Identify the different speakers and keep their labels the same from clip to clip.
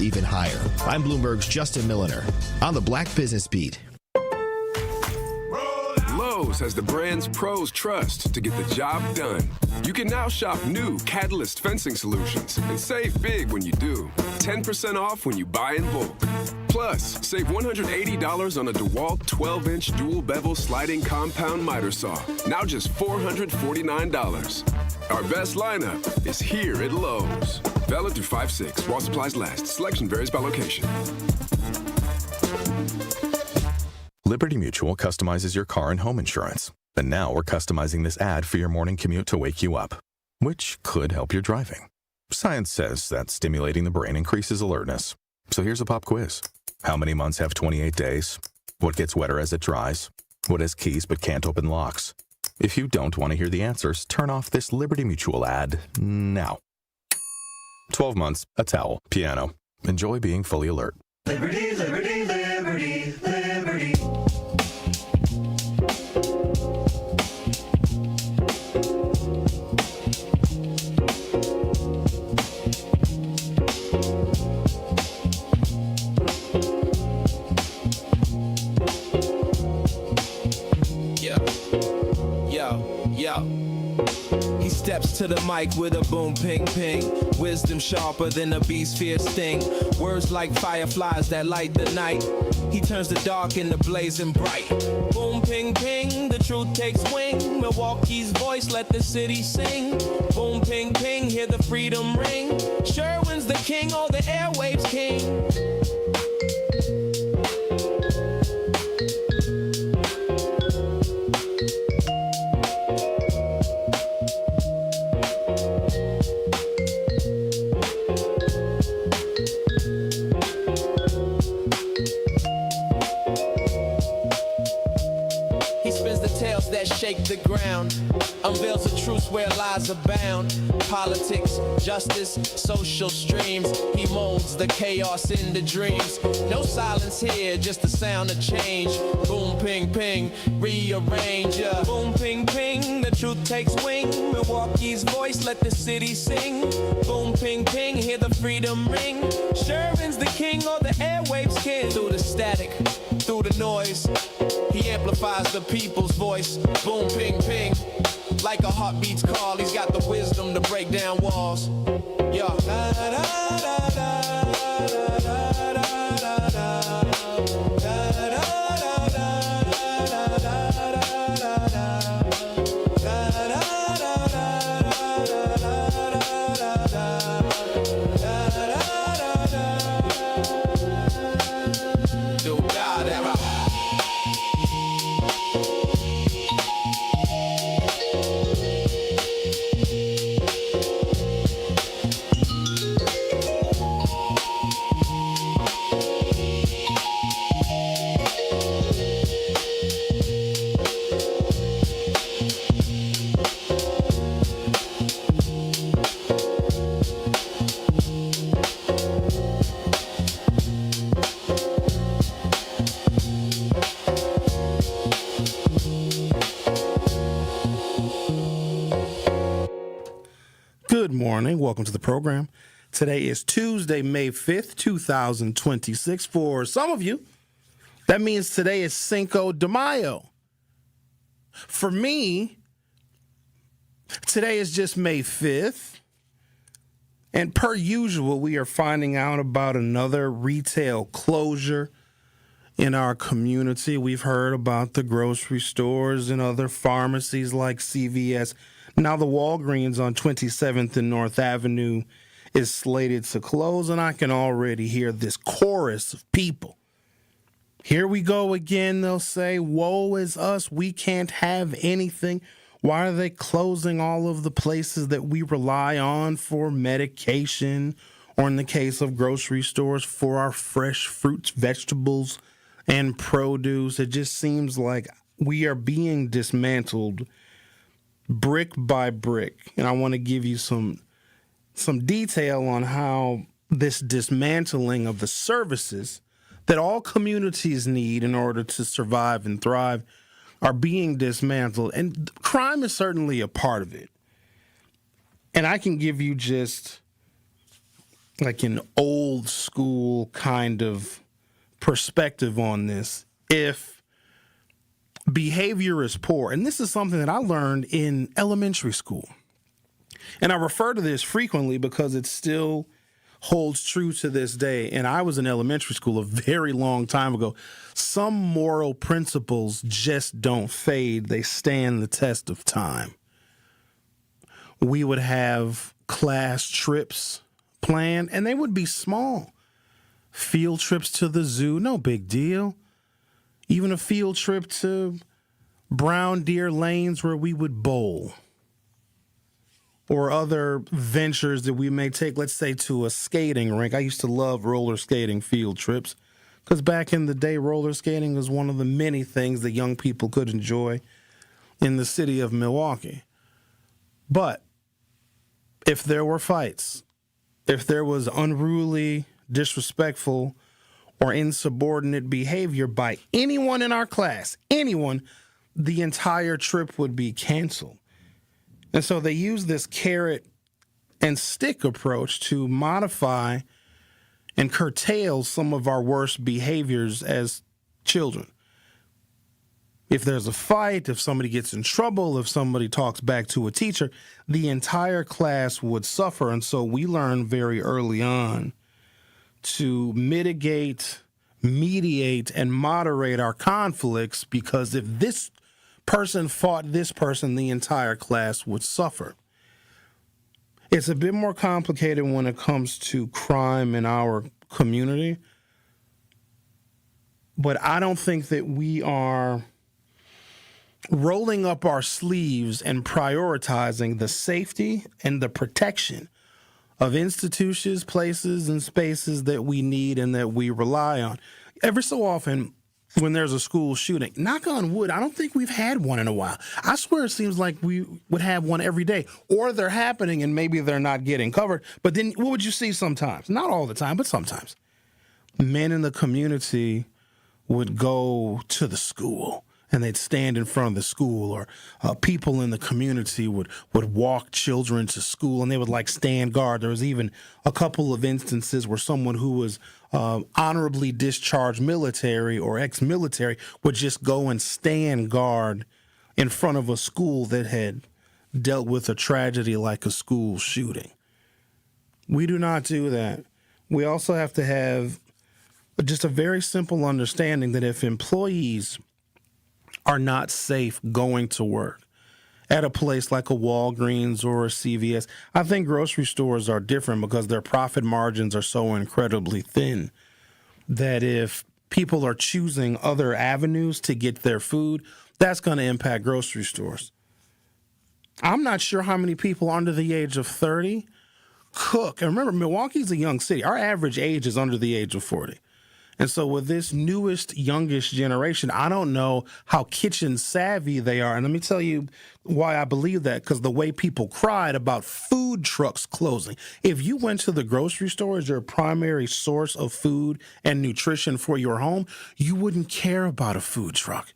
Speaker 1: even higher. I'm Bloomberg's Justin Milliner on the Black Business Beat.
Speaker 2: Lowe's has the brands pros trust to get the job done. You can now shop new Catalyst fencing solutions and save big when you do. 10% off when you buy in bulk. Plus, save $180 on a DeWalt 12-inch dual bevel sliding compound miter saw. Now just $449. Our best lineup is here at Lowe's. Valid through 5/6 while supplies last. Selection varies by location.
Speaker 3: Liberty Mutual customizes your car and home insurance. And now we're customizing this ad for your morning commute to wake you up, which could help your driving. Science says that stimulating the brain increases alertness. So here's a pop quiz. How many months have 28 days? What gets wetter as it dries? What has keys but can't open locks? If you don't want to hear the answers, turn off this Liberty Mutual ad now. 12 months, a towel, piano. Enjoy being fully alert.
Speaker 4: Liberty, liberty, liberty, liberty.
Speaker 5: He steps to the mic with a boom, ping, ping. Wisdom sharper than a beast's fierce sting. Words like fireflies that light the night. He turns the dark into blazing bright. Boom, ping, ping, the truth takes wing. Milwaukee's voice, let the city sing. Boom, ping, ping, hear the freedom ring. Sherwin's the king, all the airwaves king. That shake the ground, unveils the truth where lies abound. Politics, justice, social streams. He molds the chaos into dreams. No silence here, just the sound of change. Boom, ping, ping, rearrange. Boom, ping, ping, the truth takes wing. Milwaukee's voice, let the city sing. Boom, ping, ping, hear the freedom ring. Sherwin's the king, all the airwaves king. Through the static, through the noise, he amplifies the people's voice. Boom, ping, ping. Like a heartbeat's call, he's got the wisdom to break down walls. Yeah. Da, da, da, da, da, da, da, da, da.
Speaker 6: Good morning. Welcome to the program. Today is Tuesday, May 5th, 2026. For some of you, that means today is Cinco de Mayo. For me, today is just May 5th. And per usual, we are finding out about another retail closure in our community. We've heard about the grocery stores and other pharmacies like CVS. Now the Walgreens on 27th and North Avenue is slated to close, and I can already hear this chorus of people. Here we go again, they'll say, woe is us, we can't have anything. Why are they closing all of the places that we rely on for medication, or in the case of grocery stores, for our fresh fruits, vegetables, and produce? It just seems like we are being dismantled brick by brick. And I want to give you some detail on how this dismantling of the services that all communities need in order to survive and thrive are being dismantled. And crime is certainly a part of it. And I can give you just like an old school kind of perspective on this. If behavior is poor, and this is something that I learned in elementary school, and I refer to this frequently because it still holds true to this day, and I was in elementary school a very long time ago. Some moral principles just don't fade. They stand the test of time. We would have class trips planned, and they would be small. Field trips to the zoo, no big deal. Even a field trip to Brown Deer Lanes where we would bowl. Or other ventures that we may take, let's say, to a skating rink. I used to love roller skating field trips because back in the day, roller skating was one of the many things that young people could enjoy in the city of Milwaukee. But if there were fights, if there was unruly, disrespectful, or insubordinate behavior by anyone in our class, anyone, the entire trip would be canceled. And so they use this carrot and stick approach to modify and curtail some of our worst behaviors as children. If there's a fight, if somebody gets in trouble, if somebody talks back to a teacher, the entire class would suffer. And so we learn very early on to mitigate, mediate, and moderate our conflicts, because if this person fought this person, the entire class would suffer. It's a bit more complicated when it comes to crime in our community, but I don't think that we are rolling up our sleeves and prioritizing the safety and the protection of institutions, places, and spaces that we need and that we rely on. Every so often, when there's a school shooting, knock on wood, I don't think we've had one in a while. I swear it seems like we would have one every day, or they're happening and maybe they're not getting covered. But then what would you see sometimes? Not all the time, but sometimes. Men in the community would go to the school and they'd stand in front of the school, or people in the community would walk children to school and they would like stand guard. There was even a couple of instances where someone who was honorably discharged military or ex-military would just go and stand guard in front of a school that had dealt with a tragedy like a school shooting. We do not do that. We also have to have just a very simple understanding that if employees are not safe going to work at a place like a Walgreens or a CVS, I think grocery stores are different because their profit margins are so incredibly thin that if people are choosing other avenues to get their food, that's going to impact grocery stores. I'm not sure how many people under the age of 30 cook. And remember, Milwaukee's a young city. Our average age is under the age of 40. And so with this newest, youngest generation, I don't know how kitchen savvy they are. And let me tell you why I believe that, because the way people cried about food trucks closing. If you went to the grocery store as your primary source of food and nutrition for your home, you wouldn't care about a food truck.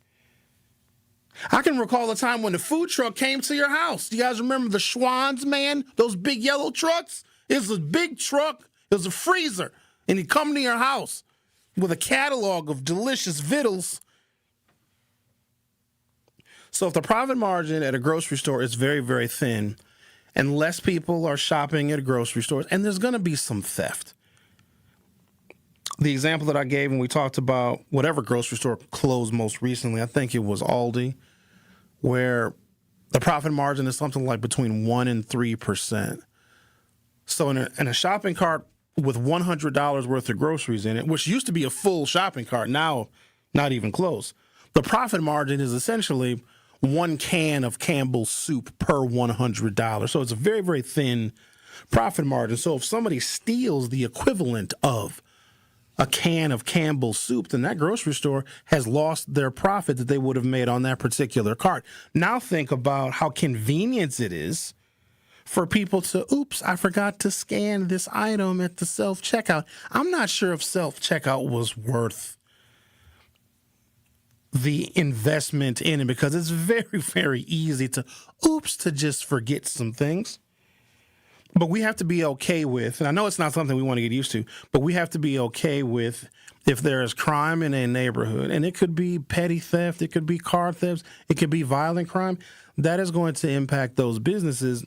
Speaker 6: I can recall a time when the food truck came to your house. Do you guys remember the Schwann's, man? Those big yellow trucks? It was a big truck. It was a freezer. And he'd come to your house with a catalog of delicious vittles. So if the profit margin at a grocery store is very, very thin, and less people are shopping at grocery stores, and there's going to be some theft. The example that I gave when we talked about whatever grocery store closed most recently, I think it was Aldi, where the profit margin is something like between 1% and 3%. So in a shopping cart with $100 worth of groceries in it, which used to be a full shopping cart, now not even close, the profit margin is essentially one can of Campbell's soup per $100. So it's a very, very thin profit margin. So if somebody steals the equivalent of a can of Campbell's soup, then that grocery store has lost their profit that they would have made on that particular cart. Now think about how convenient it is for people to, oops, I forgot to scan this item at the self-checkout. I'm not sure if self-checkout was worth the investment in it, because it's very, very easy to just forget some things. But we have to be okay with, and I know it's not something we want to get used to, but we have to be okay with if there is crime in a neighborhood, and it could be petty theft, it could be car thefts, it could be violent crime, that is going to impact those businesses,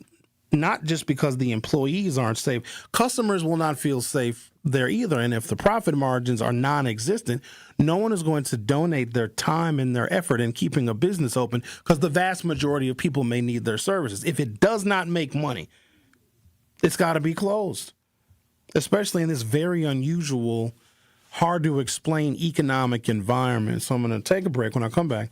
Speaker 6: not just because the employees aren't safe. Customers will not feel safe there either, and if the profit margins are non-existent, no one is going to donate their time and their effort in keeping a business open because the vast majority of people may need their services. If it does not make money, it's got to be closed, especially in this very unusual, hard to explain economic environment. So I'm going to take a break. When I come back,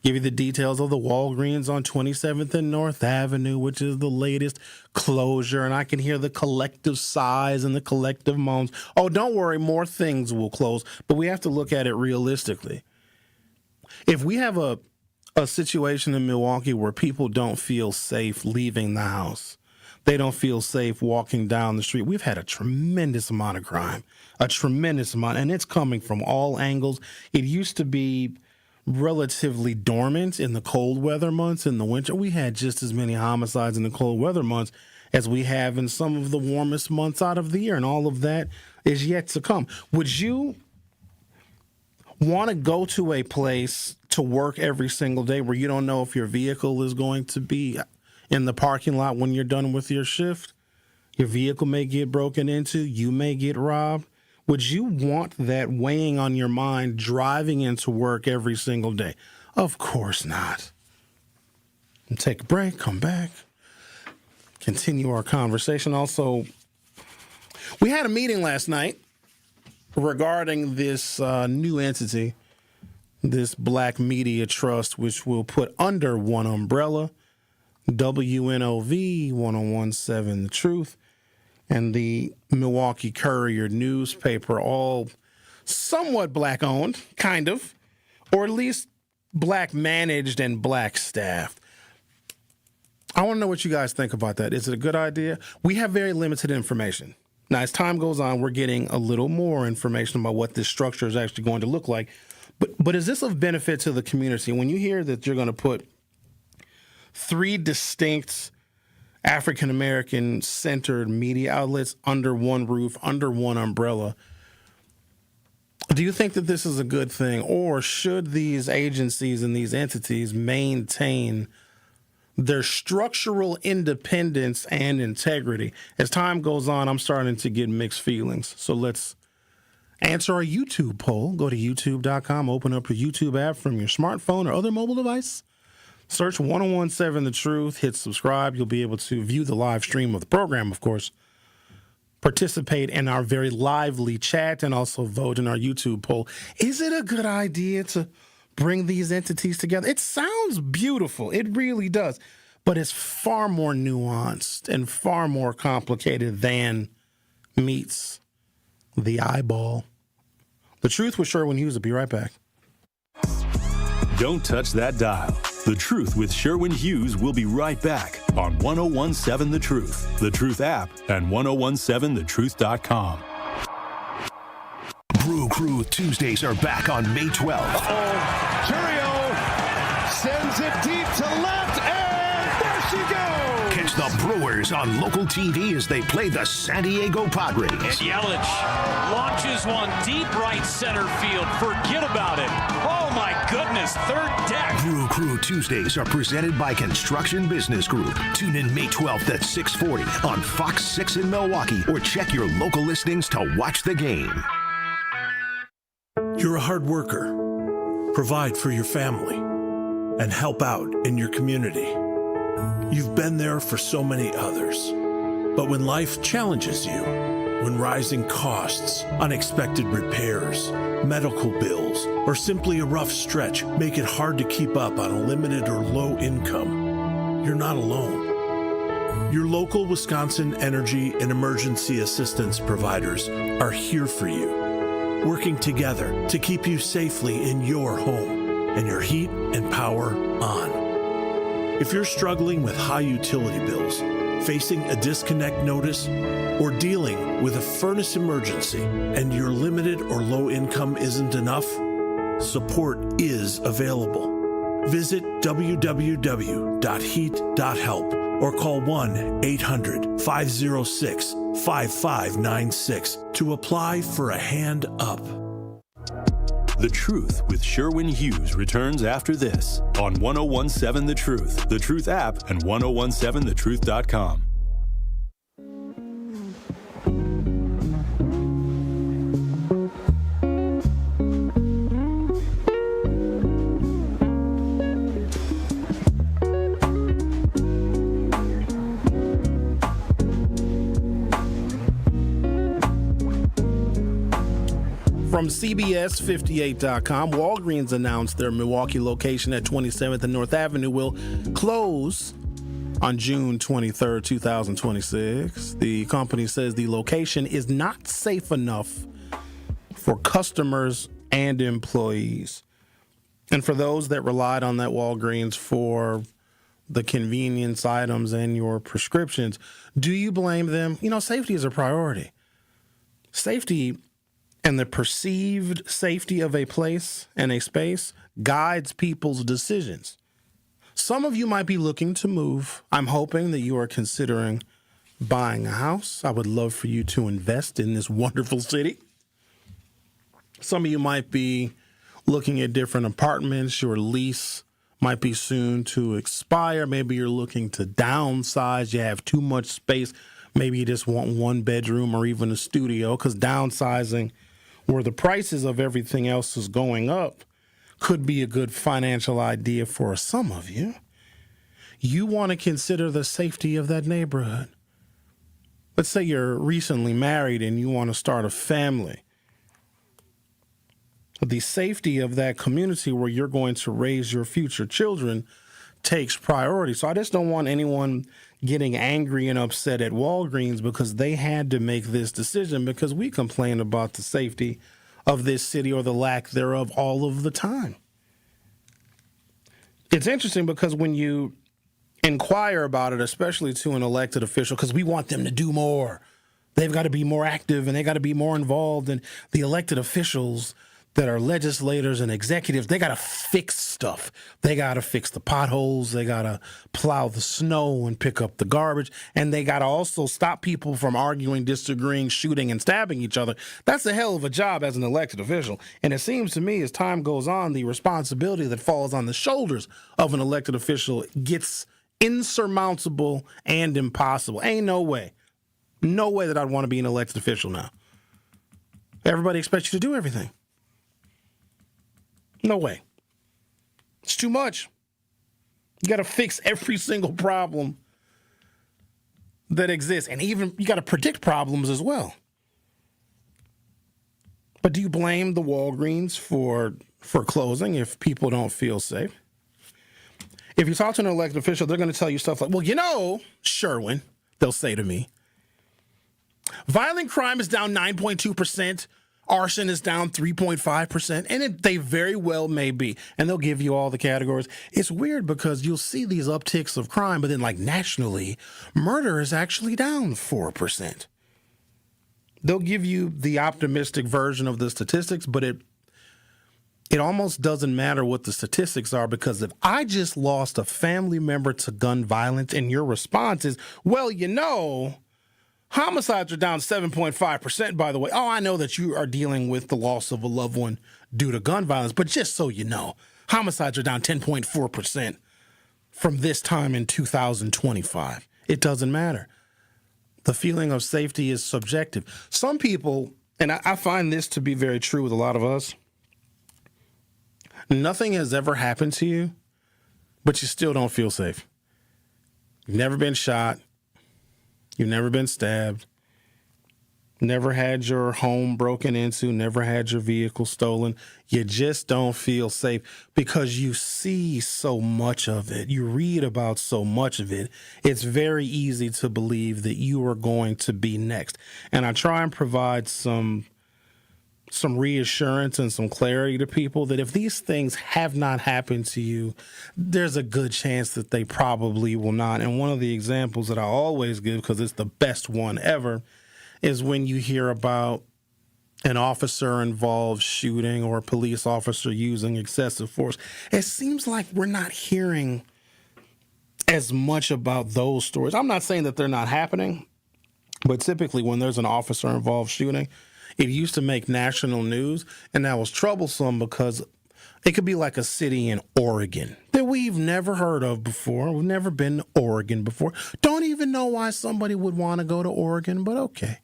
Speaker 6: give you the details of the Walgreens on 27th and North Avenue, which is the latest closure. And I can hear the collective sighs and the collective moans. Oh, don't worry, more things will close. But we have to look at it realistically. If we have a situation in Milwaukee where people don't feel safe leaving the house, they don't feel safe walking down the street. We've had a tremendous amount of crime, and it's coming from all angles. It used to be relatively dormant in the cold weather months. In the winter, we had just as many homicides in the cold weather months as we have in some of the warmest months out of the year, and all of that is yet to come. Would you want to go to a place to work every single day where you don't know if your vehicle is going to be in the parking lot when you're done with your shift? Your vehicle may get broken into. You may get robbed. Would you want that weighing on your mind driving into work every single day? Of course not. Take a break, come back, continue our conversation. Also, we had a meeting last night regarding this new entity, this Black Media Trust, which will put under one umbrella WNOV, 1017 The Truth, and the Milwaukee Courier newspaper, all somewhat Black-owned, kind of, or at least Black-managed and Black-staffed. I want to know what you guys think about that. Is it a good idea? We have very limited information. Now, as time goes on, we're getting a little more information about what this structure is actually going to look like. But is this of benefit to the community? When you hear that you're going to put 3 distinct African-American centered media outlets under one roof, under one umbrella, do you think that this is a good thing? Or should these agencies and these entities maintain their structural independence and integrity? As time goes on, I'm starting to get mixed feelings. So let's answer our YouTube poll. Go to youtube.com, open up your YouTube app from your smartphone or other mobile device. Search 1017 The Truth, hit subscribe. You'll be able to view the live stream of the program, of course, participate in our very lively chat, and also vote in our YouTube poll. Is it a good idea to bring these entities together? It sounds beautiful. It really does. But it's far more nuanced and far more complicated than meets the eyeball. The Truth with Sherwin Hughes. Will be right back.
Speaker 7: Don't touch that dial. The Truth with Sherwin Hughes will be right back on 1017 The Truth, The Truth app, and 1017thetruth.com.
Speaker 1: Brew Crew Tuesdays are back on May 12th.
Speaker 8: Churio sends it deep to left, and there she goes!
Speaker 1: Catch the Brewers on local TV as they play the San Diego Padres.
Speaker 9: And Yelich launches one deep right center field. Forget about it. Oh, my goodness, third deck.
Speaker 1: Brew Crew Tuesdays are presented by Construction Business Group. Tune in May 12th at 6:40 on Fox 6 in Milwaukee, or check your local listings to watch the game.
Speaker 10: You're a hard worker. Provide for your family and help out in your community. You've been there for so many others. But when life challenges you, when rising costs, unexpected repairs, medical bills, or simply a rough stretch make it hard to keep up on a limited or low income, you're not alone. Your local Wisconsin energy and emergency assistance providers are here for you, working together to keep you safely in your home and your heat and power on. If you're struggling with high utility bills, facing a disconnect notice, or dealing with a furnace emergency and your limited or low income isn't enough, support is available. Visit www.heat.help or call 1-800-506-5596 to apply for a hand up.
Speaker 7: The Truth with Sherwin Hughes returns after this on 1017 The Truth app, and 1017thetruth.com.
Speaker 6: From CBS58.com, Walgreens announced their Milwaukee location at 27th and North Avenue will close on June 23rd, 2026. The company says the location is not safe enough for customers and employees. And for those that relied on that Walgreens for the convenience items and your prescriptions, do you blame them? You know, safety is a priority. Safety and the perceived safety of a place and a space guides people's decisions. Some of you might be looking to move. I'm hoping that you are considering buying a house. I would love for you to invest in this wonderful city. Some of you might be looking at different apartments. Your lease might be soon to expire. Maybe you're looking to downsize. You have too much space. Maybe you just want one bedroom or even a studio, because downsizing, where the prices of everything else is going up, could be a good financial idea for some of you. You want to consider the safety of that neighborhood. Let's say you're recently married and you want to start a family. The safety of that community where you're going to raise your future children takes priority. So I just don't want anyone getting angry and upset at Walgreens because they had to make this decision, because we complain about the safety of this city or the lack thereof all of the time. It's interesting because when you inquire about it, especially to an elected official, because we want them to do more. They've got to be more active and they got to be more involved. And the elected officials that are legislators and executives, they got to fix stuff. They got to fix the potholes. They got to plow the snow and pick up the garbage. And they got to also stop people from arguing, disagreeing, shooting, and stabbing each other. That's a hell of a job as an elected official. And it seems to me as time goes on, the responsibility that falls on the shoulders of an elected official gets insurmountable and impossible. Ain't no way. No way that I'd want to be an elected official now. Everybody expects you to do everything. No way. It's too much. You got to fix every single problem that exists. And even you got to predict problems as well. But do you blame the Walgreens for closing if people don't feel safe? If you talk to an elected official, they're going to tell you stuff like, well, you know, Sherwin, they'll say to me, violent crime is down 9.2%. Arson is down 3.5%, and they very well may be. And they'll give you all the categories. It's weird because you'll see these upticks of crime, but then like nationally, murder is actually down 4%. They'll give you the optimistic version of the statistics, but it almost doesn't matter what the statistics are, because if I just lost a family member to gun violence and your response is, well, you know, homicides are down 7.5%, by the way. Oh, I know that you are dealing with the loss of a loved one due to gun violence, but just so you know, homicides are down 10.4% from this time in 2025. It doesn't matter. The feeling of safety is subjective. Some people, and I find this to be very true with a lot of us, nothing has ever happened to you, but you still don't feel safe. You've never been shot. You've never been stabbed, never had your home broken into, never had your vehicle stolen. You just don't feel safe because you see so much of it. You read about so much of it. It's very easy to believe that you are going to be next. And I try and provide some reassurance and some clarity to people that if these things have not happened to you, there's a good chance that they probably will not. And one of the examples that I always give, because it's the best one ever, is when you hear about an officer-involved shooting or a police officer using excessive force. It seems like we're not hearing as much about those stories. I'm not saying that they're not happening, but typically when there's an officer-involved shooting, it used to make national news, and that was troublesome because it could be like a city in Oregon that we've never heard of before. We've never been to Oregon before. Don't even know why somebody would want to go to Oregon, but okay.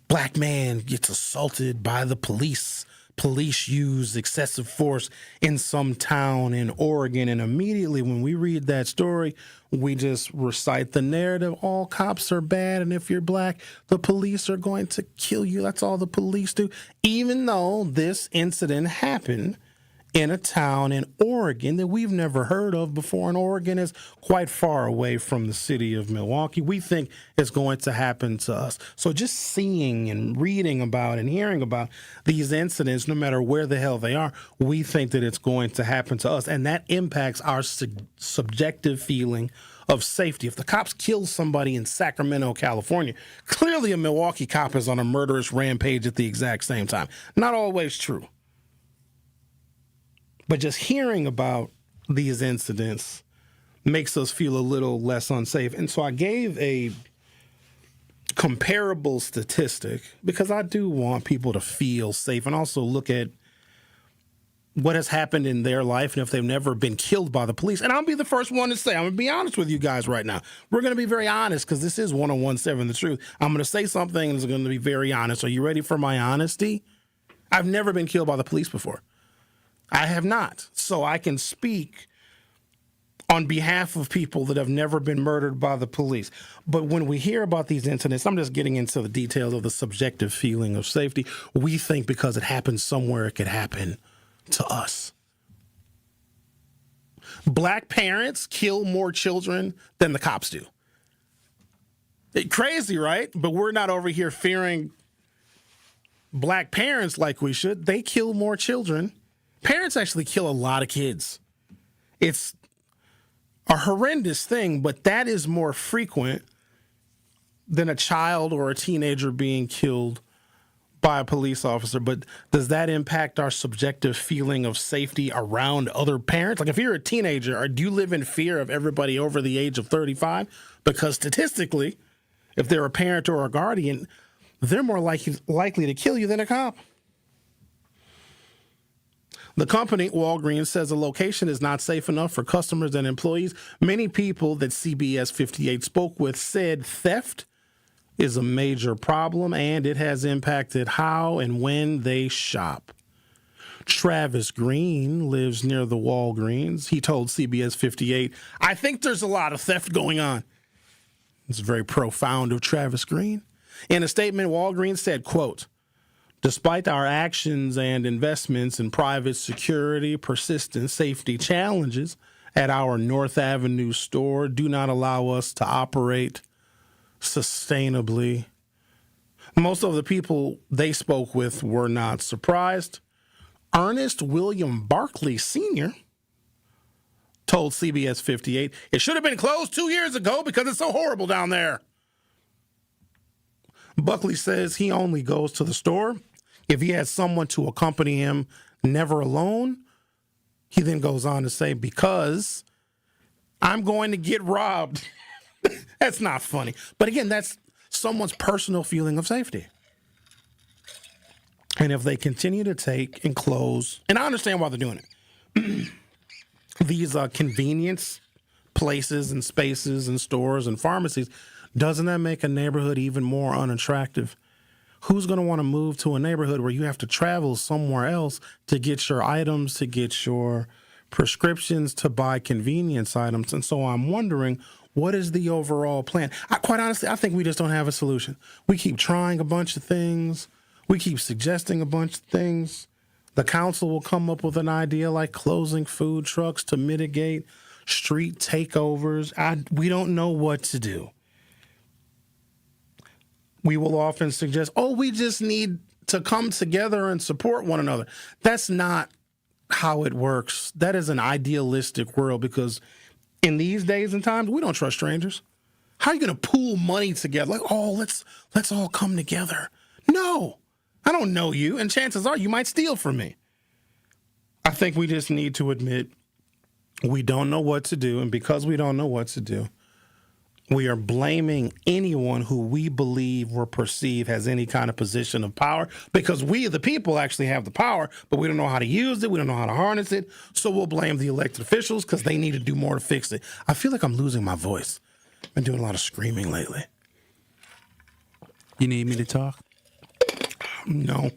Speaker 6: Black man gets assaulted by the police. Police use excessive force in some town in Oregon. And immediately when we read that story, we just recite the narrative. All cops are bad. And if you're black, the police are going to kill you. That's all the police do. Even though this incident happened in a town in Oregon that we've never heard of before. And Oregon is quite far away from the city of Milwaukee. We think it's going to happen to us. So just seeing and reading about and hearing about these incidents, no matter where the hell they are, we think that it's going to happen to us. And that impacts our subjective feeling of safety. If the cops kill somebody in Sacramento, California, clearly a Milwaukee cop is on a murderous rampage at the exact same time. Not always true. But just hearing about these incidents makes us feel a little less unsafe. And so I gave a comparable statistic because I do want people to feel safe and also look at what has happened in their life and if they've never been killed by the police. And I'll be the first one to say, I'm going to be honest with you guys right now. We're going to be very honest because this is 101.7 The Truth. I'm going to say something and it's going to be very honest. Are you ready for my honesty? I've never been killed by the police before. I have not. So I can speak on behalf of people that have never been murdered by the police. But when we hear about these incidents, I'm just getting into the details of the subjective feeling of safety. We think because it happened somewhere, it could happen to us. Black parents kill more children than the cops do. Crazy, right? But we're not over here fearing black parents like we should. They kill more children. Parents actually kill a lot of kids. It's a horrendous thing, but that is more frequent than a child or a teenager being killed by a police officer. But does that impact our subjective feeling of safety around other parents? Like if you're a teenager, or do you live in fear of everybody over the age of 35? Because statistically, if they're a parent or a guardian, they're more likely to kill you than a cop. The company, Walgreens, says the location is not safe enough for customers and employees. Many people that CBS 58 spoke with said theft is a major problem, and it has impacted how and when they shop. Travis Green lives near the Walgreens. He told CBS 58, "I think there's a lot of theft going on." It's very profound of Travis Green. In a statement, Walgreens said, quote, "Despite our actions and investments in private security, persistent safety challenges at our North Avenue store do not allow us to operate sustainably." Most of the people they spoke with were not surprised. Ernest William Barkley Sr. told CBS 58, "It should have been closed 2 years ago because it's so horrible down there." Buckley says he only goes to the store if he has someone to accompany him, never alone. He then goes on to say, "Because I'm going to get robbed." That's not funny. But again, that's someone's personal feeling of safety. And if they continue to take and close, and I understand why they're doing it, these convenience places and spaces and stores and pharmacies, doesn't that make a neighborhood even more unattractive? Who's going to want to move to a neighborhood where you have to travel somewhere else to get your items, to get your prescriptions, to buy convenience items? And so I'm wondering, what is the overall plan? Quite honestly, I think we just don't have a solution. We keep trying a bunch of things. We keep suggesting a bunch of things. The council will come up with an idea like closing food trucks to mitigate street takeovers. We don't know what to do. We will often suggest, we just need to come together and support one another. That's not how it works. That is an idealistic world because in these days and times, we don't trust strangers. How are you going to pool money together? Like, let's all come together. No, I don't know you, and chances are you might steal from me. I think we just need to admit We don't know what to do, and because we don't know what to do, we are blaming anyone who we believe or perceive has any kind of position of power, because we, the people, actually have the power, but we don't know how to use it. We don't know how to harness it. So we'll blame the elected officials because they need to do more to fix it. I feel like I'm losing my voice. I've been doing a lot of screaming lately.
Speaker 11: You need me to talk?
Speaker 6: No.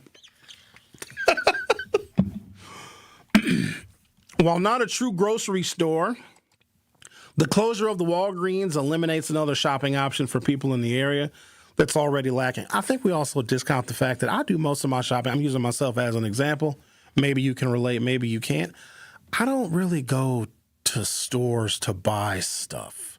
Speaker 6: While not a true grocery store, the closure of the Walgreens eliminates another shopping option for people in the area that's already lacking. I think we also discount the fact that I do most of my shopping. I'm using myself as an example. Maybe you can relate, maybe you can't. I don't really go to stores to buy stuff.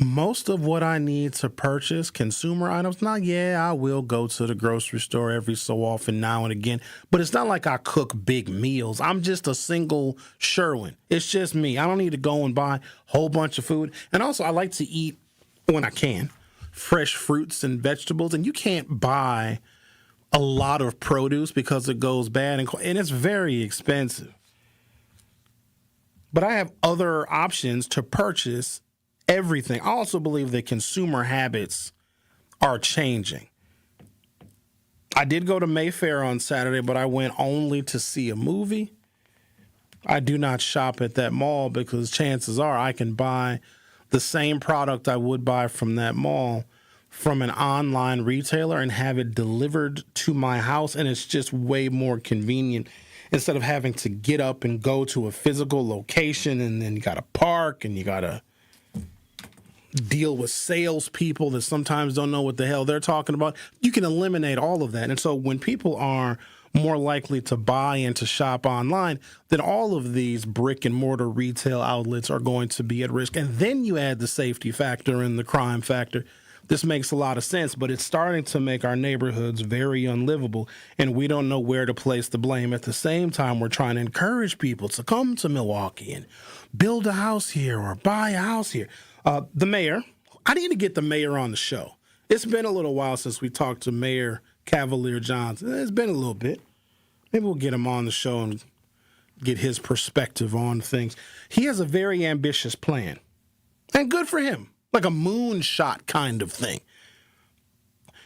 Speaker 6: Most of what I need to purchase, consumer items, I will go to the grocery store every so often now and again, but it's not like I cook big meals. I'm just a single Sherwin. It's just me. I don't need to go and buy a whole bunch of food. And also, I like to eat, when I can, fresh fruits and vegetables, and you can't buy a lot of produce because it goes bad, and it's very expensive. But I have other options to purchase everything. I also believe that consumer habits are changing. I did go to Mayfair on Saturday, but I went only to see a movie. I do not shop at that mall because chances are I can buy the same product I would buy from that mall from an online retailer and have it delivered to my house, and it's just way more convenient instead of having to get up and go to a physical location, and then you got to park and you got to deal with salespeople that sometimes don't know what the hell they're talking about. You can eliminate all of that. And so when people are more likely to buy and to shop online, then all of these brick and mortar retail outlets are going to be at risk. And then you add the safety factor and the crime factor. This makes a lot of sense, but it's starting to make our neighborhoods very unlivable, and we don't know where to place the blame. At the same time, we're trying to encourage people to come to Milwaukee and build a house here or buy a house here. The mayor, I need to get the mayor on the show. It's been a little while since we talked to Mayor Cavalier Johnson. It's been a little bit. Maybe we'll get him on the show and get his perspective on things. He has a very ambitious plan, and good for him, like a moonshot kind of thing.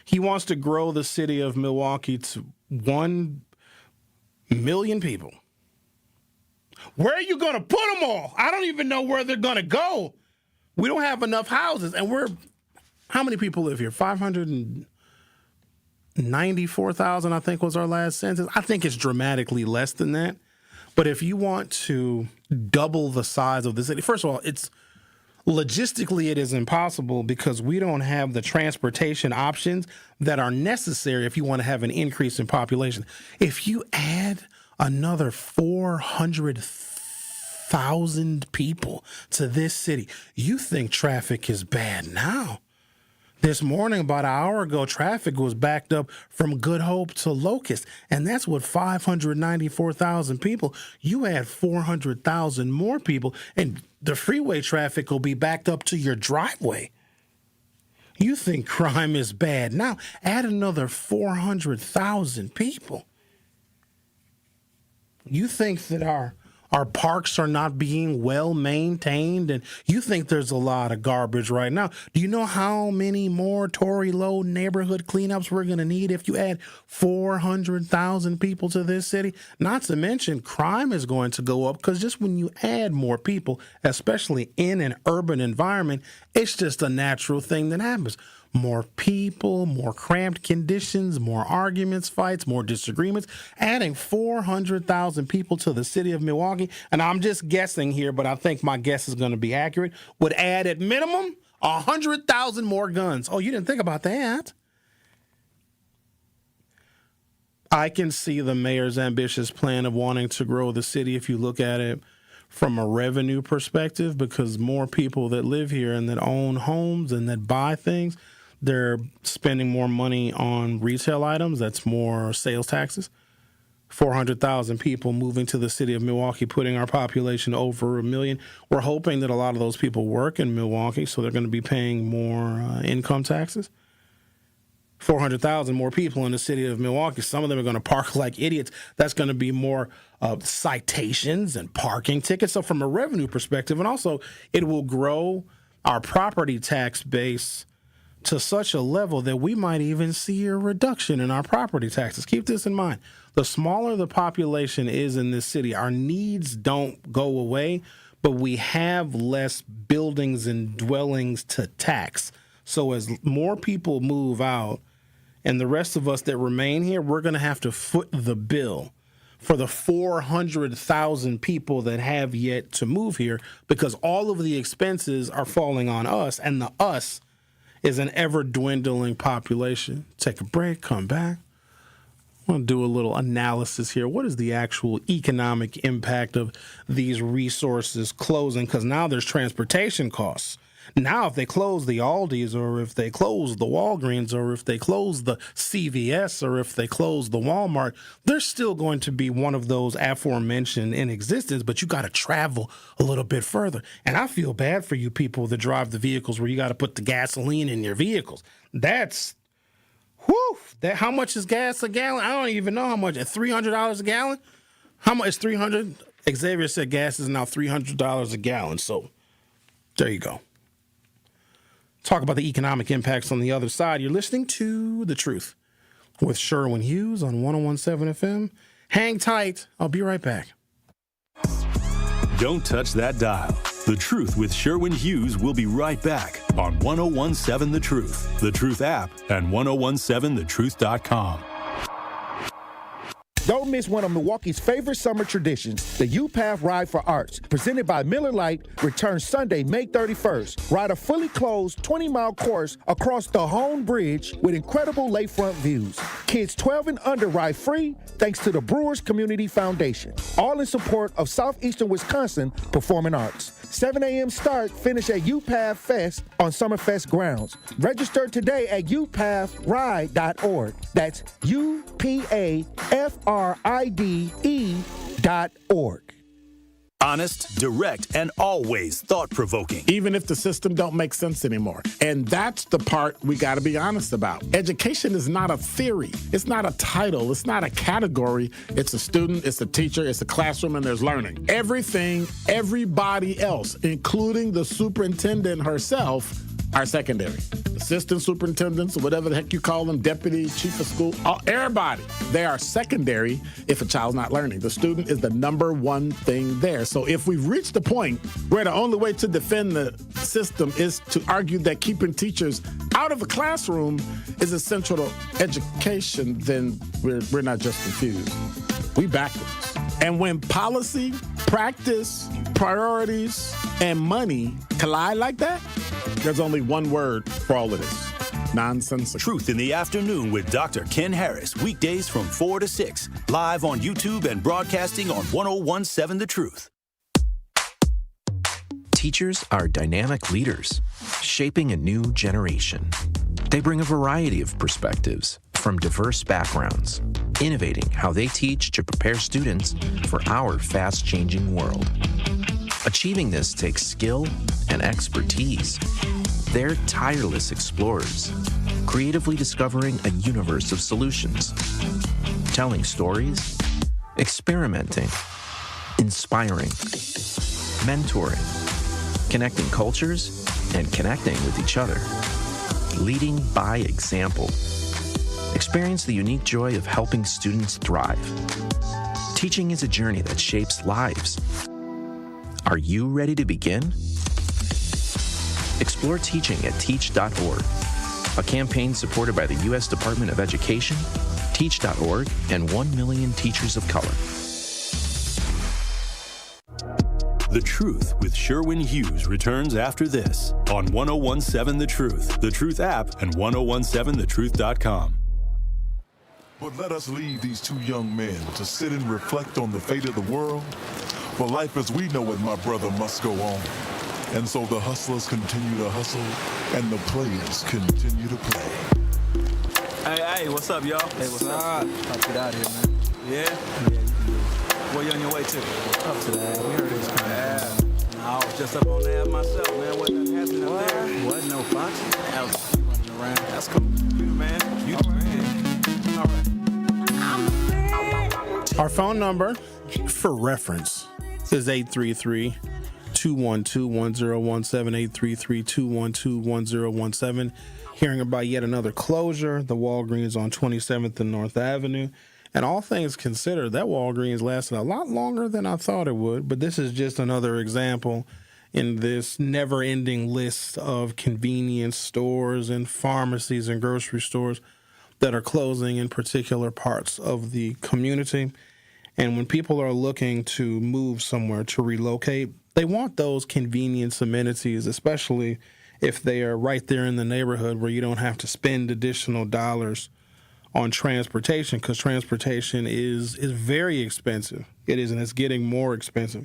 Speaker 6: He wants to grow the city of Milwaukee to 1 million people. Where are you going to put them all? I don't even know where they're going to go. We don't have enough houses, and how many people live here? 594,000, I think, was our last census. I think it's dramatically less than that. But if you want to double the size of the city, first of all, logistically it is impossible because we don't have the transportation options that are necessary if you want to have an increase in population. If you add another 400,000 people to this city, you think traffic is bad now. This morning, about an hour ago, traffic was backed up from Good Hope to Locust, and that's with 594,000 people. You add 400,000 more people, and the freeway traffic will be backed up to your driveway. You think crime is bad now. Add another 400,000 people. You think that our parks are not being well maintained, and you think there's a lot of garbage right now. Do you know how many more Tory Low neighborhood cleanups we're going to need if you add 400,000 people to this city? Not to mention crime is going to go up because just when you add more people, especially in an urban environment, it's just a natural thing that happens. More people, more cramped conditions, more arguments, fights, more disagreements. Adding 400,000 people to the city of Milwaukee, and I'm just guessing here, but I think my guess is going to be accurate, would add at minimum 100,000 more guns. Oh, you didn't think about that? I can see the mayor's ambitious plan of wanting to grow the city if you look at it from a revenue perspective, because more people that live here and that own homes and that buy things, they're spending more money on retail items. That's more sales taxes. 400,000 people moving to the city of Milwaukee, putting our population over 1 million. We're hoping that a lot of those people work in Milwaukee, so they're going to be paying more income taxes. 400,000 more people in the city of Milwaukee. Some of them are going to park like idiots. That's going to be more citations and parking tickets. So from a revenue perspective, and also it will grow our property tax base to such a level that we might even see a reduction in our property taxes. Keep this in mind. The smaller the population is in this city, our needs don't go away, but we have less buildings and dwellings to tax. So as more people move out and the rest of us that remain here, we're going to have to foot the bill for the 400,000 people that have yet to move here, because all of the expenses are falling on us, and the us is an ever-dwindling population. Take a break, come back. I want to do a little analysis here. What is the actual economic impact of these resources closing? Because now there's transportation costs. Now, if they close the Aldis, or if they close the Walgreens, or if they close the CVS, or if they close the Walmart, there's still going to be one of those aforementioned in existence, but you got to travel a little bit further. And I feel bad for you people that drive the vehicles where you got to put the gasoline in your vehicles. That's, whew, how much is gas a gallon? I don't even know how much. At $300 a gallon? How much is $300? Xavier said gas is now $300 a gallon. So there you go. Talk about the economic impacts on the other side. You're listening to The Truth with Sherwin Hughes on 101.7 FM. Hang tight. I'll be right back.
Speaker 7: Don't touch that dial. The Truth with Sherwin Hughes will be right back on 101.7 The Truth, The Truth app, and 101.7thetruth.com.
Speaker 11: Don't miss one of Milwaukee's favorite summer traditions, the U-Path Ride for Arts, presented by Miller Lite, returns Sunday, May 31st. Ride a fully closed 20-mile course across the Hone Bridge with incredible lakefront views. Kids 12 and under ride free thanks to the Brewers Community Foundation. All in support of Southeastern Wisconsin Performing Arts. 7 a.m. start, finish at U-Path Fest on Summerfest grounds. Register today at upathride.org. That's upathride.org.
Speaker 12: Honest, direct, and always thought-provoking.
Speaker 13: Even if the system don't make sense anymore. And that's the part we got to be honest about. Education is not a theory. It's not a title. It's not a category. It's a student, it's a teacher, it's a classroom, and there's learning. Everything, everybody else, including the superintendent herself, are secondary. Assistant superintendents, or whatever the heck you call them, deputy, chief of school, everybody, they are secondary if a child's not learning. The student is the number one thing there. So if we've reached the point where the only way to defend the system is to argue that keeping teachers out of the classroom is essential to education, then we're not just confused. We backwards. And when policy, practice, priorities, and money collide like that, there's only one word for all of this: nonsensical.
Speaker 12: Truth in the Afternoon with Dr. Ken Harris, weekdays from 4 to 6, live on YouTube and broadcasting on 101.7 The Truth.
Speaker 14: Teachers are dynamic leaders, shaping a new generation. They bring a variety of perspectives from diverse backgrounds, innovating how they teach to prepare students for our fast-changing world. Achieving this takes skill and expertise. They're tireless explorers, creatively discovering a universe of solutions, telling stories, experimenting, inspiring, mentoring, connecting cultures, and connecting with each other, leading by example. Experience the unique joy of helping students thrive. Teaching is a journey that shapes lives. Are you ready to begin? Explore teaching at teach.org, a campaign supported by the U.S. Department of Education, teach.org, and 1 million teachers of color.
Speaker 7: The Truth with Sherwin Hughes returns after this on 101.7 The Truth, The Truth app, and 101.7thetruth.com.
Speaker 15: But let us leave these two young men to sit and reflect on the fate of the world. For life as we know it, my brother, must go on. And so the hustlers continue to hustle, and the players continue to play.
Speaker 16: Hey, what's up, y'all? Hey, what's up? I'll get out of here, man. Yeah? Where you on your way to? Up to that. We heard it was coming. I was just up on there myself, man. Wasn't nothing happening up there. Wasn't no fox. I was running around. That's cool. You, man. You the man. All right.
Speaker 6: Our phone number, for reference, is 833-212-1017, 833-212-1017. Hearing about yet another closure, the Walgreens on 27th and North Avenue. And all things considered, that Walgreens lasted a lot longer than I thought it would. But this is just another example in this never-ending list of convenience stores and pharmacies and grocery stores that are closing in particular parts of the community. And when people are looking to move somewhere, to relocate, they want those convenience amenities, especially if they are right there in the neighborhood where you don't have to spend additional dollars on transportation, because transportation is very expensive. It is, and it's getting more expensive.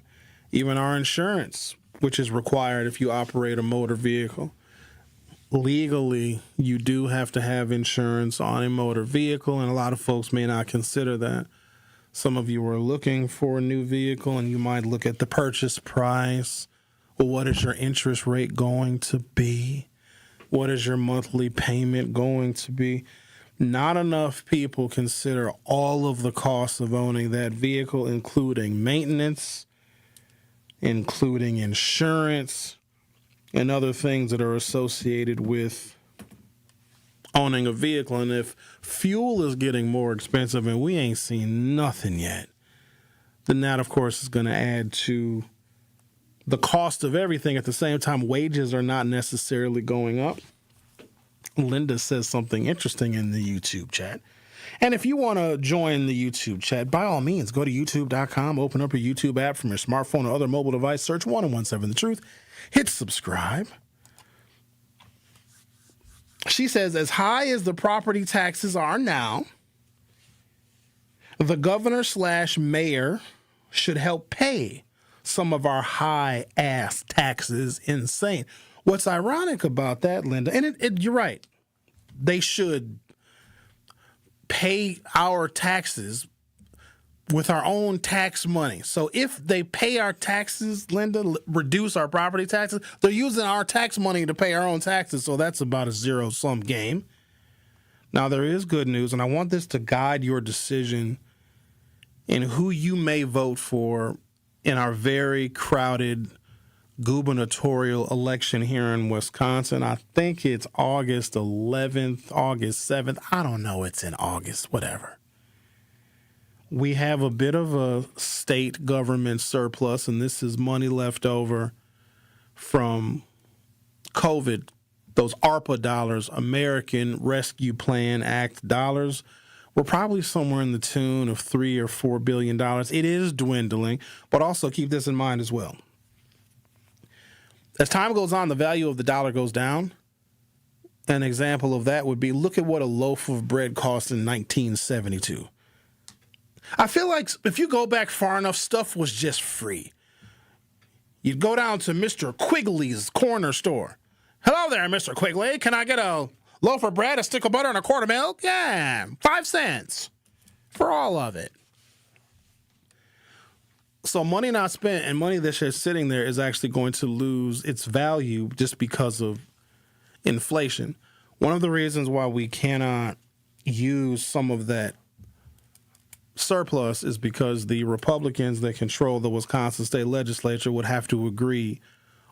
Speaker 6: Even our insurance, which is required if you operate a motor vehicle. Legally, you do have to have insurance on a motor vehicle, and a lot of folks may not consider that. Some of you are looking for a new vehicle, and you might look at the purchase price. Well, what is your interest rate going to be? What is your monthly payment going to be? Not enough people consider all of the costs of owning that vehicle, including maintenance, including insurance, and other things that are associated with owning a vehicle. And if fuel is getting more expensive and we ain't seen nothing yet, then that, of course, is going to add to the cost of everything. At the same time, wages are not necessarily going up. Linda says something interesting in the YouTube chat. And if you want to join the YouTube chat, by all means, go to youtube.com, open up your YouTube app from your smartphone or other mobile device, search 1017 The Truth, hit subscribe. She says, as high as the property taxes are now, the governor/mayor should help pay some of our high-ass taxes. Insane. What's ironic about that, Linda, and you're right, they should pay our taxes with our own tax money. So if they pay our taxes, Linda, reduce our property taxes, they're using our tax money to pay our own taxes, so that's about a zero-sum game. Now, there is good news, and I want this to guide your decision in who you may vote for in our very crowded gubernatorial election here in Wisconsin. I think it's August 11th, August 7th. I don't know. It's in August, whatever. We have a bit of a state government surplus, and this is money left over from COVID, those ARPA dollars, American Rescue Plan Act dollars. We're probably somewhere in the tune of $3 or $4 billion. It is dwindling, but also keep this in mind as well. As time goes on, the value of the dollar goes down. An example of that would be, look at what a loaf of bread cost in 1972. I feel like if you go back far enough, stuff was just free. You'd go down to Mr. Quigley's corner store. Hello there, Mr. Quigley. Can I get a loaf of bread, a stick of butter, and a quart of milk? Yeah, 5 cents for all of it. So money not spent and money that's just sitting there is actually going to lose its value just because of inflation. One of the reasons why we cannot use some of that surplus is because the Republicans that control the Wisconsin state legislature would have to agree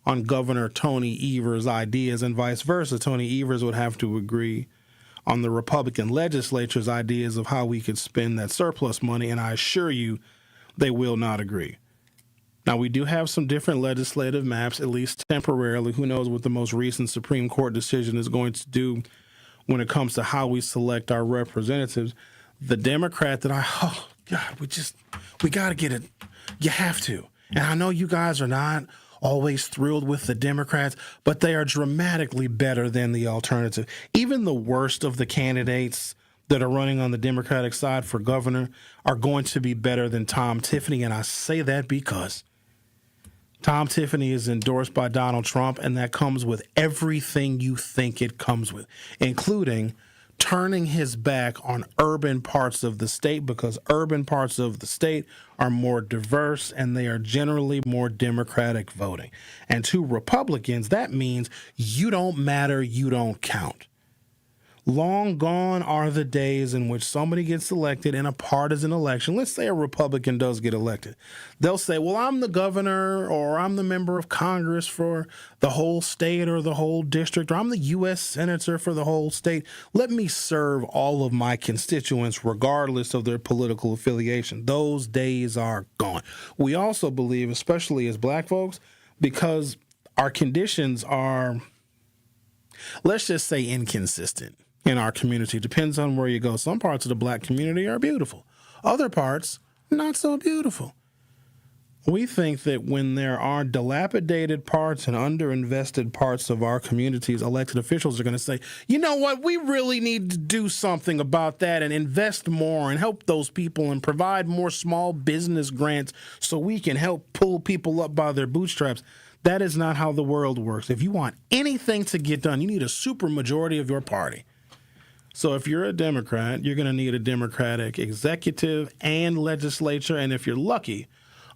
Speaker 6: on Governor Tony Evers' ideas, and vice versa. Tony Evers would have to agree on the Republican legislature's ideas of how we could spend that surplus money, and I assure you they will not agree. Now, we do have some different legislative maps, at least temporarily. Who knows what the most recent Supreme Court decision is going to do when it comes to how we select our representatives. The Democrat that we got to get it. You have to. And I know you guys are not always thrilled with the Democrats, but they are dramatically better than the alternative. Even the worst of the candidates that are running on the Democratic side for governor are going to be better than Tom Tiffany. And I say that because Tom Tiffany is endorsed by Donald Trump, and that comes with everything you think it comes with, including turning his back on urban parts of the state, because urban parts of the state are more diverse and they are generally more Democratic voting. And to Republicans, that means you don't matter, you don't count. Long gone are the days in which somebody gets elected in a partisan election. Let's say a Republican does get elected. They'll say, well, I'm the governor, or I'm the member of Congress for the whole state or the whole district, or I'm the U.S. senator for the whole state. Let me serve all of my constituents regardless of their political affiliation. Those days are gone. We also believe, especially as black folks, because our conditions are, let's just say, inconsistent in our community. Depends on where you go. Some parts of the black community are beautiful. Other parts, not so beautiful. We think that when there are dilapidated parts and underinvested parts of our communities, elected officials are going to say, you know what, we really need to do something about that and invest more and help those people and provide more small business grants so we can help pull people up by their bootstraps. That is not how the world works. If you want anything to get done, you need a supermajority of your party. So if you're a Democrat, you're going to need a Democratic executive and legislature, and if you're lucky,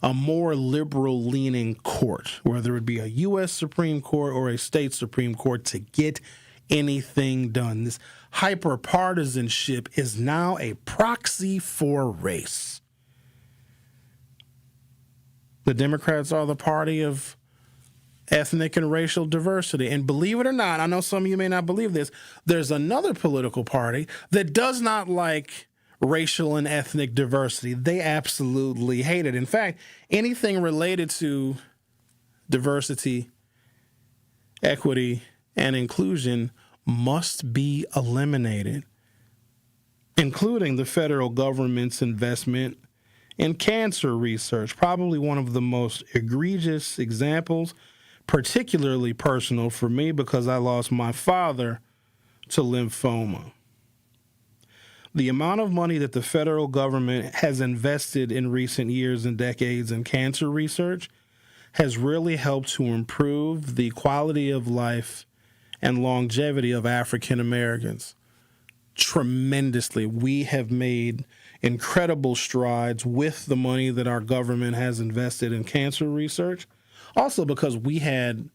Speaker 6: a more liberal-leaning court, whether it be a U.S. Supreme Court or a state Supreme Court, to get anything done. This hyper-partisanship is now a proxy for race. The Democrats are the party of ethnic and racial diversity. And believe it or not, I know some of you may not believe this, there's another political party that does not like racial and ethnic diversity. They absolutely hate it. In fact, anything related to diversity, equity, and inclusion must be eliminated, including the federal government's investment in cancer research. Probably one of the most egregious examples, particularly personal for me because I lost my father to lymphoma. The amount of money that the federal government has invested in recent years and decades in cancer research has really helped to improve the quality of life and longevity of African Americans tremendously. We have made incredible strides with the money that our government has invested in cancer research. Also because we had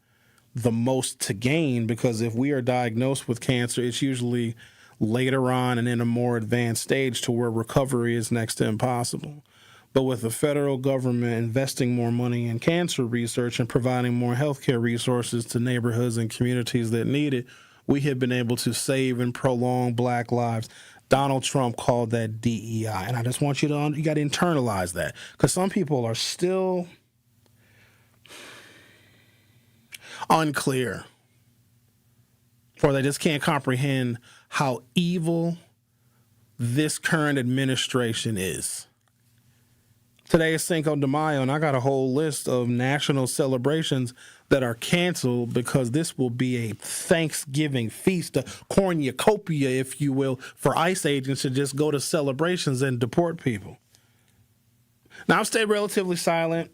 Speaker 6: the most to gain, because if we are diagnosed with cancer, it's usually later on and in a more advanced stage to where recovery is next to impossible. But with the federal government investing more money in cancer research and providing more healthcare resources to neighborhoods and communities that need it, we have been able to save and prolong black lives. Donald Trump called that DEI. And I just want you got to internalize that, because some people are still unclear, or they just can't comprehend how evil this current administration is. Today is Cinco de Mayo, and I got a whole list of national celebrations that are canceled because this will be a Thanksgiving feast, a cornucopia, if you will, for ICE agents to just go to celebrations and deport people. Now, I've stayed relatively silent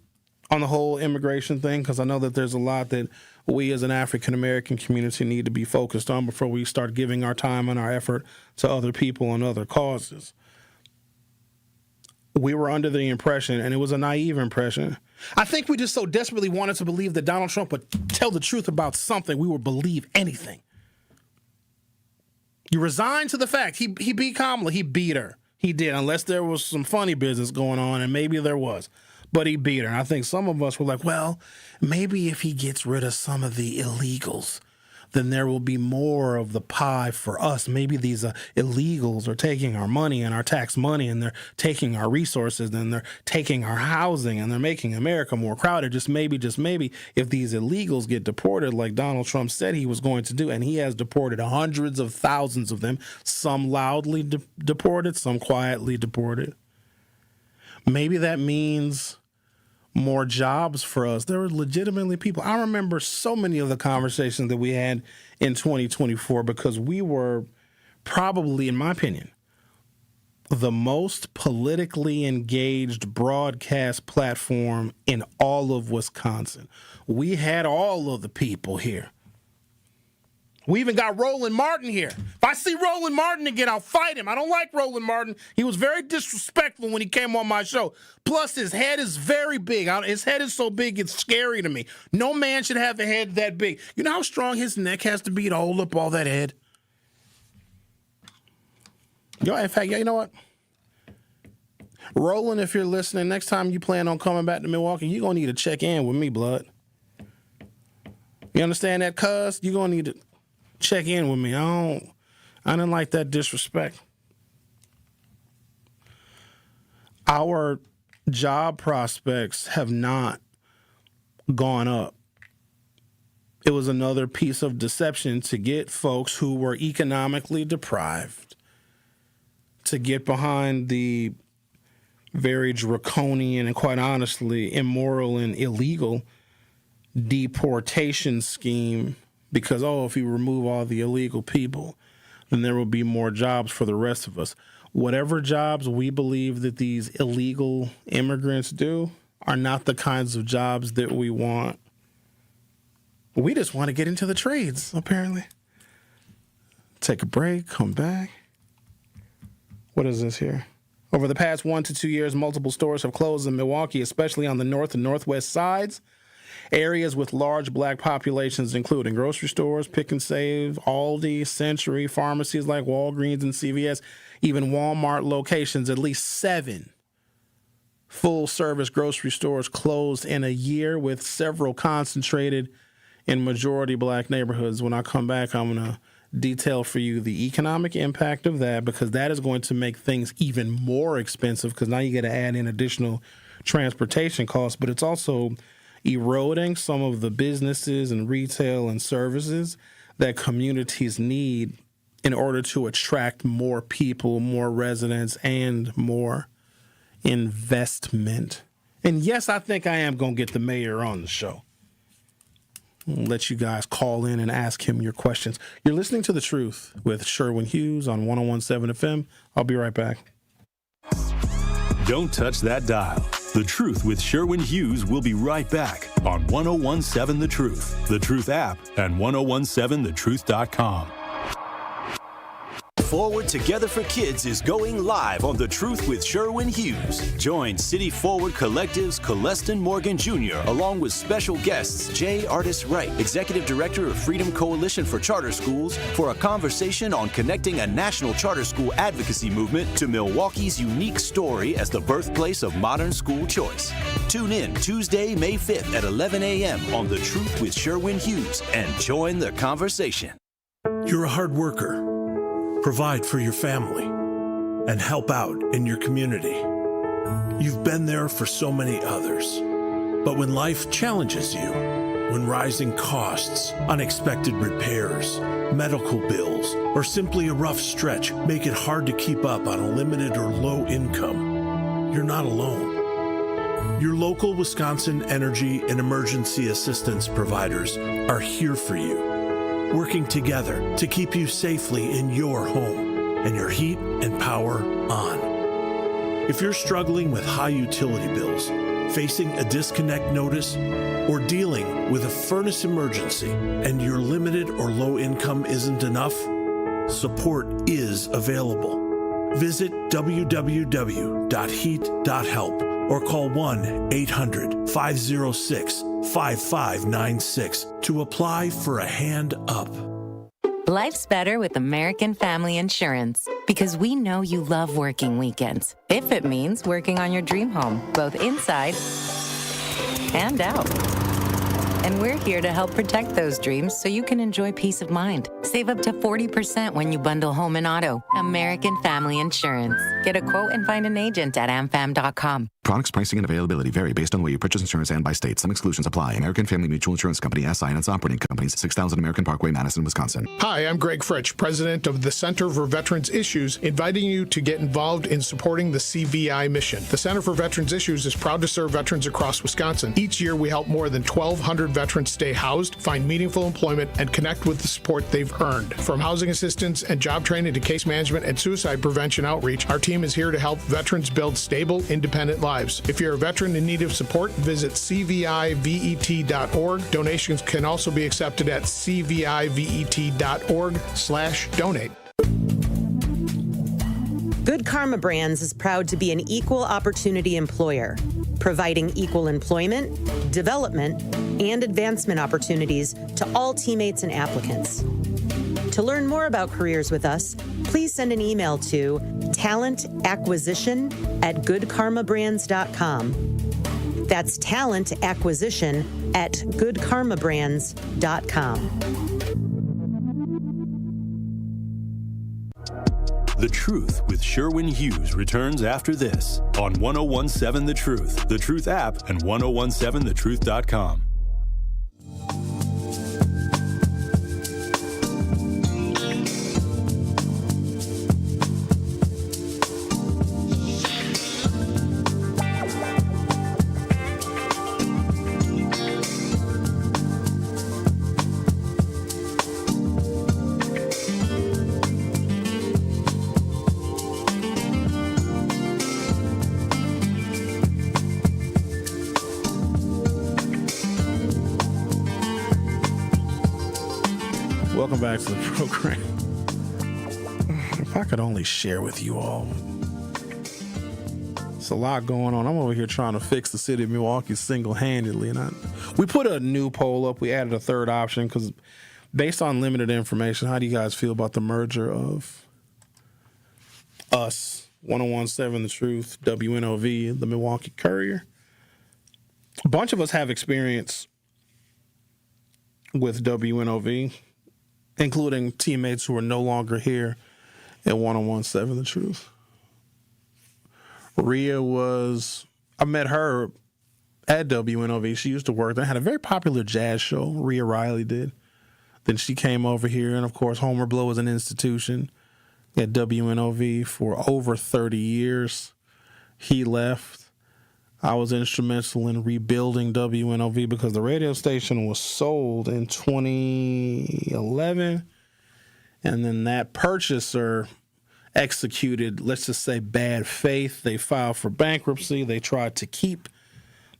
Speaker 6: on the whole immigration thing because I know that there's a lot that we as an African-American community need to be focused on before we start giving our time and our effort to other people and other causes. We were under the impression, and it was a naive impression, I think we just so desperately wanted to believe that Donald Trump would tell the truth about something, we would believe anything. You resigned to the fact he beat Kamala. He beat her. He did, unless there was some funny business going on, and maybe there was. But he beat her. And I think some of us were like, well, maybe if he gets rid of some of the illegals, then there will be more of the pie for us. Maybe these illegals are taking our money and our tax money, and they're taking our resources, and they're taking our housing, and they're making America more crowded. Just maybe, if these illegals get deported like Donald Trump said he was going to do, and he has deported hundreds of thousands of them, some loudly deported, some quietly deported. Maybe that means more jobs for us. There were legitimately people. I remember so many of the conversations that we had in 2024 because we were probably, in my opinion, the most politically engaged broadcast platform in all of Wisconsin. We had all of the people here. We even got Roland Martin here. If I see Roland Martin again, I'll fight him. I don't like Roland Martin. He was very disrespectful when he came on my show. Plus, his head is very big. His head is so big, it's scary to me. No man should have a head that big. You know how strong his neck has to be to hold up all that head? In fact, you know what? Roland, if you're listening, next time you plan on coming back to Milwaukee, you're going to need to check in with me, blood. You understand that, cuz? You're going to need to check in with me. I didn't like that disrespect. Our job prospects have not gone up. It was another piece of deception to get folks who were economically deprived to get behind the very draconian and, quite honestly, immoral and illegal deportation scheme because, if you remove all the illegal people, then there will be more jobs for the rest of us. Whatever jobs we believe that these illegal immigrants do are not the kinds of jobs that we want. We just want to get into the trades, apparently. Take a break, come back. What is this here? Over the past 1 to 2 years, multiple stores have closed in Milwaukee, especially on the north and northwest sides. Areas with large black populations, including grocery stores, Pick and Save, Aldi, Century, pharmacies like Walgreens and CVS, even Walmart locations. At least 7 full-service grocery stores closed in a year, with several concentrated in majority black neighborhoods. When I come back, I'm going to detail for you the economic impact of that, because that is going to make things even more expensive, because now you got to add in additional transportation costs, but it's also eroding some of the businesses and retail and services that communities need in order to attract more people, more residents, and more investment. And yes, I think I am going to get the mayor on the show. I'll let you guys call in and ask him your questions. You're listening to The Truth with Sherwin Hughes on 101.7 FM. I'll be right back.
Speaker 7: Don't touch that dial. The Truth with Sherwin Hughes will be right back on 101.7 The Truth, The Truth app, and 1017thetruth.com.
Speaker 12: Forward Together for Kids is going live on The Truth with Sherwin Hughes. Join City Forward Collective's Coleston Morgan Jr. along with special guests Jay Artis Wright, Executive Director of Freedom Coalition for Charter Schools, for a conversation on connecting a national charter school advocacy movement to Milwaukee's unique story as the birthplace of modern school choice. Tune in Tuesday, May 5th at 11 a.m. on The Truth with Sherwin Hughes and join the conversation.
Speaker 10: You're a hard worker. Provide for your family, and help out in your community. You've been there for so many others. But when life challenges you, when rising costs, unexpected repairs, medical bills, or simply a rough stretch make it hard to keep up on a limited or low income, you're not alone. Your local Wisconsin energy and emergency assistance providers are here for you, working together to keep you safely in your home and your heat and power on. If you're struggling with high utility bills, facing a disconnect notice, or dealing with a furnace emergency and your limited or low income isn't enough, support is available. Visit www.heat.help or call 1-800-506-5596 to apply for a hand up.
Speaker 17: Life's better with American Family Insurance, because we know you love working weekends, if it means working on your dream home, both inside and out. And we're here to help protect those dreams so you can enjoy peace of mind. Save up to 40% when you bundle home and auto. American Family Insurance. Get a quote and find an agent at amfam.com.
Speaker 18: Products, pricing, and availability vary based on the way you purchase insurance and by state. Some exclusions apply. American Family Mutual Insurance Company, SI, and its operating companies, 6000 American Parkway, Madison, Wisconsin.
Speaker 19: Hi, I'm Greg Fritsch, president of the Center for Veterans Issues, inviting you to get involved in supporting the CVI mission. The Center for Veterans Issues is proud to serve veterans across Wisconsin. Each year, we help more than 1,200 veterans stay housed, find meaningful employment, and connect with the support they've earned. From housing assistance and job training to case management and suicide prevention outreach, our team is here to help veterans build stable, independent lives. If you're a veteran in need of support, visit cvivet.org. Donations can also be accepted at cvivet.org/donate.
Speaker 20: Good Karma Brands is proud to be an equal opportunity employer, providing equal employment, development, and advancement opportunities to all teammates and applicants. To learn more about careers with us, please send an email to talentacquisition@goodkarmabrands.com. That's talentacquisition@goodkarmabrands.com.
Speaker 7: The Truth with Sherwin Hughes returns after this on 1017 The Truth app, and 1017thetruth.com.
Speaker 6: Welcome back to the program. If I could only share with you all. It's a lot going on. I'm over here trying to fix the city of Milwaukee single-handedly. And we put a new poll up. We added a third option because based on limited information, how do you guys feel about the merger of us, 1017 The Truth, WNOV, the Milwaukee Courier? A bunch of us have experience with WNOV, including teammates who are no longer here at 1017 The Truth. Rhea I met her at WNOV. She used to work there. Had a very popular jazz show, Rhea Riley did. Then she came over here, and of course, Homer Blow is an institution at WNOV for over 30 years. He left. I was instrumental in rebuilding WNOV because the radio station was sold in 2011, and then that purchaser executed, let's just say, bad faith. They filed for bankruptcy. They tried to keep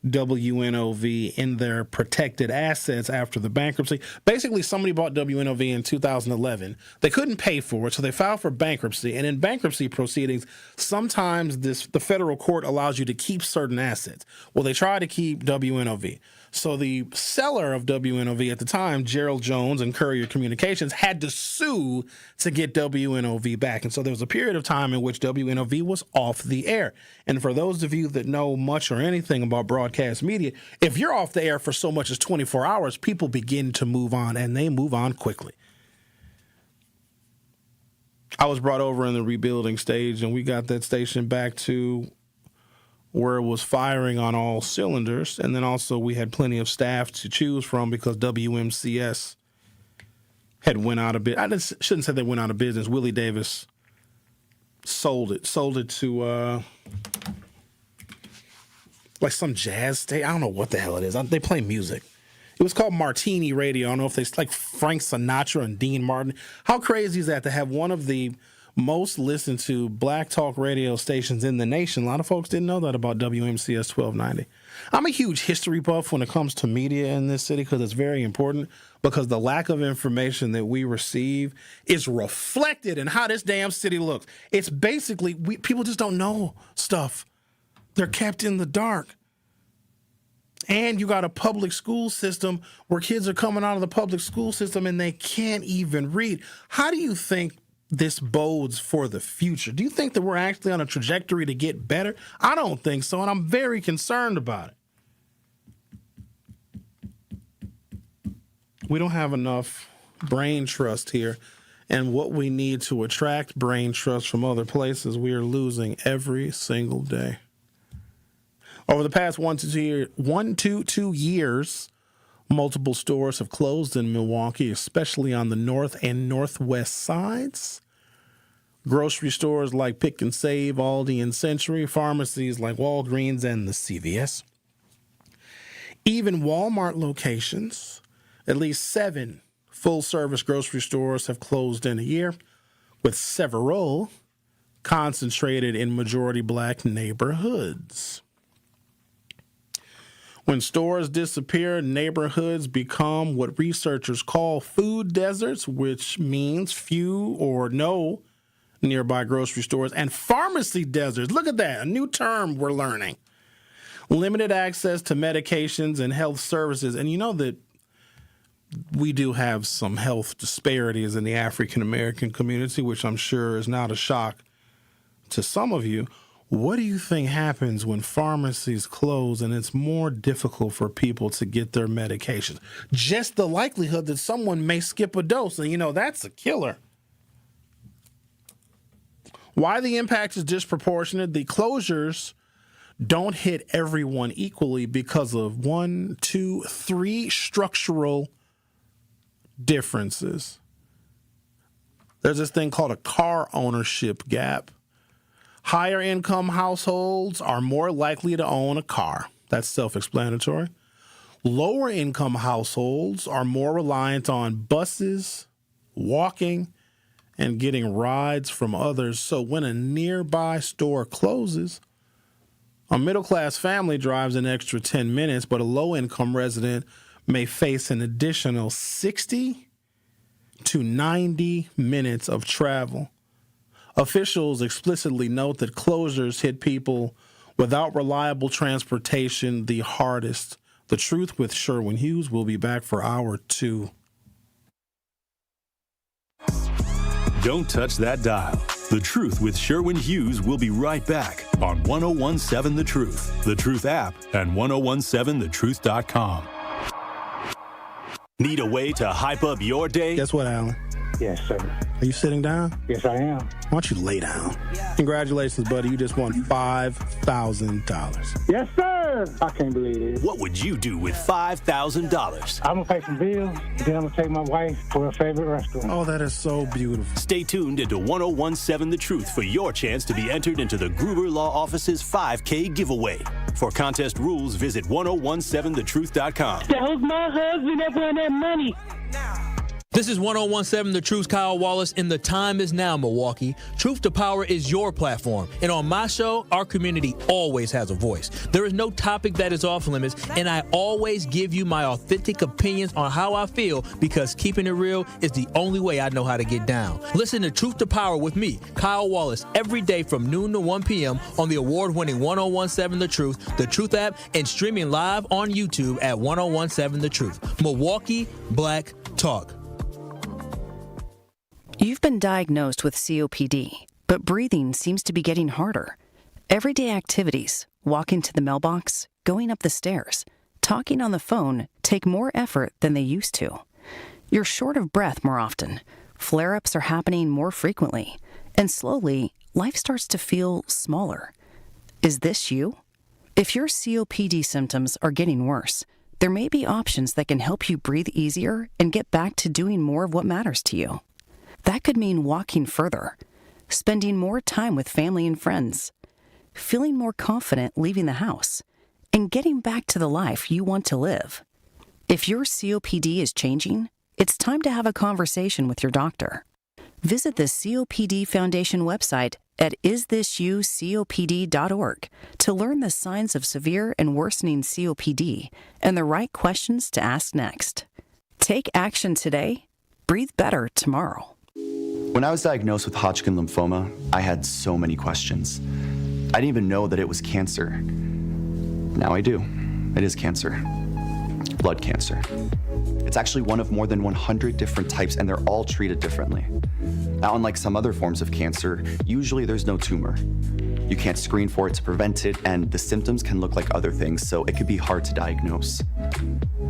Speaker 6: WNOV in their protected assets after the bankruptcy. Basically, somebody bought WNOV in 2011. They couldn't pay for it, so they filed for bankruptcy. And in bankruptcy proceedings, sometimes the federal court allows you to keep certain assets. Well, they tried to keep WNOV. So the seller of WNOV at the time, Gerald Jones and Courier Communications, had to sue to get WNOV back. And so there was a period of time in which WNOV was off the air. And for those of you that know much or anything about broadcast media, if you're off the air for so much as 24 hours, people begin to move on, and they move on quickly. I was brought over in the rebuilding stage, and we got that station back to where it was firing on all cylinders. And then also we had plenty of staff to choose from because WMCS had went out of business. I shouldn't say they went out of business. Willie Davis sold it to like some jazz station. I don't know what the hell it is. They play music. It was called Martini Radio. I don't know if they like Frank Sinatra and Dean Martin. How crazy is that to have one of the most listened to black talk radio stations in the nation? A lot of folks didn't know that about WMCS 1290. I'm a huge history buff when it comes to media in this city because it's very important, because the lack of information that we receive is reflected in how this damn city looks. It's basically, people just don't know stuff. They're kept in the dark. And you got a public school system where kids are coming out of the public school system and they can't even read. How do you think this bodes for the future? Do you think that we're actually on a trajectory to get better? I don't think so, and I'm very concerned about it. We don't have enough brain trust here, and what we need to attract brain trust from other places, we are losing every single day. Over the past 1 to 2 years, multiple stores have closed in Milwaukee, especially on the north and northwest sides. Grocery stores like Pick and Save, Aldi, and Century, pharmacies like Walgreens and the CVS. Even Walmart locations, at least 7 full-service grocery stores have closed in a year, with several concentrated in majority black neighborhoods. When stores disappear, neighborhoods become what researchers call food deserts, which means few or no nearby grocery stores, and pharmacy deserts. Look at that, a new term we're learning. Limited access to medications and health services. And you know that we do have some health disparities in the African American community, which I'm sure is not a shock to some of you. What do you think happens when pharmacies close and it's more difficult for people to get their medications? Just the likelihood that someone may skip a dose, and that's a killer. Why the impact is disproportionate? The closures don't hit everyone equally because of 1, 2, 3 structural differences. There's this thing called a car ownership gap. Higher income households are more likely to own a car. That's self-explanatory. Lower income households are more reliant on buses, walking, and getting rides from others. So when a nearby store closes, a middle-class family drives an extra 10 minutes, but a low-income resident may face an additional 60 to 90 minutes of travel. Officials explicitly note that closures hit people without reliable transportation the hardest. The Truth with Sherwin Hughes will be back for hour 2.
Speaker 7: Don't touch that dial. The Truth with Sherwin Hughes will be right back on 1017 The Truth app, and 1017thetruth.com. Need a way to hype up your day?
Speaker 6: Guess what, Alan?
Speaker 21: Yes, sir.
Speaker 6: Are you sitting down?
Speaker 21: Yes, I am.
Speaker 6: Why don't you lay down? Congratulations, buddy. You just won $5,000.
Speaker 21: Yes, sir. I can't believe it.
Speaker 12: What would you do with $5,000?
Speaker 21: I'm going to pay some bills, then I'm going to take my wife to her favorite restaurant.
Speaker 6: Oh, that is so beautiful.
Speaker 12: Stay tuned into 1017 The Truth for your chance to be entered into the Gruber Law Office's 5K giveaway. For contest rules, visit 1017thetruth.com.
Speaker 21: That was my husband that won that money.
Speaker 22: This is 1017 The Truth's Kyle Wallace, and the time is now, Milwaukee. Truth to Power is your platform. And on my show, our community always has a voice. There is no topic that is off limits, and I always give you my authentic opinions on how I feel, because keeping it real is the only way I know how to get down. Listen to Truth to Power with me, Kyle Wallace, every day from noon to 1 p.m. on the award-winning 1017 The Truth app, and streaming live on YouTube at 1017 The Truth. Milwaukee Black Talk.
Speaker 23: You've been diagnosed with COPD, but breathing seems to be getting harder. Everyday activities, walking to the mailbox, going up the stairs, talking on the phone take more effort than they used to. You're short of breath more often. Flare-ups are happening more frequently. And slowly, life starts to feel smaller. Is this you? If your COPD symptoms are getting worse, there may be options that can help you breathe easier and get back to doing more of what matters to you. That could mean walking further, spending more time with family and friends, feeling more confident leaving the house, and getting back to the life you want to live. If your COPD is changing, it's time to have a conversation with your doctor. Visit the COPD Foundation website at isthisyoucopd.org to learn the signs of severe and worsening COPD and the right questions to ask next. Take action today. Breathe better tomorrow.
Speaker 24: When I was diagnosed with Hodgkin lymphoma, I had so many questions. I didn't even know that it was cancer. Now I do. It is cancer. Blood cancer. It's actually one of more than 100 different types, and they're all treated differently. Now, unlike some other forms of cancer, usually there's no tumor. You can't screen for it to prevent it, and the symptoms can look like other things, so it could be hard to diagnose.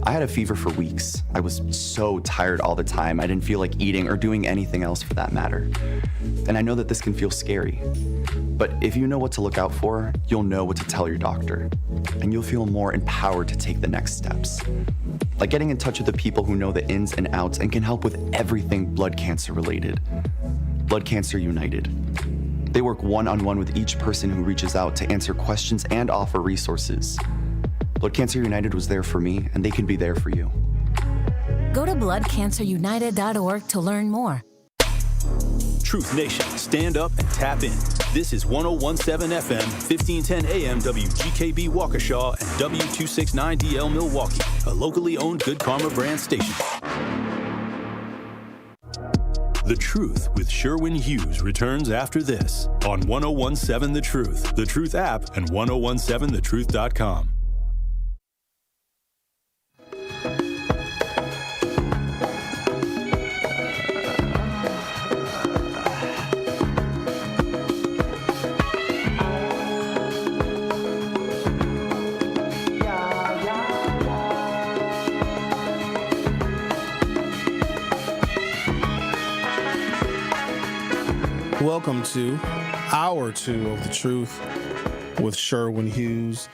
Speaker 24: I had a fever for weeks. I was so tired all the time. I didn't feel like eating or doing anything else for that matter. And I know that this can feel scary. But if you know what to look out for, you'll know what to tell your doctor. And you'll feel more empowered to take the next steps. Like getting in touch with the people who know the ins and outs and can help with everything blood cancer related. Blood Cancer United. They work one-on-one with each person who reaches out to answer questions and offer resources. Blood Cancer United was there for me, and they can be there for you.
Speaker 25: Go to bloodcancerunited.org to learn more.
Speaker 12: Truth Nation, stand up and tap in. This is 1017 FM, 1510 AM WGKB Waukesha and W269DL Milwaukee, a locally owned Good Karma brand station.
Speaker 7: The Truth with Sherwin Hughes returns after this on 1017 The Truth app, and 1017thetruth.com.
Speaker 6: Welcome to Hour 2 of The Truth with Sherwin Hughes.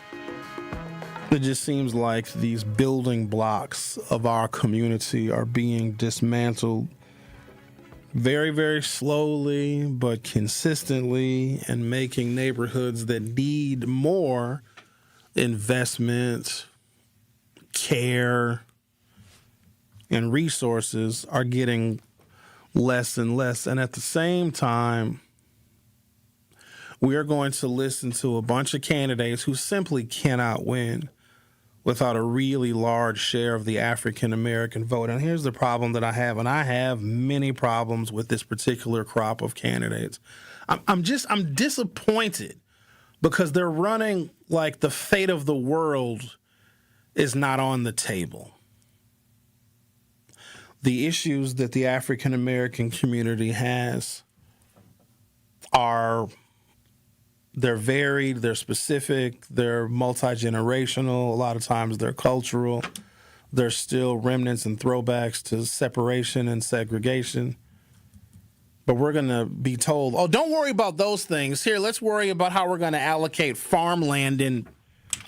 Speaker 6: It just seems like these building blocks of our community are being dismantled very, very slowly but consistently, and making neighborhoods that need more investment, care, and resources are getting less and less. And at the same time, we are going to listen to a bunch of candidates who simply cannot win without a really large share of the African American vote. And here's the problem that I have, and I have many problems with this particular crop of candidates. I'm disappointed because they're running like the fate of the world is not on the table. The issues that the African American community has they're varied, they're specific, they're multi-generational, a lot of times they're cultural. There's still remnants and throwbacks to separation and segregation. But we're going to be told, oh, don't worry about those things. Here, let's worry about how we're going to allocate farmland in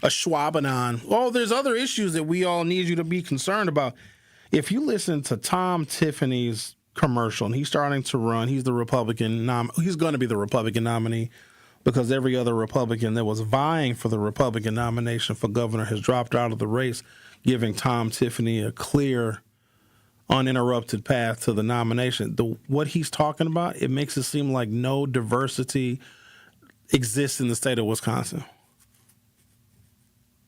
Speaker 6: Ashwaubenon. Oh, there's other issues that we all need you to be concerned about. If you listen to Tom Tiffany's commercial, and he's starting to run, he's the Republican he's going to be the Republican nominee, because every other Republican that was vying for the Republican nomination for governor has dropped out of the race, giving Tom Tiffany a clear, uninterrupted path to the nomination. What he's talking about, it makes it seem like no diversity exists in the state of Wisconsin.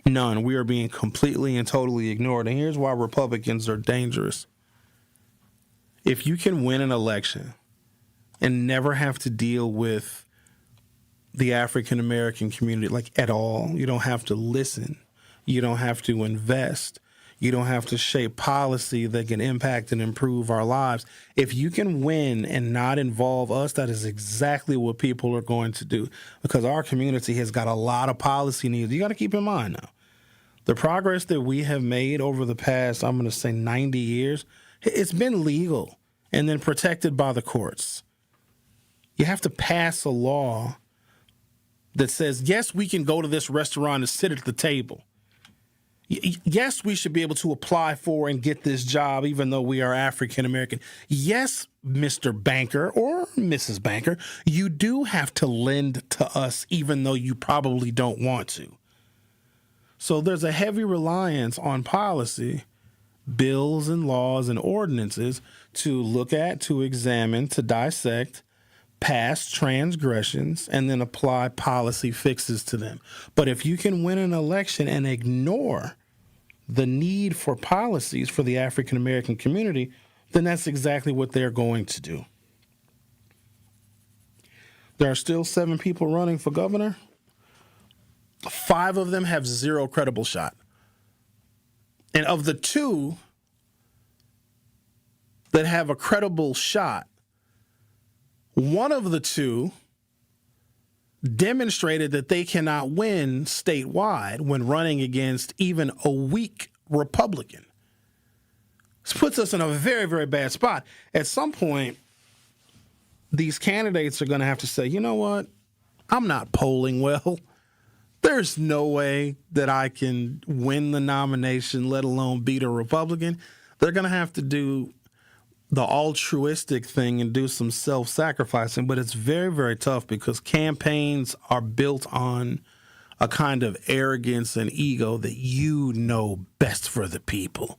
Speaker 6: None. We are being completely and totally ignored. And here's why Republicans are dangerous. If you can win an election and never have to deal with the African American community, like at all, you don't have to listen, you don't have to invest, you don't have to shape policy that can impact and improve our lives. If you can win and not involve us, that is exactly what people are going to do, because our community has got a lot of policy needs. You got to keep in mind now, the progress that we have made over the past, I'm going to say 90 years, it's been legal and then protected by the courts. You have to pass a law that says, yes, we can go to this restaurant and sit at the table. Yes, we should be able to apply for and get this job even though we are African American. Yes, Mr. Banker or Mrs. Banker, you do have to lend to us even though you probably don't want to. So there's a heavy reliance on policy, bills and laws and ordinances to look at, to examine, to dissect past transgressions and then apply policy fixes to them. But if you can win an election and ignore the need for policies for the African American community, then that's exactly what they're going to do. There are still 7 people running for governor. 5 of them have zero credible shot. And of the 2 that have a credible shot, one of the 2 demonstrated that they cannot win statewide when running against even a weak Republican. This puts us in a very, very bad spot. At some point, these candidates are going to have to say, you know what? I'm not polling well. There's no way that I can win the nomination, let alone beat a Republican. They're going to have to do the altruistic thing and do some self-sacrificing, but it's very, very tough because campaigns are built on a kind of arrogance and ego that you know best for the people,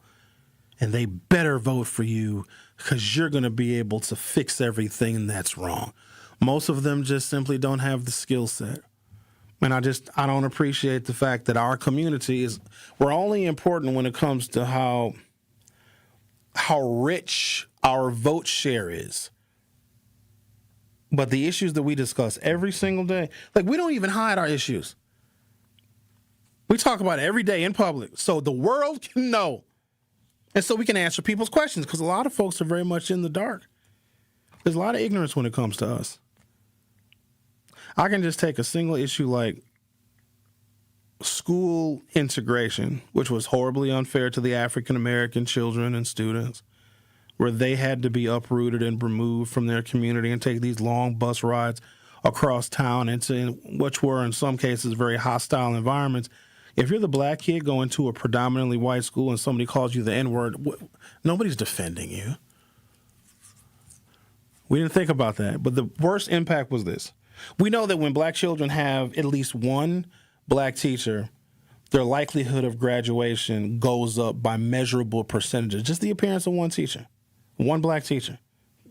Speaker 6: and they better vote for you because you're going to be able to fix everything that's wrong. Most of them just simply don't have the skill set. And I don't appreciate the fact that our community we're only important when it comes to how rich our vote share is. But the issues that we discuss every single day, like we don't even hide our issues. We talk about it every day in public so the world can know. And so we can answer people's questions, because a lot of folks are very much in the dark. There's a lot of ignorance when it comes to us. I can just take a single issue like school integration, which was horribly unfair to the African American children and students. where they had to be uprooted and removed from their community and take these long bus rides across town into which were in some cases very hostile environments. If you're the black kid going to a predominantly white school and somebody calls you the N-word, nobody's defending you. We didn't think about that. But the worst impact was this. We know that when black children have at least one black teacher, their likelihood of graduation goes up by measurable percentages. Just the appearance of one teacher, one black teacher,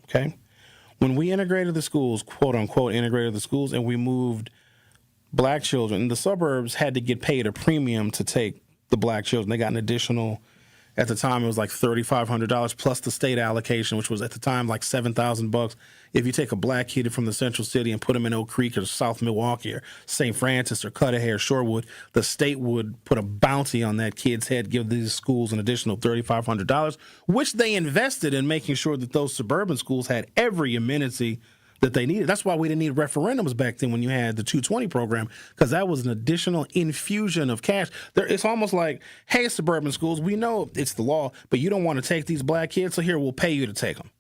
Speaker 6: okay? When we integrated the schools, quote unquote, integrated the schools, and we moved black children, the suburbs had to get paid a premium to take the black children. They got an additional, at the time it was like $3,500 plus the state allocation, which was at the time like $7,000. If you take a black kid from the central city and put him in Oak Creek or South Milwaukee or St. Francis or Cudahy or Shorewood, the state would put a bounty on that kid's head, give these schools an additional $3,500, which they invested in making sure that those suburban schools had every amenity that they needed. That's why we didn't need referendums back then when you had the 220 program, because that was an additional infusion of cash. It's almost like, hey, suburban schools, we know it's the law, but you don't want to take these black kids, so here, we'll pay you to take them.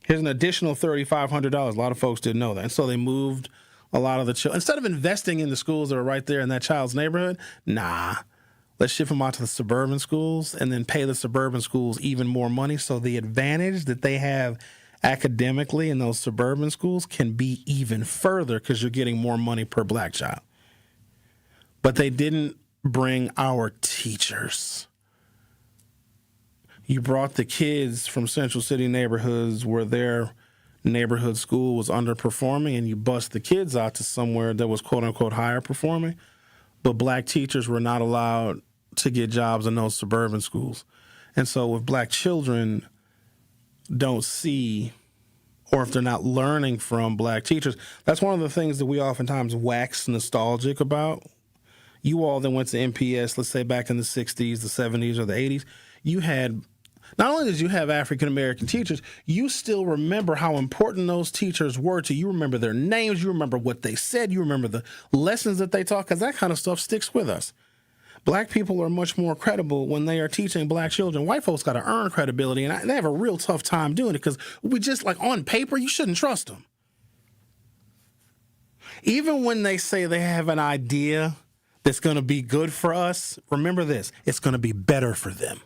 Speaker 6: Here's an additional $3,500. A lot of folks didn't know that. And so they moved a lot of the children. Instead of investing in the schools that are right there in that child's neighborhood, let's ship them out to the suburban schools and then pay the suburban schools even more money so the advantage that they have academically in those suburban schools can be even further because you're getting more money per black child. But they didn't bring our teachers. You brought the kids from Central City neighborhoods where their neighborhood school was underperforming, and you bust the kids out to somewhere that was quote-unquote higher performing, but black teachers were not allowed to get jobs in those suburban schools. And so if black children don't see, or if they're not learning from black teachers, that's one of the things that we oftentimes wax nostalgic about. You all that went to MPS, let's say back in the 60s, the 70s, or the 80s, you had, not only did you have African-American teachers, you still remember how important those teachers were to you. You remember their names, you remember what they said, you remember the lessons that they taught, because that kind of stuff sticks with us. Black people are much more credible when they are teaching black children. White folks got to earn credibility, and they have a real tough time doing it because we just, like, on paper, you shouldn't trust them. Even when they say they have an idea that's going to be good for us, remember this, it's going to be better for them.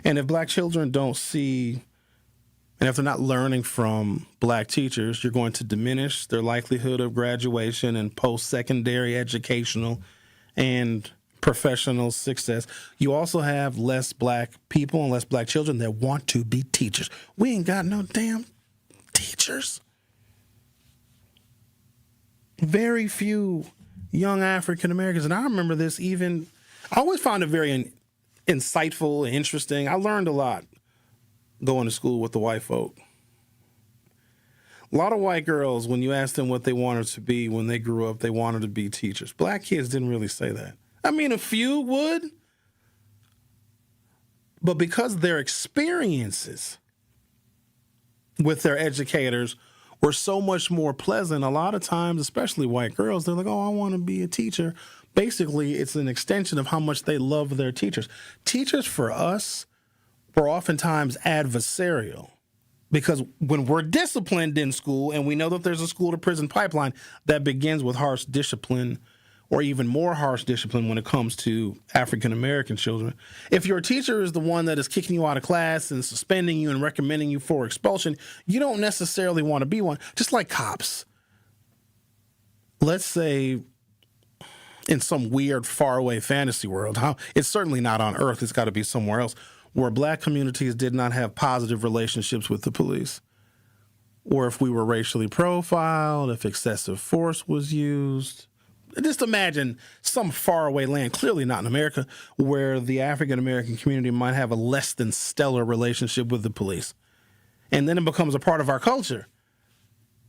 Speaker 6: And if black children don't see, and if they're not learning from black teachers, you're going to diminish their likelihood of graduation and post-secondary educational and professional success. You also have less black people and less black children that want to be teachers. We ain't got no damn teachers. Very few young African Americans, and I remember this even, I always found it very insightful and interesting. I learned a lot going to school with the white folk. A lot of white girls, when you asked them what they wanted to be when they grew up, they wanted to be teachers. Black kids didn't really say that. I mean, a few would, but because their experiences with their educators were so much more pleasant, a lot of times, especially white girls, they're like, oh, I want to be a teacher. Basically, it's an extension of how much they love their teachers. Teachers for us were oftentimes adversarial because when we're disciplined in school and we know that there's a school to prison pipeline that begins with harsh discipline or even more harsh discipline when it comes to African American children. If your teacher is the one that is kicking you out of class and suspending you and recommending you for expulsion, you don't necessarily want to be one. Just like cops. Let's say in some weird faraway fantasy world, it's certainly not on Earth, it's got to be somewhere else, where black communities did not have positive relationships with the police, or if we were racially profiled, if excessive force was used. Just imagine some faraway land, clearly not in America, where the African-American community might have a less than stellar relationship with the police. And then it becomes a part of our culture.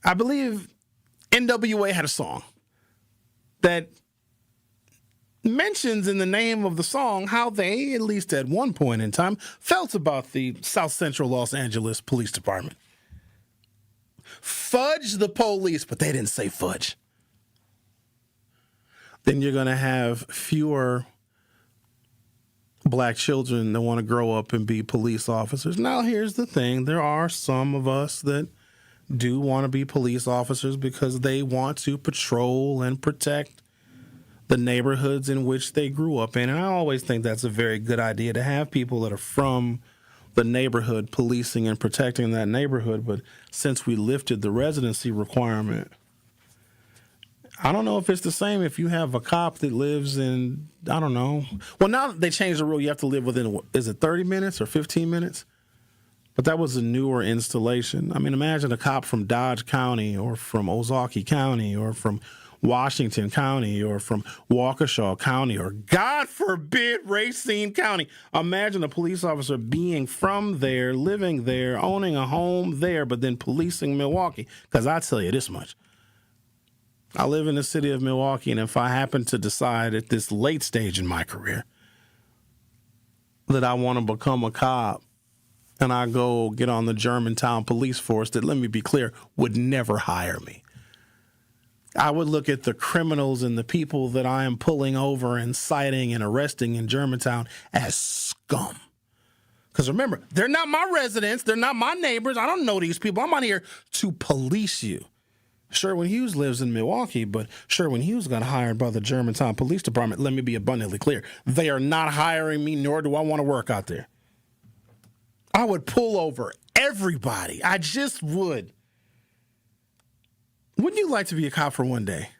Speaker 6: I believe NWA had a song that mentions in the name of the song how they, at least at one point in time, felt about the South Central Los Angeles Police Department. Fudge the police, but they didn't say fudge. Then you're going to have fewer black children that want to grow up and be police officers. Now, here's the thing. There are some of us that do want to be police officers because they want to patrol and protect the neighborhoods in which they grew up in. And I always think that's a very good idea to have people that are from the neighborhood policing and protecting that neighborhood. But since we lifted the residency requirement, I don't know if it's the same if you have a cop that lives in, I don't know. Well, now they changed the rule. You have to live within, is it 30 minutes or 15 minutes? But that was a newer installation. I mean, imagine a cop from Dodge County or from Ozaukee County or from Washington County or from Waukesha County or, God forbid, Racine County. Imagine a police officer being from there, living there, owning a home there, but then policing Milwaukee. Because I tell you this much. I live in the city of Milwaukee, and if I happen to decide at this late stage in my career that I want to become a cop and I go get on the Germantown police force that, let me be clear, would never hire me, I would look at the criminals and the people that I am pulling over and citing and arresting in Germantown as scum. Because remember, they're not my residents. They're not my neighbors. I don't know these people. I'm out here to police you. Sherwin Hughes lives in Milwaukee, but Sherwin Hughes got hired by the Germantown Police Department. Let me be abundantly clear. They are not hiring me, nor do I want to work out there. I would pull over everybody. I just would. Wouldn't you like to be a cop for one day?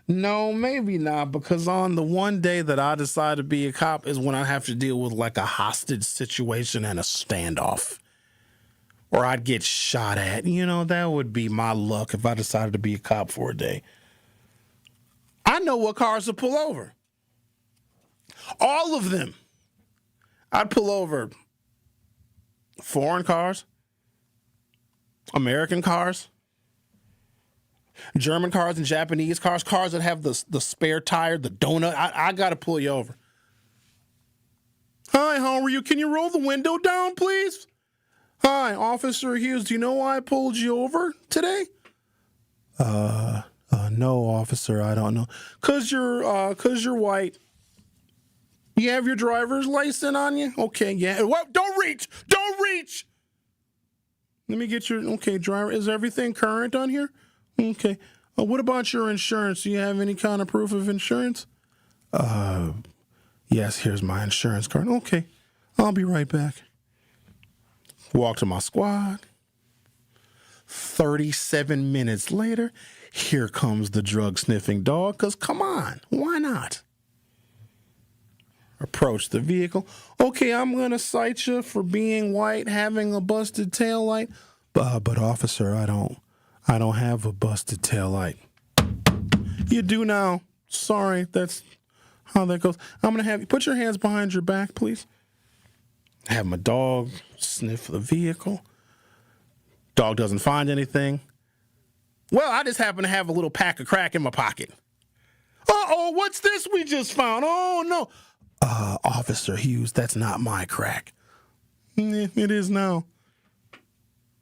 Speaker 6: No, maybe not, because on the one day that I decide to be a cop is when I have to deal with like a hostage situation and a standoff. Or I'd get shot at. You know, that would be my luck if I decided to be a cop for a day. I know what cars to pull over. All of them. I'd pull over foreign cars, American cars, German cars and Japanese cars, cars that have the spare tire, the donut. I got to pull you over. Hi, how are you? Can you roll the window down, please? Hi, Officer Hughes. Do you know why I pulled you over today? No, officer, I don't know. 'Cause you're white. You have your driver's license on you? Okay, yeah. What? Don't reach! Don't reach! Let me get your, okay, driver. Is everything current on here? Okay. What about your insurance? Do you have any kind of proof of insurance? Yes, here's my insurance card. Okay, I'll be right back. Walk to my squad. 37 minutes later, here comes the drug-sniffing dog, because come on, why not? Approach the vehicle. Okay, I'm going to cite you for being white, having a busted taillight. But officer, I don't have a busted taillight. You do now. Sorry, that's how that goes. I'm going to have you put your hands behind your back, please. Have my dog sniff the vehicle. Dog doesn't find anything. Well, I just happen to have a little pack of crack in my pocket. Uh-oh, what's this we just found? Oh, no. Officer Hughes, that's not my crack. It is now.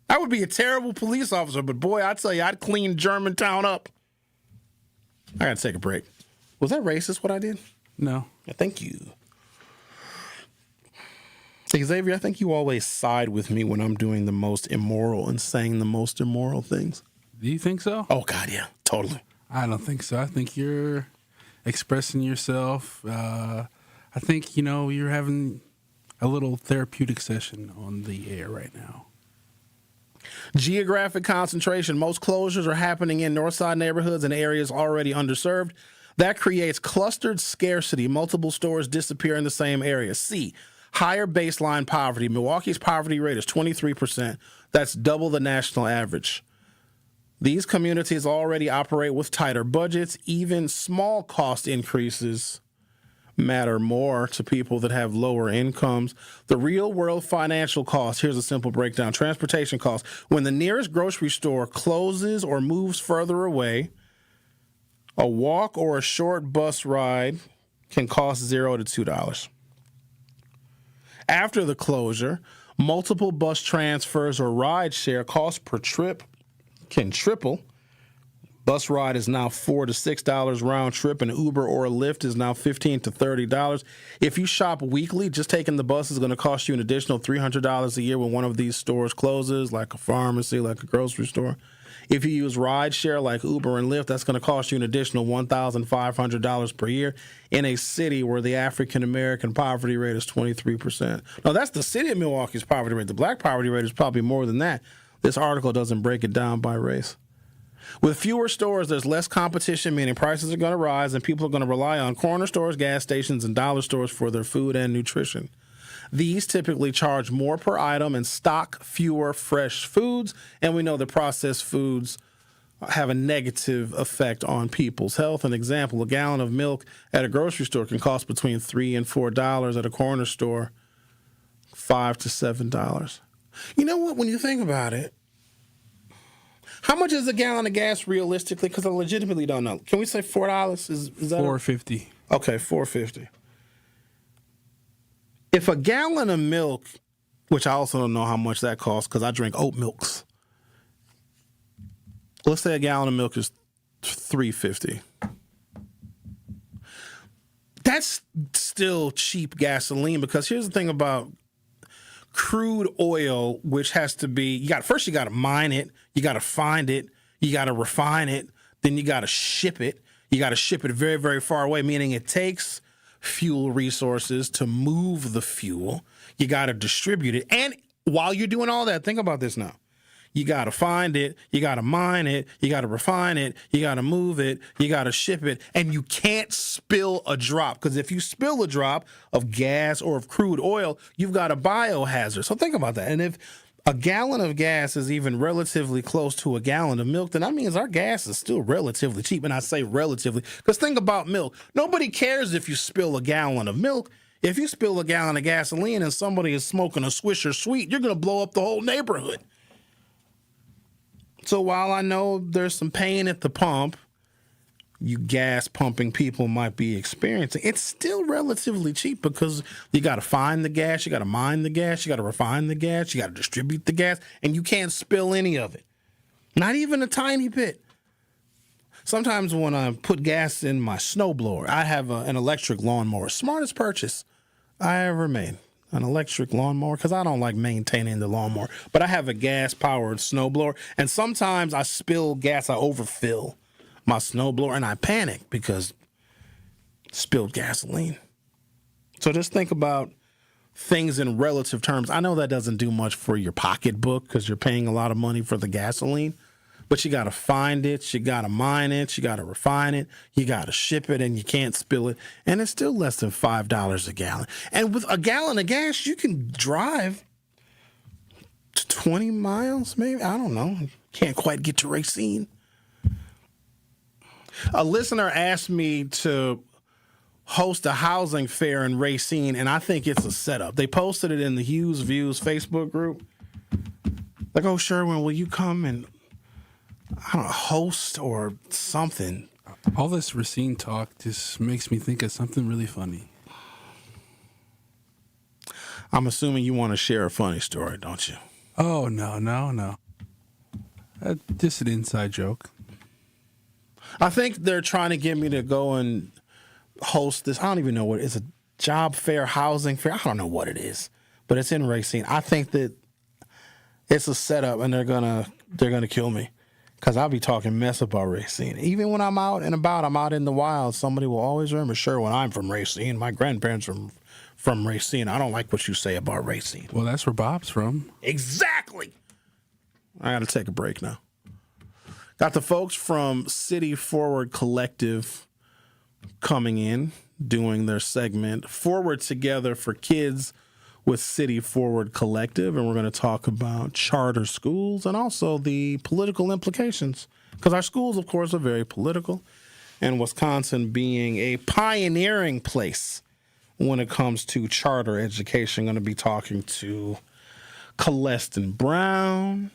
Speaker 6: I would be a terrible police officer, but boy, I tell you, I'd clean Germantown up. I got to take a break. Was that racist, what I did?
Speaker 2: No.
Speaker 6: Thank you. Xavier, I think you always side with me when I'm doing the most immoral and saying the most immoral things.
Speaker 2: Do you think so?
Speaker 6: Oh, God, yeah, totally.
Speaker 2: I don't think so. I think you're expressing yourself. I think, you're having a little therapeutic session on the air right now.
Speaker 6: Geographic concentration. Most closures are happening in Northside neighborhoods and areas already underserved. That creates clustered scarcity. Multiple stores disappear in the same area. C, higher baseline poverty. Milwaukee's poverty rate is 23%. That's double the national average. These communities already operate with tighter budgets. Even small cost increases matter more to people that have lower incomes. The real world financial cost, here's a simple breakdown. Transportation costs. When the nearest grocery store closes or moves further away, a walk or a short bus ride can cost $0 to $2. After the closure, multiple bus transfers or ride share costs per trip can triple. Bus ride is now $4 to $6 round trip, and Uber or Lyft is now $15 to $30. If you shop weekly, just taking the bus is going to cost you an additional $300 a year when one of these stores closes, like a pharmacy, like a grocery store. If you use rideshare like Uber and Lyft, that's going to cost you an additional $1,500 per year in a city where the African-American poverty rate is 23%. Now, that's the city of Milwaukee's poverty rate. The black poverty rate is probably more than that. This article doesn't break it down by race. With fewer stores, there's less competition, meaning prices are going to rise, and people are going to rely on corner stores, gas stations, and dollar stores for their food and nutrition. These typically charge more per item and stock fewer fresh foods, and we know that processed foods have a negative effect on people's health. An example, a gallon of milk at a grocery store can cost between $3 and $4. At a corner store, $5 to $7. You know what? When you think about it, how much is a gallon of gas realistically? Because I legitimately don't know. Can we say $4? Is that
Speaker 2: $4.50?
Speaker 6: Okay, $4.50. If a gallon of milk, which I also don't know how much that costs because I drink oat milks. Let's say a gallon of milk is $3.50. That's still cheap gasoline because here's the thing about crude oil, which has to be, you got to mine it, you got to find it, you got to refine it, then you got to ship it. You got to ship it very, very far away, meaning it takes fuel resources to move the fuel. You got to distribute it. And while you're doing all that, think about this now. You got to find it, you got to mine it, you got to refine it, you got to move it, you got to ship it, and you can't spill a drop. Because if you spill a drop of gas or of crude oil, you've got a biohazard. So think about that. And if a gallon of gas is even relatively close to a gallon of milk, then that means our gas is still relatively cheap. And I say relatively because think about milk. Nobody cares if you spill a gallon of milk. If you spill a gallon of gasoline and somebody is smoking a Swisher Sweet, you're going to blow up the whole neighborhood. So while I know there's some pain at the pump, you gas pumping people might be experiencing, it's still relatively cheap because you got to find the gas, you got to mine the gas, you got to refine the gas, you got to distribute the gas, and you can't spill any of it. Not even a tiny bit. Sometimes when I put gas in my snowblower, I have an electric lawnmower. Smartest purchase I ever made. An electric lawnmower, because I don't like maintaining the lawnmower. But I have a gas-powered snowblower, and sometimes I spill gas, I overfill my snowblower, and I panic because spilled gasoline. So just think about things in relative terms. I know that doesn't do much for your pocketbook because you're paying a lot of money for the gasoline, but you got to find it, you got to mine it, you got to refine it, you got to ship it, and you can't spill it. And it's still less than $5 a gallon. And with a gallon of gas, you can drive 20 miles, maybe. I don't know. Can't quite get to Racine. A listener asked me to host a housing fair in Racine, and I think it's a setup. They posted it in the Hughes Views Facebook group. Like, oh, Sherwin, will you come and I don't know, host or something?
Speaker 2: All this Racine talk just makes me think of something really funny.
Speaker 6: I'm assuming you want to share a funny story, don't you?
Speaker 2: Oh, no. Just an inside joke.
Speaker 6: I think they're trying to get me to go and host this. I don't even know what it is. A job fair, housing fair. I don't know what it is, but it's in Racine. I think that it's a setup, and they're gonna kill me. Because I'll be talking mess about Racine. Even when I'm out and about, I'm out in the wild, somebody will always remember, Sherwin, I'm from Racine. My grandparents are from Racine. I don't like what you say about Racine.
Speaker 2: Well, that's where Bob's from.
Speaker 6: Exactly. I got to take a break now. Got the folks from City Forward Collective coming in, doing their segment, Forward Together for Kids with City Forward Collective, and we're going to talk about charter schools and also the political implications, because our schools, of course, are very political, and Wisconsin being a pioneering place when it comes to charter education. Going to be talking to Celestin Brown,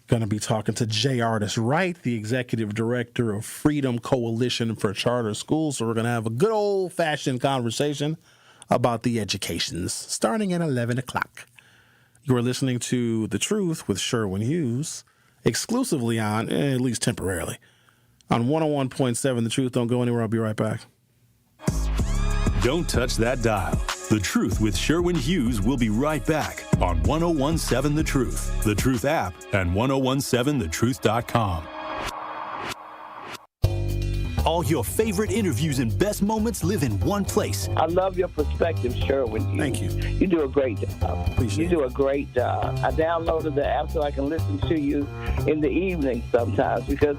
Speaker 6: going to be talking to J. Artis Wright, the executive director of Freedom Coalition for Charter Schools. So we're going to have a good old-fashioned conversation about the educations, starting at 11 o'clock. You are listening to The Truth with Sherwin Hughes, exclusively on, at least temporarily, on 101.7 The Truth. Don't go anywhere. I'll be right back.
Speaker 7: Don't touch that dial. The Truth with Sherwin Hughes will be right back on 101.7 The Truth app, and 1017thetruth.com.
Speaker 12: All your favorite interviews and best moments live in one place.
Speaker 3: I love your perspective, Sherwin.
Speaker 6: Thank you.
Speaker 3: You do a great job.
Speaker 6: Appreciate
Speaker 3: you do a great job. I downloaded the app so I can listen to you in the evening sometimes because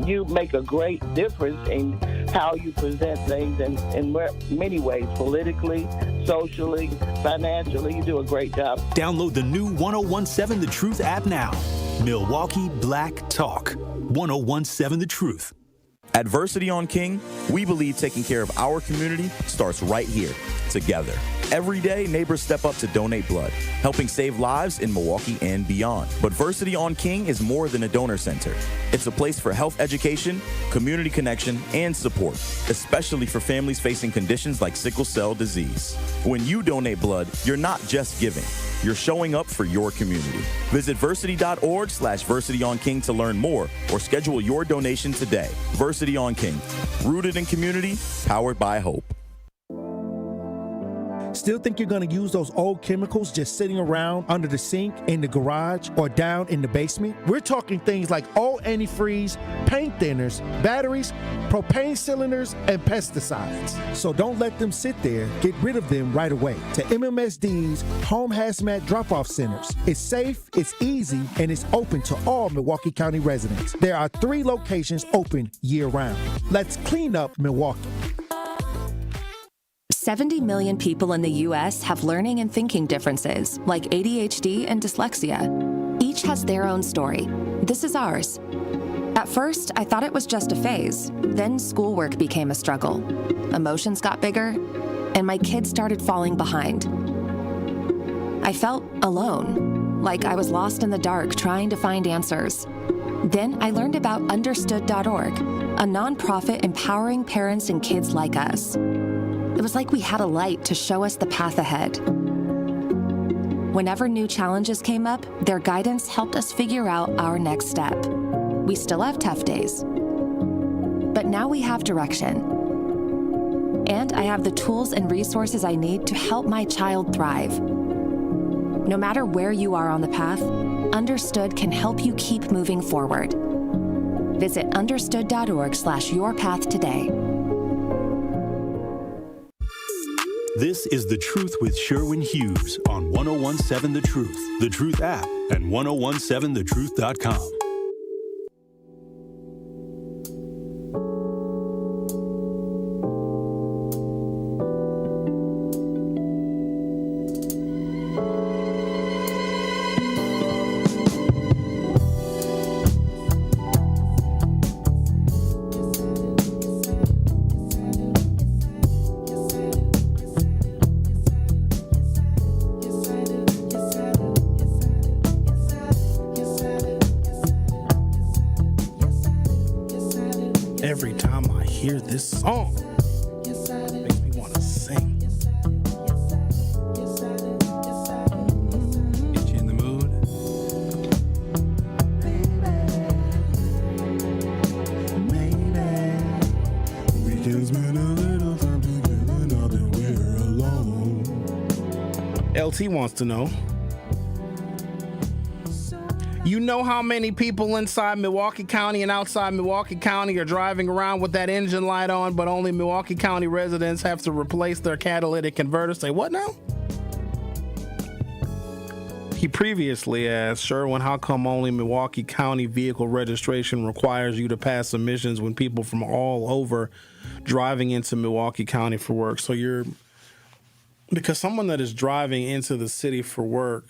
Speaker 3: you make a great difference in how you present things in many ways, politically, socially, financially. You do a great job.
Speaker 12: Download the new 1017 The Truth app now. Milwaukee Black Talk. 1017 The Truth.
Speaker 4: At Versity on King, we believe taking care of our community starts right here, together. Every day, neighbors step up to donate blood, helping save lives in Milwaukee and beyond. But Versity on King is more than a donor center. It's a place for health education, community connection, and support, especially for families facing conditions like sickle cell disease. When you donate blood, you're not just giving. You're showing up for your community. Visit versity.org/VersityOnKing to learn more or schedule your donation today. Versity on King, rooted in community, powered by hope.
Speaker 11: Still think you're going to use those old chemicals just sitting around under the sink, in the garage, or down in the basement? We're talking things like old antifreeze, paint thinners, batteries, propane cylinders, and pesticides. So don't let them sit there. Get rid of them right away to MMSD's Home Hazmat Drop-Off Centers. It's safe, it's easy, and it's open to all Milwaukee County residents. There are 3 locations open year-round. Let's clean up Milwaukee.
Speaker 23: 70 million people in the U.S. have learning and thinking differences, like ADHD and dyslexia. Each has their own story. This is ours. At first, I thought it was just a phase. Then schoolwork became a struggle. Emotions got bigger, and my kids started falling behind. I felt alone, like I was lost in the dark trying to find answers. Then I learned about Understood.org, a nonprofit empowering parents and kids like us. It was like we had a light to show us the path ahead. Whenever new challenges came up, their guidance helped us figure out our next step. We still have tough days, but now we have direction. And I have the tools and resources I need to help my child thrive. No matter where you are on the path, Understood can help you keep moving forward. Visit understood.org/yourpath today.
Speaker 7: This is The Truth with Sherwin Hughes on 1017 The Truth app, and 1017thetruth.com.
Speaker 6: Every time I hear this song, it makes me want to sing.
Speaker 2: Get you in the mood.
Speaker 15: We can spend a little time together now that we're alone.
Speaker 6: LT wants to know. You know how many people inside Milwaukee County and outside Milwaukee County are driving around with that engine light on, but only Milwaukee County residents have to replace their catalytic converter? Say, what now? He previously asked, Sherwin, how come only Milwaukee County vehicle registration requires you to pass emissions when people from all over driving into Milwaukee County for work? So because someone that is driving into the city for work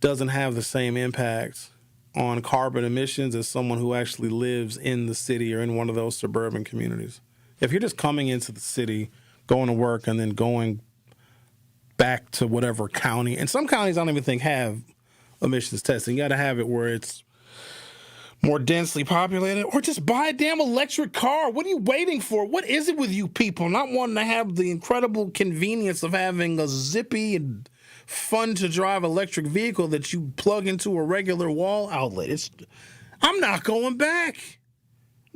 Speaker 6: doesn't have the same impact on carbon emissions as someone who actually lives in the city or in one of those suburban communities. If you're just coming into the city, going to work, and then going back to whatever county, and some counties I don't even think have emissions testing. You got to have it where it's more densely populated, or just buy a damn electric car. What are you waiting for? What is it with you people not wanting to have the incredible convenience of having a zippy and fun to drive electric vehicle that you plug into a regular wall outlet? I'm not going back.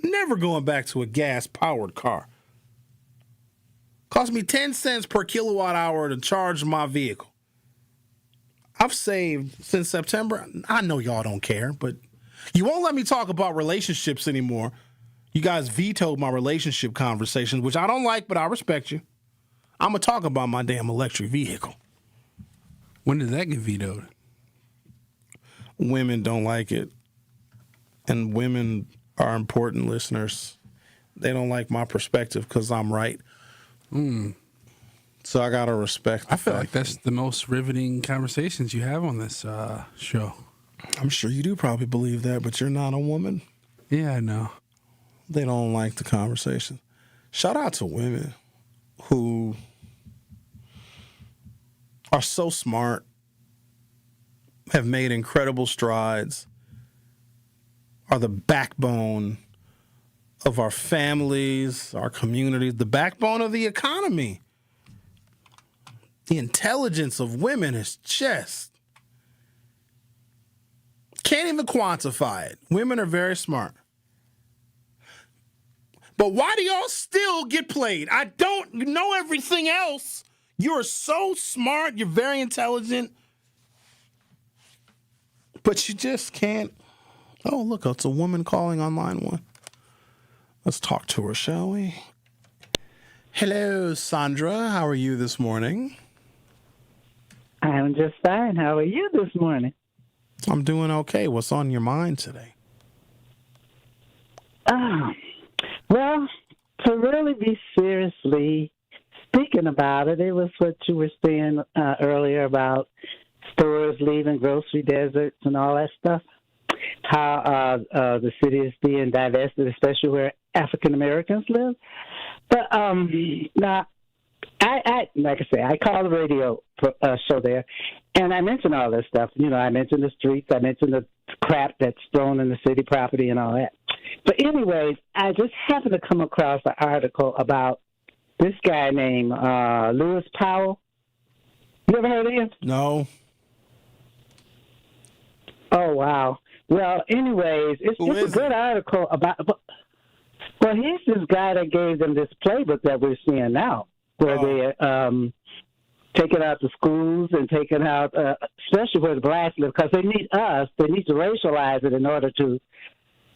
Speaker 6: Never going back to a gas-powered car. Cost me 10 cents per kilowatt hour to charge my vehicle. I've saved since September. I know y'all don't care, but you won't let me talk about relationships anymore. You guys vetoed my relationship conversations, which I don't like, but I respect you. I'm going to talk about my damn electric vehicle.
Speaker 2: When did that get vetoed?
Speaker 6: Women don't like it. And women are important listeners. They don't like my perspective because I'm right. So I got to respect.
Speaker 2: I feel like that's the most riveting conversations you have on this show.
Speaker 6: I'm sure you do probably believe that, but you're not a woman.
Speaker 2: Yeah, I know.
Speaker 6: They don't like the conversation. Shout out to women who are so smart, have made incredible strides, are the backbone of our families, our communities, the backbone of the economy. The intelligence of women is just, can't even quantify it. Women are very smart. But why do y'all still get played? I don't know everything else. You're so smart. You're very intelligent. But you just can't. Oh, look, it's a woman calling on line one. Let's talk to her, shall we? Hello, Sandra. How are you this morning?
Speaker 1: I'm just fine. How are you this morning?
Speaker 6: I'm doing okay. What's on your mind today?
Speaker 1: Well, to really be seriously speaking about it, it was what you were saying earlier about stores leaving grocery deserts and all that stuff. How the city is being divested, especially where African Americans live. But now, I like I say, I call the radio show there, and I mention all this stuff. You know, I mention the streets, I mention the crap that's thrown in the city property and all that. But anyways, I just happened to come across an article about this guy named Lewis Powell. You ever heard of him?
Speaker 6: No.
Speaker 1: Oh, wow. Well, anyways, it's a good article about. Well, he's this guy that gave them this playbook that we're seeing now, where they taking out the schools and taking out, especially where the blacks live, because they need us. They need to racialize it in order to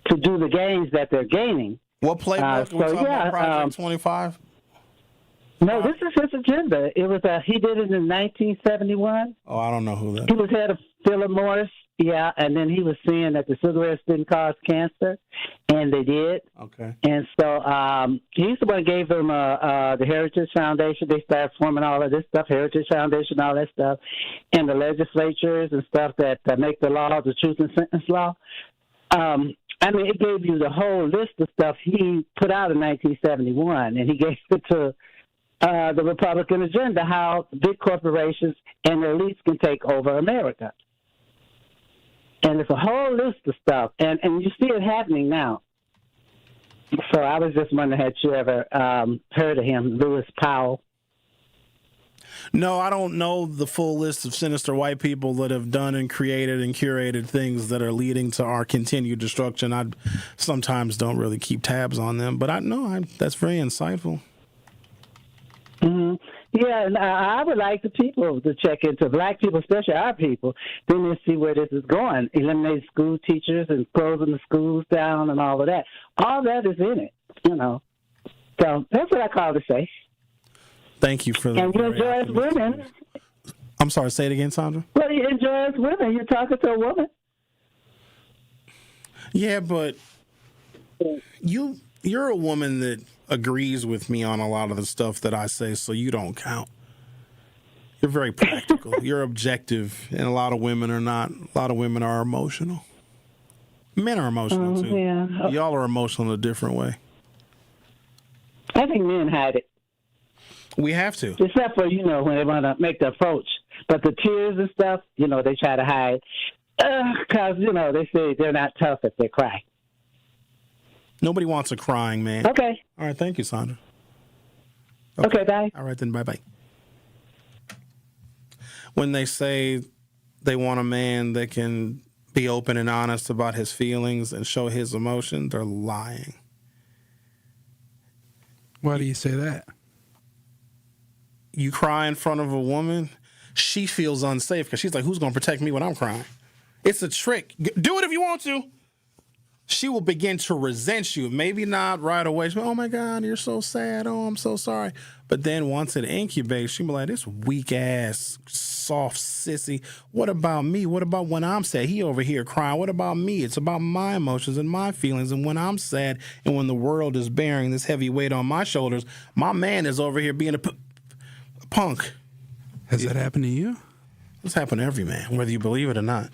Speaker 1: do the gains that they're gaining.
Speaker 6: What playbook? We're talking about Project 25?
Speaker 1: No, this is his agenda. It was he did it in 1971.
Speaker 6: Oh, I don't know who that is.
Speaker 1: He was head of Philip Morris. Yeah, and then he was saying that the cigarettes didn't cause cancer, and they did.
Speaker 6: Okay.
Speaker 1: And so he's the one who gave them the Heritage Foundation. They started forming all of this stuff, Heritage Foundation, all that stuff, and the legislatures and stuff that make the law, the truth and sentence law. I mean, it gave you the whole list of stuff he put out in 1971, and he gave it to the Republican agenda, how big corporations and their elites can take over America. And it's a whole list of stuff, and you see it happening now. So I was just wondering, had you ever heard of him, Lewis Powell?
Speaker 6: No, I don't know the full list of sinister white people that have done and created and curated things that are leading to our continued destruction. I sometimes don't really keep tabs on them, but that's very insightful.
Speaker 1: Mm-hmm. Yeah, and I would like the people to check into black people, especially our people, then to see where this is going. Eliminate school teachers and closing the schools down and all of that. All that is in it, you know. So that's what I call to say.
Speaker 6: Thank you for that.
Speaker 1: And you enjoy as women.
Speaker 6: I'm sorry, say it again, Sandra.
Speaker 1: Well, you enjoy as women. You're talking to a woman.
Speaker 6: Yeah, but you're a woman that agrees with me on a lot of the stuff that I say, so you don't count. You're very practical. You're objective, and a lot of women are not. A lot of women are emotional. Men are emotional, too.
Speaker 1: Yeah.
Speaker 6: Y'all are emotional in a different way.
Speaker 1: I think men hide it.
Speaker 6: We have to.
Speaker 1: Except for, when they want to make the approach. But the tears and stuff, they try to hide. Because, they say they're not tough if they cry.
Speaker 6: Nobody wants a crying man.
Speaker 1: Okay.
Speaker 6: All right. Thank you, Sandra.
Speaker 1: Okay, bye.
Speaker 6: All right, then. Bye-bye. When they say they want a man that can be open and honest about his feelings and show his emotion, they're lying.
Speaker 2: Why do you say that?
Speaker 6: You cry in front of a woman, she feels unsafe because she's like, who's going to protect me when I'm crying? It's a trick. Do it if you want to. She will begin to resent you. Maybe not right away. She'll be, oh my God, you're so sad. Oh, I'm so sorry. But then once it incubates, she'll be like, this weak ass, soft sissy. What about me? What about when I'm sad? He over here crying. What about me? It's about my emotions and my feelings. And when I'm sad and when the world is bearing this heavy weight on my shoulders, my man is over here being a punk.
Speaker 2: Has that happened to you?
Speaker 6: It's happened to every man, whether you believe it or not.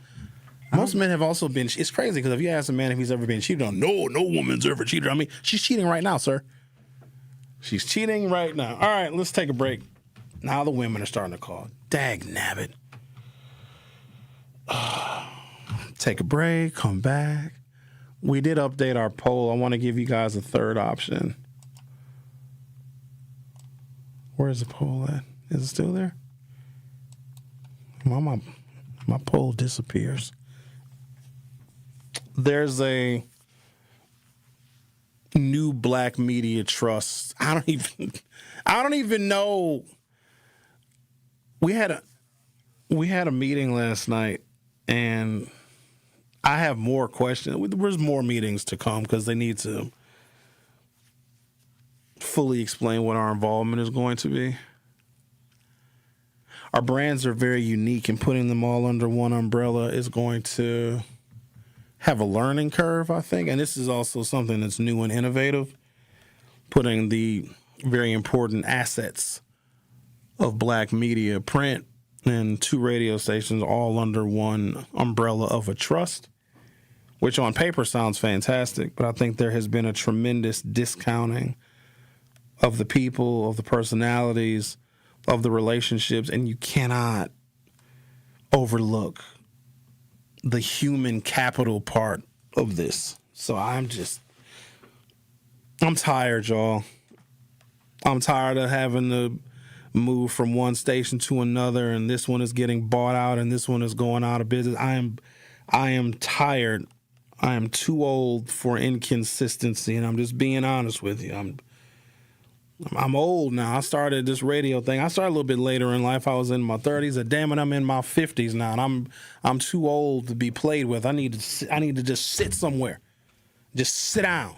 Speaker 6: Most men have also been, it's crazy because if you ask a man if he's ever been cheated on, no woman's ever cheated on me. She's cheating right now, sir. She's cheating right now. All right, let's take a break. Now the women are starting to call. Dag nabbit. Take a break, come back. We did update our poll. I want to give you guys a third option. Where's the poll at? Is it still there? My poll disappears. There's a new black media trust. I don't even know. We had a meeting last night, and I have more questions. There's more meetings to come because they need to fully explain what our involvement is going to be. Our brands are very unique, and putting them all under one umbrella is going to have a learning curve, I think. And this is also something that's new and innovative, putting the very important assets of black media, print, and 2 radio stations all under one umbrella of a trust, which on paper sounds fantastic, but I think there has been a tremendous discounting of the people, of the personalities, of the relationships, and you cannot overlook the human capital part of this. So I'm tired, y'all. I'm tired of having to move from one station to another, and this one is getting bought out and this one is going out of business. I am tired. I am too old for inconsistency, and I'm just being honest with you. I'm old now. I started this radio thing. I started a little bit later in life. I was in my 30s, and damn it, I'm in my 50s now, and I'm too old to be played with. I need to just sit somewhere, just sit down,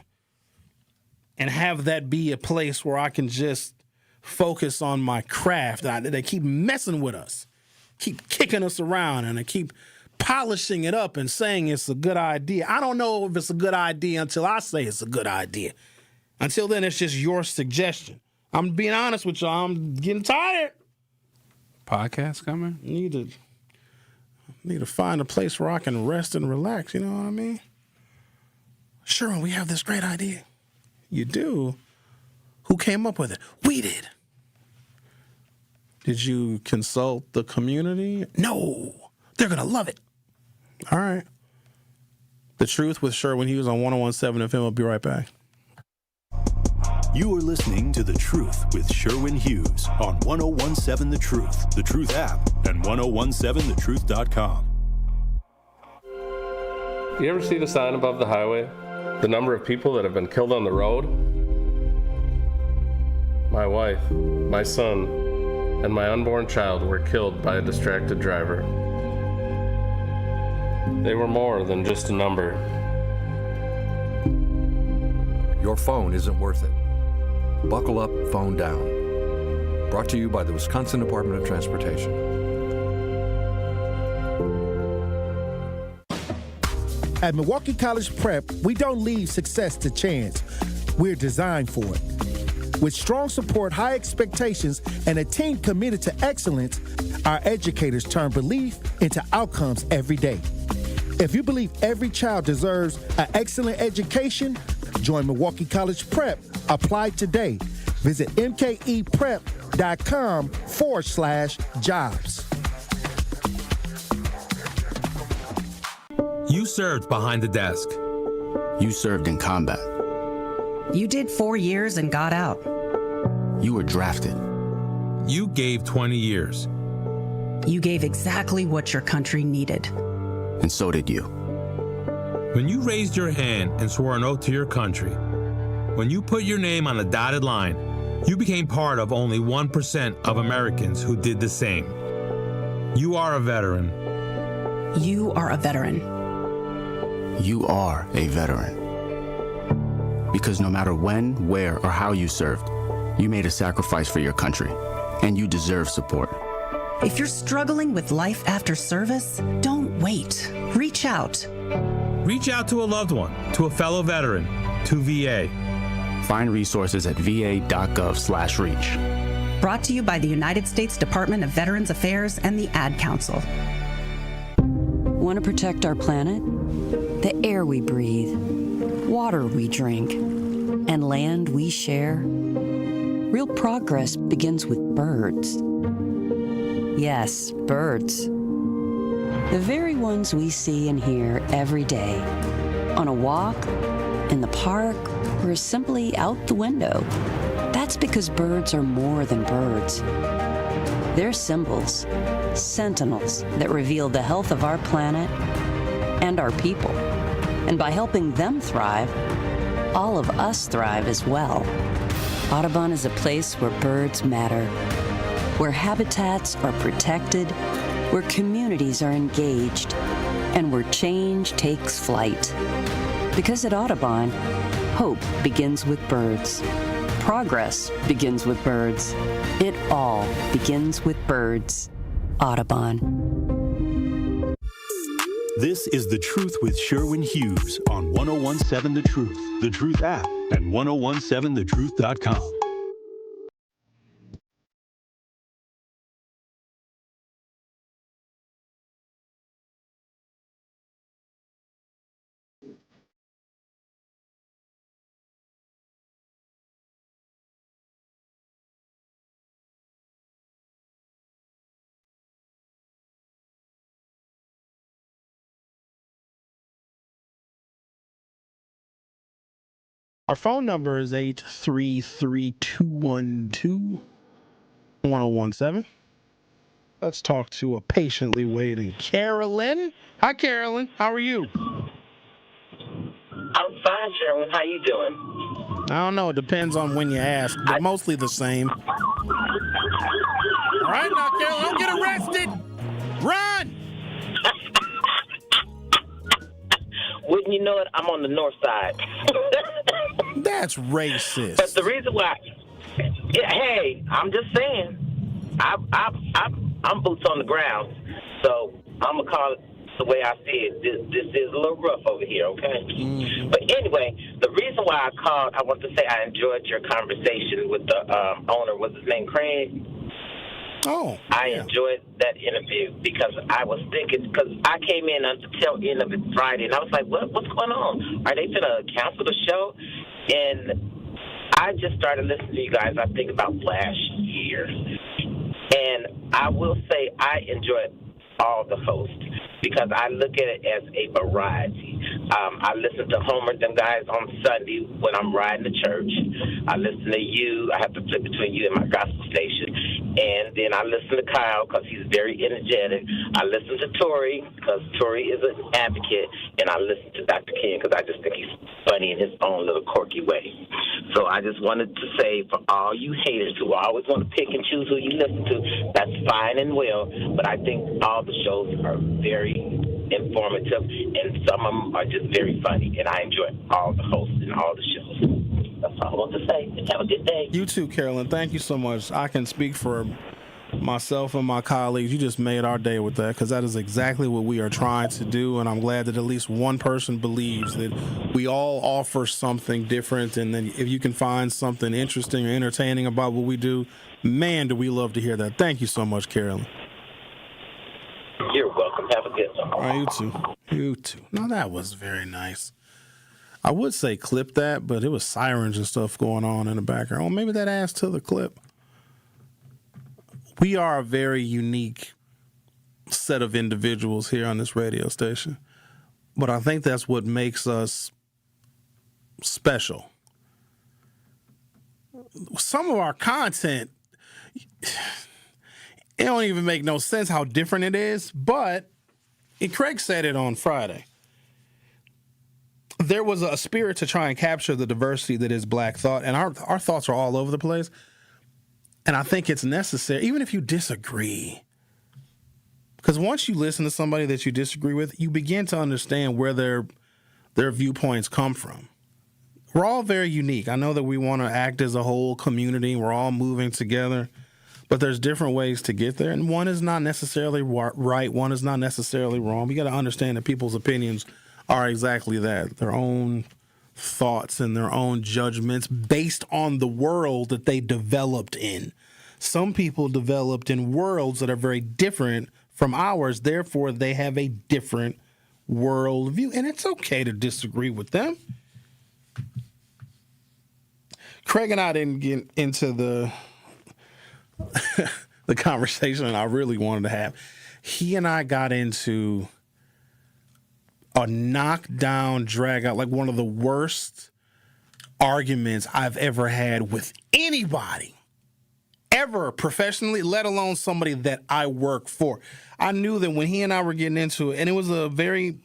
Speaker 6: and have that be a place where I can just focus on my craft. They keep messing with us, keep kicking us around, and they keep polishing it up and saying it's a good idea. I don't know if it's a good idea until I say it's a good idea. Until then, it's just your suggestion. I'm being honest with y'all. I'm getting tired.
Speaker 2: Podcast coming?
Speaker 6: Need to find a place where I can rest and relax. You know what I mean? Sherwin, we have this great idea. You do? Who came up with it? We did. Did you consult the community? No. They're going to love it. All right. The Truth with Sherwin Hughes on 101.7 FM. I'll be right back.
Speaker 7: You are listening to The Truth with Sherwin Hughes on 101.7 The Truth app, and 1017thetruth.com.
Speaker 5: You ever see the sign above the highway? The number of people that have been killed on the road? My wife, my son, and my unborn child were killed by a distracted driver. They were more than just a number.
Speaker 8: Your phone isn't worth it. Buckle up, phone down. Brought to you by the Wisconsin Department of Transportation.
Speaker 11: At Milwaukee College Prep, we don't leave success to chance. We're designed for it. With strong support, high expectations, and a team committed to excellence, our educators turn belief into outcomes every day. If you believe every child deserves an excellent education, join Milwaukee College Prep. Apply today. Visit mkeprep.com/jobs.
Speaker 9: You served behind the desk.
Speaker 13: You served in combat.
Speaker 14: You did 4 years and got out.
Speaker 13: You were drafted.
Speaker 9: You gave 20 years.
Speaker 14: You gave exactly what your country needed.
Speaker 13: And so did you.
Speaker 9: When you raised your hand and swore an oath to your country, When you put your name on a dotted line, you became part of only 1% of Americans who did the same. You are a veteran.
Speaker 14: You are a veteran.
Speaker 13: You are a veteran. Because no matter when, where, or how you served, you made a sacrifice for your country, and you deserve support.
Speaker 14: If you're struggling with life after service, don't wait. Reach out.
Speaker 9: Reach out to a loved one, to a fellow veteran, to VA.
Speaker 13: Find resources at va.gov/reach.
Speaker 14: Brought to you by the United States Department of Veterans Affairs and the Ad Council.
Speaker 10: Want to protect our planet? The air we breathe, water we drink, and land we share? Real progress begins with birds. Yes, birds. The very ones we see and hear every day. On a walk, in the park, or simply out the window. That's because birds are more than birds. They're symbols, sentinels that reveal the health of our planet and our people. And by helping them thrive, all of us thrive as well. Audubon is a place where birds matter, where habitats are protected, where communities are engaged, and where change takes flight. Because at Audubon, hope begins with birds. Progress begins with birds. It all begins with birds. Audubon.
Speaker 7: This is The Truth with Sherwin Hughes on 1017 The Truth, The Truth app, and 1017thetruth.com.
Speaker 6: Our phone number is 833-212-1017. Let's talk to a patiently waiting Carolyn. Hi, Carolyn. How are you?
Speaker 16: I'm fine, Sherwin. How you doing?
Speaker 6: I don't know. It depends on when you ask, but mostly the same. All right, now, Carolyn, don't get arrested. Run!
Speaker 16: Wouldn't you know it? I'm on the north side.
Speaker 6: That's racist.
Speaker 16: But the reason why, hey, I'm just saying, I'm boots on the ground, so I'm gonna call it the way I see it. This is a little rough over here, okay? Mm-hmm. But anyway, the reason why I called, I want to say I enjoyed your conversation with the owner. What's his name, Craig?
Speaker 6: Oh,
Speaker 16: I enjoyed that interview because I was thinking, because I came in at the tail end of it Friday, and I was like, what's going on? Are they going to cancel the show? And I just started listening to you guys, I think, about last year. And I will say I enjoyed all the hosts because I look at it as a variety. I listen to Homer, them guys, on Sunday when I'm riding to church. I listen to you. I have to flip between you and my gospel station. And then I listen to Kyle because he's very energetic. I listen to Tori because Tori is an advocate. And I listen to Dr. King because I just think he's funny in his own little quirky way. So I just wanted to say for all you haters who always want to pick and choose who you listen to, that's fine and well. But I think all the shows are very informative, and some of them are just very funny, and I enjoy all the hosts and all the shows. That's all I want to say. Have a good day.
Speaker 6: You too, Carolyn. Thank you so much. I can speak for myself and my colleagues. You just made our day with that because that is exactly what we are trying to do, and I'm glad that at least one person believes that we all offer something different, and then if you can find something interesting or entertaining about what we do, man, do we love to hear that. Thank you so much, Carolyn.
Speaker 16: You're welcome. Have a good one.
Speaker 6: All right, you too. You too. No, that was very nice. I would say clip that, but it was sirens and stuff going on in the background. Oh, maybe that adds to the clip. We are a very unique set of individuals here on this radio station, but I think that's what makes us special. Some of our content, it don't even make no sense how different it is, but Craig said it on Friday. there was a spirit to try and capture the diversity that is Black thought, and our thoughts are all over the place. And I think it's necessary, even if you disagree, because once you listen to somebody that you disagree with, you begin to understand where their viewpoints come from. We're all very unique. I know that we want to act as a whole community. We're all moving together, but there's different ways to get there, and one is not necessarily right. One is not necessarily wrong. We got to understand that people's opinions are exactly that, their own thoughts and their own judgments based on the world that they developed in. Some people developed in worlds that are very different from ours, therefore they have a different worldview, and it's okay to disagree with them. Craig and I didn't get into the conversation I really wanted to have. He and I got into a knockdown, drag out, like one of the worst arguments I've ever had with anybody, ever, professionally, let alone somebody that I work for. I knew that when he and I were getting into it, and it was a very,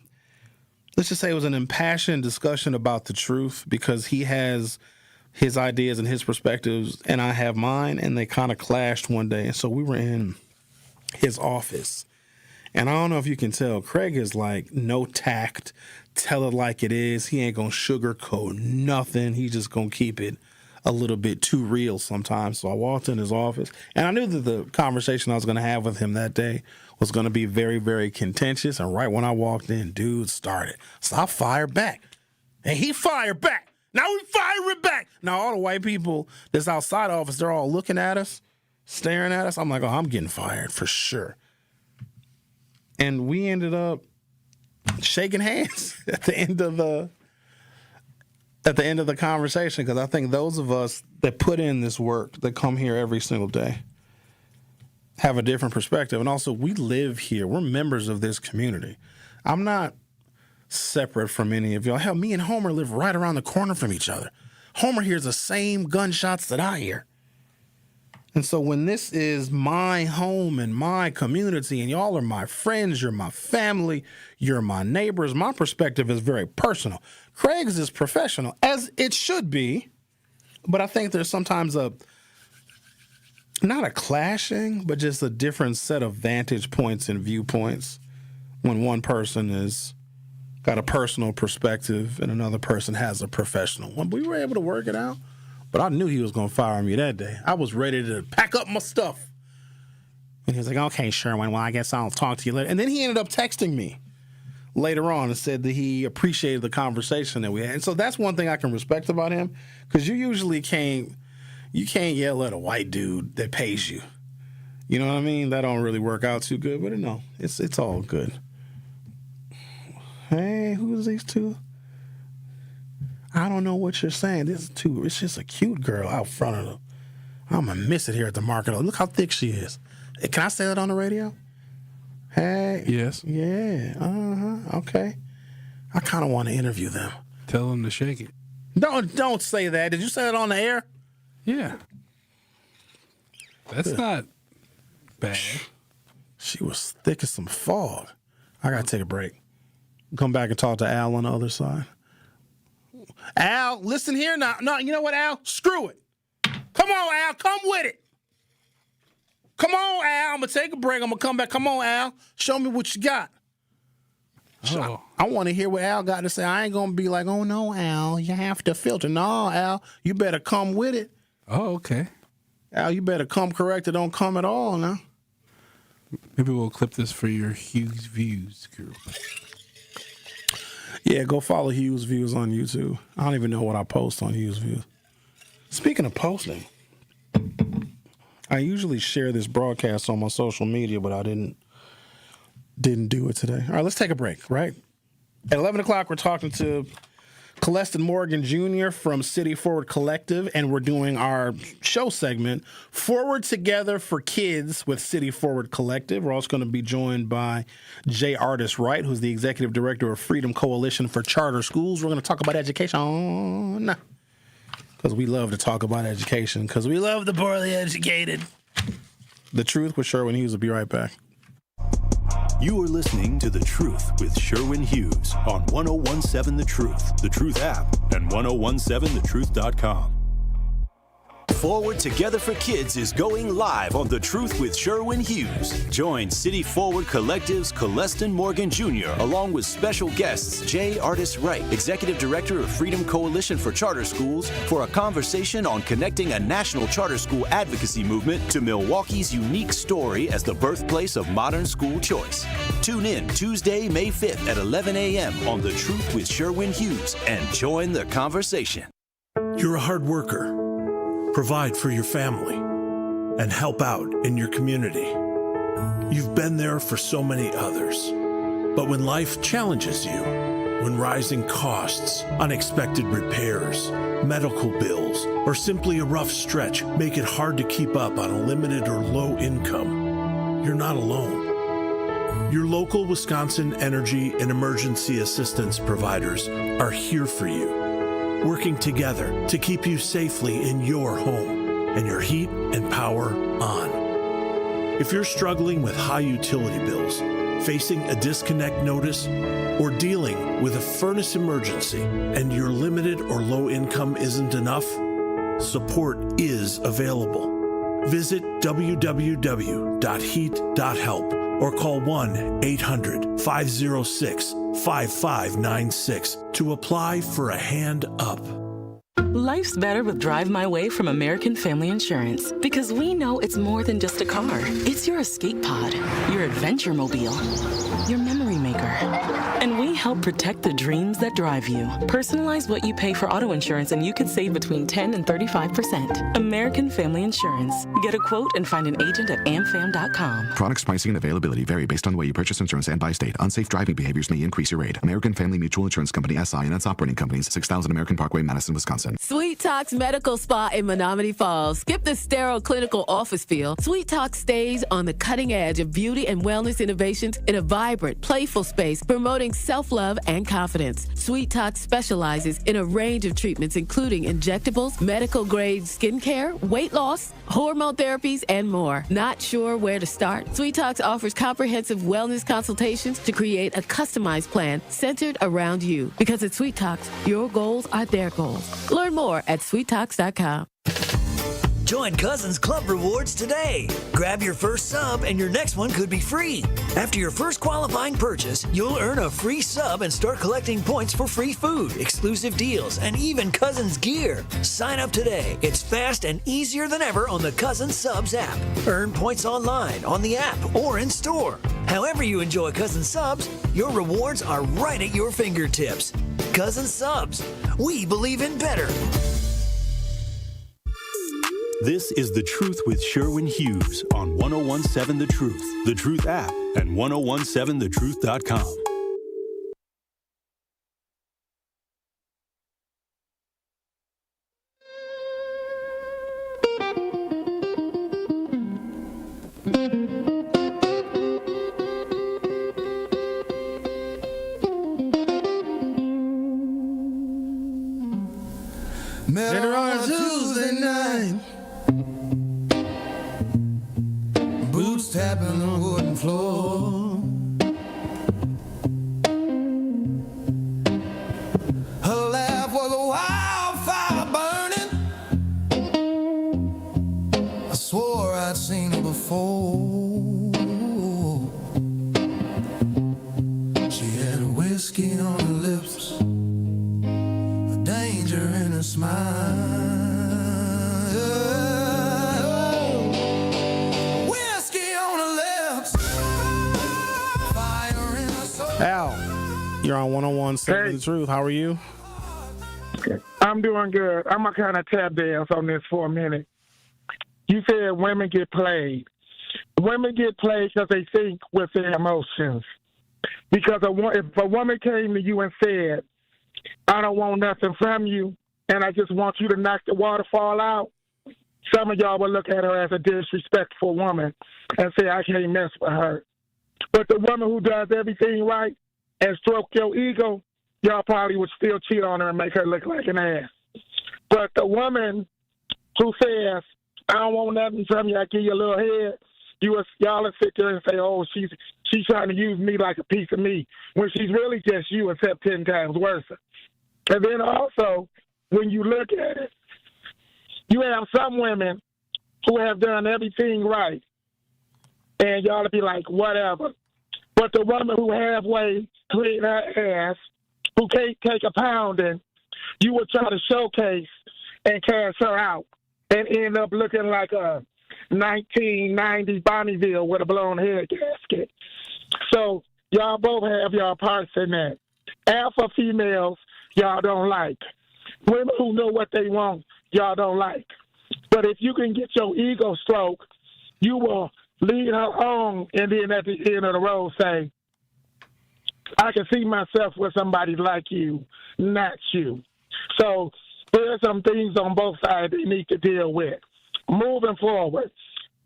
Speaker 6: let's just say it was an impassioned discussion about the truth, because he has his ideas and his perspectives, and I have mine, and they kind of clashed one day. And so we were in his office. And I don't know if you can tell, Craig is like no tact, tell it like it is. He ain't going to sugarcoat nothing. He's just going to keep it a little bit too real sometimes. So I walked in his office, and I knew that the conversation I was going to have with him that day was going to be very, very contentious. And right when I walked in, dude started. So I fired back, and he fired back. Now we firing back. Now all the white people that's outside the office, they're all looking at us, staring at us. I'm like, oh, I'm getting fired for sure. And we ended up shaking hands at the end of the conversation, because I think those of us that put in this work, that come here every single day, have a different perspective. And also, we live here. We're members of this community. I'm not separate from any of y'all. Hell, me and Homer live right around the corner from each other. Homer hears the same gunshots that I hear. And so when this is my home and my community, and y'all are my friends, you're my family, you're my neighbors, my perspective is very personal. Craig's is professional, as it should be. But I think there's sometimes not a clashing, but just a different set of vantage points and viewpoints when one person is got a personal perspective and another person has a professional one. But we were able to work it out. But I knew he was going to fire me that day. I was ready to pack up my stuff. And he was like, okay, Sherwin, well, I guess I'll talk to you later. And then he ended up texting me later on and said that he appreciated the conversation that we had. And so that's one thing I can respect about him, because you usually can't yell at a white dude that pays you. You know what I mean? That don't really work out too good, but no, it's all good. Hey, who is these two? I don't know what you're saying. It's just a cute girl out front of them. I'm going to miss it here at the market. Look how thick she is. Hey, can I say that on the radio? Hey.
Speaker 2: Yes.
Speaker 6: Yeah. Uh-huh. Okay. I kind of want to interview them.
Speaker 2: Tell them to shake it.
Speaker 6: Don't say that. Did you say that on the air?
Speaker 2: Yeah. That's not bad.
Speaker 6: She was thick as some fog. I got to take a break. Come back and talk to Al on the other side. Al, listen here now. No, you know what, Al? Screw it. Come on, Al. Come with it. Come on, Al. I'm going to take a break. I'm going to come back. Come on, Al. Show me what you got.
Speaker 2: Oh.
Speaker 6: I want to hear what Al got to say. I ain't going to be like, oh, no, Al, you have to filter. No, Al, you better come with it.
Speaker 2: Oh, okay.
Speaker 6: Al, you better come correct or don't come at all now.
Speaker 2: Maybe we'll clip this for your Hughes Views group.
Speaker 6: Yeah, go follow Hughes Views on YouTube. I don't even know what I post on Hughes Views. Speaking of posting, I usually share this broadcast on my social media, but I didn't do it today. All right, let's take a break, right? At 11 o'clock, we're talking to Coleston Morgan Jr. from City Forward Collective, and we're doing our show segment, Forward Together for Kids with City Forward Collective. We're also going to be joined by J. Artis Wright, who's the Executive Director of Freedom Coalition for Charter Schools. We're going to talk about education, because we love to talk about education, because we love the poorly educated. The Truth with Sherwin Hughes will be right back.
Speaker 12: You are listening to The Truth with Sherwin Hughes on 1017 The Truth app, and 1017thetruth.com. Forward Together for Kids is going live on The Truth with Sherwin Hughes. Join City Forward Collective's Coleston Morgan Jr. along with special guests J. Artis Wright, Executive Director of Freedom Coalition for Charter Schools, for a conversation on connecting a national charter school advocacy movement to Milwaukee's unique story as the birthplace of modern school choice. Tune in Tuesday, May 5th at 11 a.m. on The Truth with Sherwin Hughes and join the conversation.
Speaker 17: You're a hard worker. Provide for your family, and help out in your community. You've been there for so many others. But when life challenges you, when rising costs, unexpected repairs, medical bills, or simply a rough stretch make it hard to keep up on a limited or low income, you're not alone. Your local Wisconsin energy and emergency assistance providers are here for you, working together to keep you safely in your home and your heat and power on. If you're struggling with high utility bills, facing a disconnect notice, or dealing with a furnace emergency and your limited or low income isn't enough, support is available. Visit www.heat.help or call 1-800-506-5596 to apply for a hand up.
Speaker 18: Life's better with Drive My Way from American Family Insurance, because we know it's more than just a car. It's your escape pod, your adventure mobile, your memory maker. And we help protect the dreams that drive you. Personalize what you pay for auto insurance and you could save between 10 and 35%. American Family Insurance. Get a quote and find an agent at amfam.com.
Speaker 19: Products, pricing, and availability vary based on the way you purchase insurance and by state. Unsafe driving behaviors may increase your rate. American Family Mutual Insurance Company, SI, and its operating companies, 6000 American Parkway, Madison, Wisconsin.
Speaker 20: Sweet Talks Medical Spa in Menominee Falls. Skip the sterile clinical office feel. Sweet Talk stays on the cutting edge of beauty and wellness innovations in a vibrant, playful space promoting self-love and confidence. Sweet Talk specializes in a range of treatments including injectables, medical-grade skincare, weight loss, hormone therapies, and more. Not sure where to start? Sweet Talks offers comprehensive wellness consultations to create a customized plan centered around you. Because at Sweet Talks, your goals are their goals. Learn more at sweettalks.com.
Speaker 21: Join Cousins Club Rewards today. Grab your first sub and your next one could be free. After your first qualifying purchase, you'll earn a free sub and start collecting points for free food, exclusive deals, and even Cousins gear. Sign up today. It's fast and easier than ever on the Cousins Subs app. Earn points online, on the app, or in store. However you enjoy Cousins Subs, your rewards are right at your fingertips. Cousins Subs. We believe in better.
Speaker 12: This is The Truth with Sherwin Hughes on 1017 The Truth app, and 1017thetruth.com.
Speaker 26: Met her on a Tuesday night, boots tapping the wooden floor. Her laugh was a wildfire burning. I swore I'd seen her before. She had a whiskey on her lips, danger in her smile. Whiskey on her lips, fire in her soul.
Speaker 6: Al, you're on 101.7 The Truth. How are you?
Speaker 27: I'm doing good. I'm going to kind of tap dance on this for a minute. You said women get played. Women get played because they think with their emotions. Because if a woman came to you and said, I don't want nothing from you, and I just want you to knock the waterfall out, some of y'all would look at her as a disrespectful woman and say, I can't mess with her. But the woman who does everything right and stroke your ego, y'all probably would still cheat on her and make her look like an ass. But the woman who says, I don't want nothing from you, I give you a little head, y'all will sit there and say, oh, she's trying to use me like a piece of meat when she's really just you, except 10 times worse. And then also, when you look at it, you have some women who have done everything right, and y'all will be like, whatever. But the woman who halfway clean her ass, who can't take a pounding, you would try to showcase and cash her out and end up looking like a 1990 Bonneville with a blown head gasket. So y'all both have y'all parts in that. Alpha females, y'all don't like. Women who know what they want, y'all don't like. But if you can get your ego stroke, you will lead her on, and then at the end of the road say, I can see myself with somebody like you, not you. So there's some things on both sides they need to deal with. Moving forward,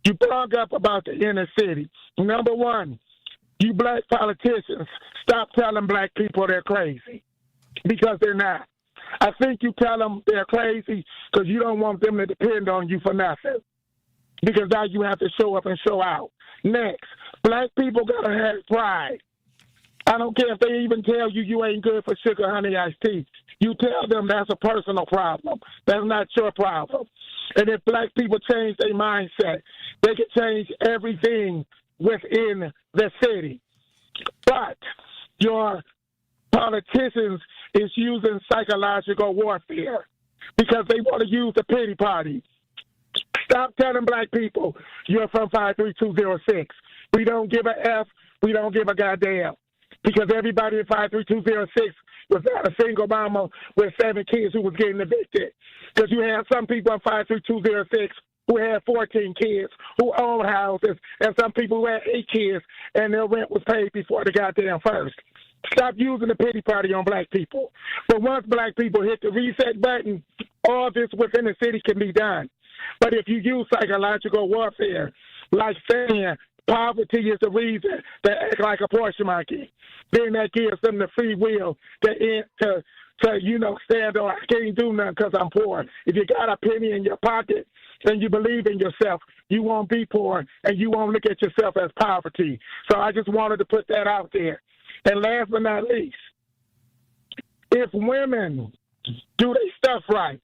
Speaker 27: you brought up about the inner city. Number one, you black politicians, stop telling black people they're crazy, because they're not. I think you tell them they're crazy because you don't want them to depend on you for nothing, because now you have to show up and show out. Next, black people got to have pride. I don't care if they even tell you you ain't good for sugar, honey, iced tea. You tell them that's a personal problem. That's not your problem. And if black people change their mindset, they can change everything within the city. But your politicians is using psychological warfare because they want to use the pity party. Stop telling black people you're from 53206. We don't give a F. We don't give a goddamn. Because everybody in 53206 was not a single mama with 7 kids who was getting evicted. Because you have some people in 53206 who had 14 kids, who own houses, and some people who had 8 kids, and their rent was paid before the goddamn first. Stop using the pity party on black people. But once black people hit the reset button, all this within the city can be done. But if you use psychological warfare, like saying poverty is the reason they act like a Porsche monkey, then that gives them the free will to stand on, I can't do nothing because I'm poor. If you got a penny in your pocket and you believe in yourself, you won't be poor and you won't look at yourself as poverty. So I just wanted to put that out there. And last but not least, if women do their stuff right,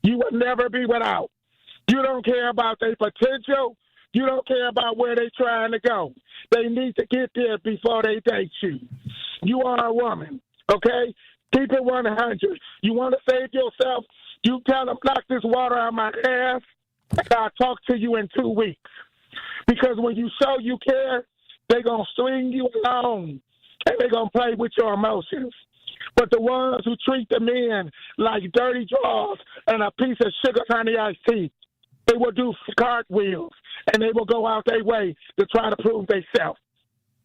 Speaker 27: you will never be without. You don't care about their potential. You don't care about where they're trying to go. They need to get there before they date you. You are a woman, okay? Keep it 100. You want to save yourself? You tell them, knock this water out my ass, and I'll talk to you in 2 weeks. Because when you show you care, they're going to string you along, and they're going to play with your emotions. But the ones who treat the men like dirty drawers and a piece of sugar honey iced tea, they will do cartwheels, and they will go out their way to try to prove themselves.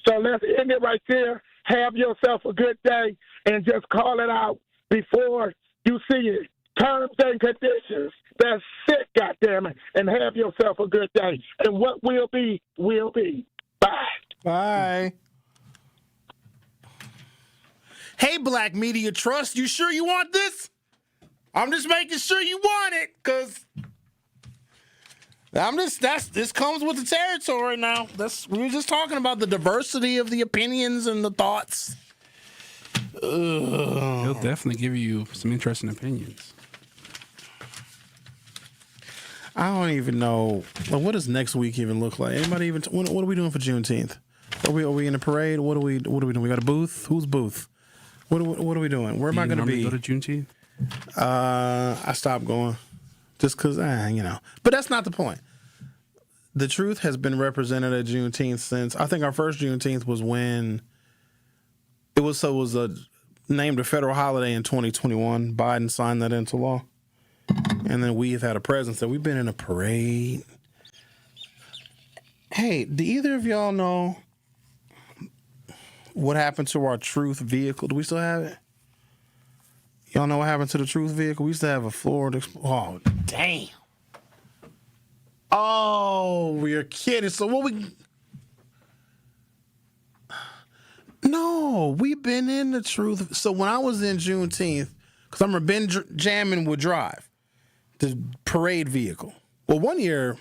Speaker 27: So let's end it right there. Have yourself a good day, and just call it out before you see it. Terms and conditions. That's it, goddammit. And have yourself a good day. And what will be, will be. Bye.
Speaker 6: Bye. Hey, Black Media Trust, you sure you want this? I'm just making sure you want it, because this comes with the territory now. We were just talking about the diversity of the opinions and the thoughts.
Speaker 2: He'll definitely give you some interesting opinions.
Speaker 6: I don't even know. Like, what does next week even look like? Anybody even? What are we doing for Juneteenth? Are we in a parade? What are we doing? We got a booth. Whose booth? What are we doing? Where am I going to be?
Speaker 2: Go to Juneteenth?
Speaker 6: I stopped going just because, But that's not the point. The truth has been represented at Juneteenth since, I think our first Juneteenth was when it was named a federal holiday in 2021. Biden signed that into law. And then we've had a presence that we've been in a parade. Hey, do either of y'all know what happened to our Truth vehicle? Do we still have it? Y'all know what happened to the Truth vehicle? We used to have a Florida. Oh, damn. Oh, you're kidding. So No, we've been in the Truth. So when I was in Juneteenth, because I remember Ben Jamming would drive the parade vehicle. Well, one year,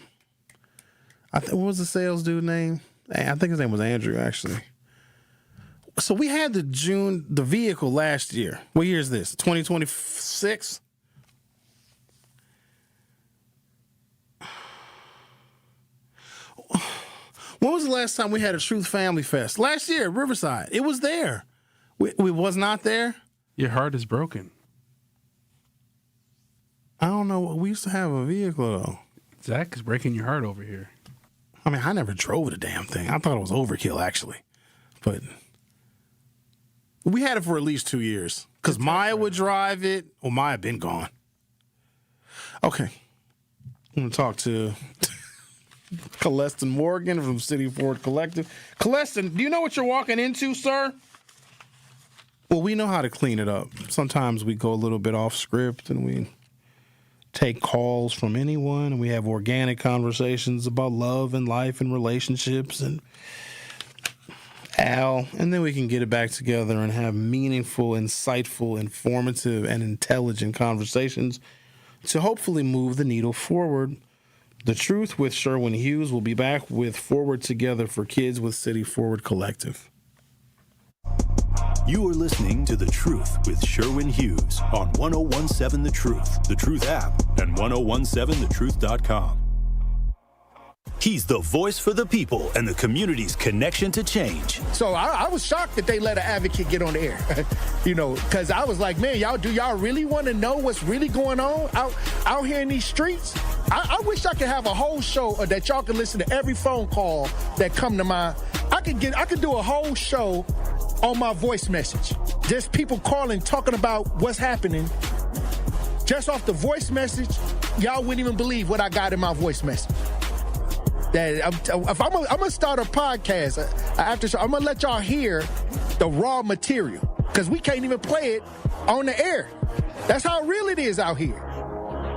Speaker 6: what was the sales dude name? I think his name was Andrew, actually. So we had the vehicle last year. What year is this? 2026? When was the last time we had a Truth Family Fest? Last year, Riverside. It was there. We was not there.
Speaker 2: Your heart is broken.
Speaker 6: I don't know. We used to have a vehicle, though.
Speaker 2: Zach is breaking your heart over here.
Speaker 6: I mean, I never drove the damn thing. I thought it was overkill, actually. But we had it for at least 2 years. Because Maya would drive it. Well, Maya had been gone. Okay. I'm going to talk to Coleston Morgan from City Forward Collective. Coleston, do you know what you're walking into, sir? Well, we know how to clean it up. Sometimes we go a little bit off script and we take calls from anyone and we have organic conversations about love and life and relationships and Al, and then we can get it back together and have meaningful, insightful, informative, and intelligent conversations to hopefully move the needle forward. The Truth with Sherwin Hughes will be back with Forward Together for Kids with City Forward Collective.
Speaker 12: You are listening to The Truth with Sherwin Hughes on 1017 The Truth app, and 1017thetruth.com. He's the voice for the people and the community's connection to change.
Speaker 11: So I was shocked that they let an advocate get on the air, because I was like, man, do y'all really want to know what's really going on out here in these streets? I wish I could have a whole show that y'all could listen to every phone call that come to my. I could do a whole show on my voice message. Just people calling, talking about what's happening. Just off the voice message, y'all wouldn't even believe what I got in my voice message. That if I'm gonna start a podcast after show, I'm gonna let y'all hear the raw material because we can't even play it on the air. That's how real it is out here.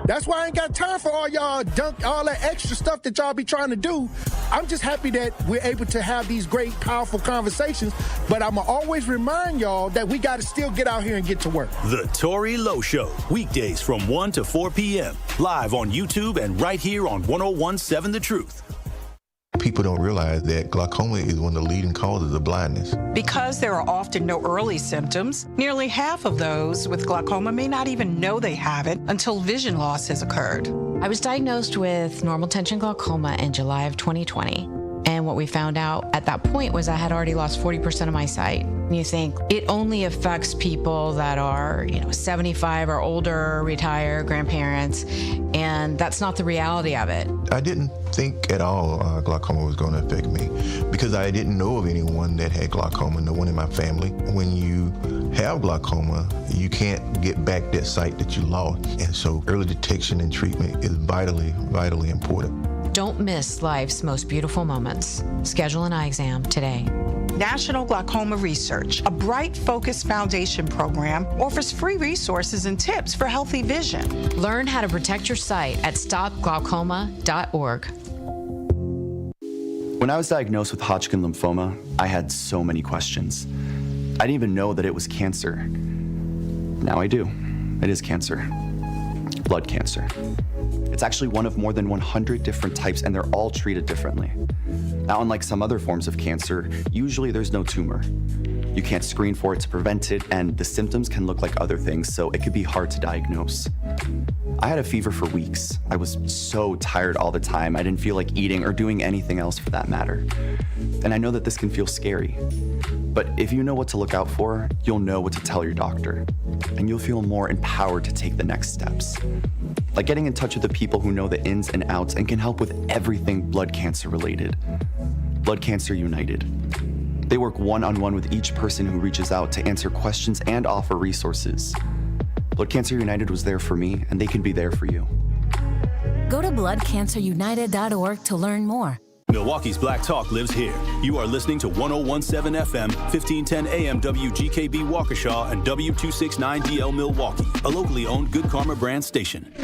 Speaker 11: That's why I ain't got time for all y'all all that extra stuff that y'all be trying to do. I'm just happy that we're able to have these great, powerful conversations. But I'm going to always remind y'all that we got to still get out here and get to work.
Speaker 12: The Tory Lowe Show, weekdays from 1 to 4 p.m. Live on YouTube and right here on 1017 The Truth.
Speaker 3: People don't realize that glaucoma is one of the leading causes of blindness.
Speaker 4: Because there are often no early symptoms, nearly half of those with glaucoma may not even know they have it until vision loss has occurred.
Speaker 15: I was diagnosed with normal tension glaucoma in July of 2020. And what we found out at that point was I had already lost 40% of my sight. And you think it only affects people that are, 75 or older, retired, grandparents, and that's not the reality of it.
Speaker 3: I didn't think at all glaucoma was going to affect me because I didn't know of anyone that had glaucoma, no one in my family. When you have glaucoma, you can't get back that sight that you lost. And so early detection and treatment is vitally, vitally important.
Speaker 15: Don't miss life's most beautiful moments. Schedule an eye exam today.
Speaker 4: National Glaucoma Research, a Bright Focus Foundation program, offers free resources and tips for healthy vision.
Speaker 15: Learn how to protect your sight at stopglaucoma.org.
Speaker 22: When I was diagnosed with Hodgkin lymphoma, I had so many questions. I didn't even know that it was cancer. Now I do. It is cancer. Blood cancer. It's actually one of more than 100 different types, and they're all treated differently. Now, unlike some other forms of cancer, usually there's no tumor. You can't screen for it to prevent it, and the symptoms can look like other things, so it could be hard to diagnose. I had a fever for weeks. I was so tired all the time. I didn't feel like eating or doing anything else for that matter. And I know that this can feel scary. But if you know what to look out for, you'll know what to tell your doctor. And you'll feel more empowered to take the next steps. Like getting in touch with the people who know the ins and outs and can help with everything blood cancer related. Blood Cancer United. They work one-on-one with each person who reaches out to answer questions and offer resources. Blood Cancer United was there for me, and they can be there for you.
Speaker 23: Go to bloodcancerunited.org to learn more.
Speaker 12: Milwaukee's Black Talk lives here. You are listening to 1017 FM, 1510 AM WGKB Waukesha, and W269DL Milwaukee, a locally owned Good Karma brand station.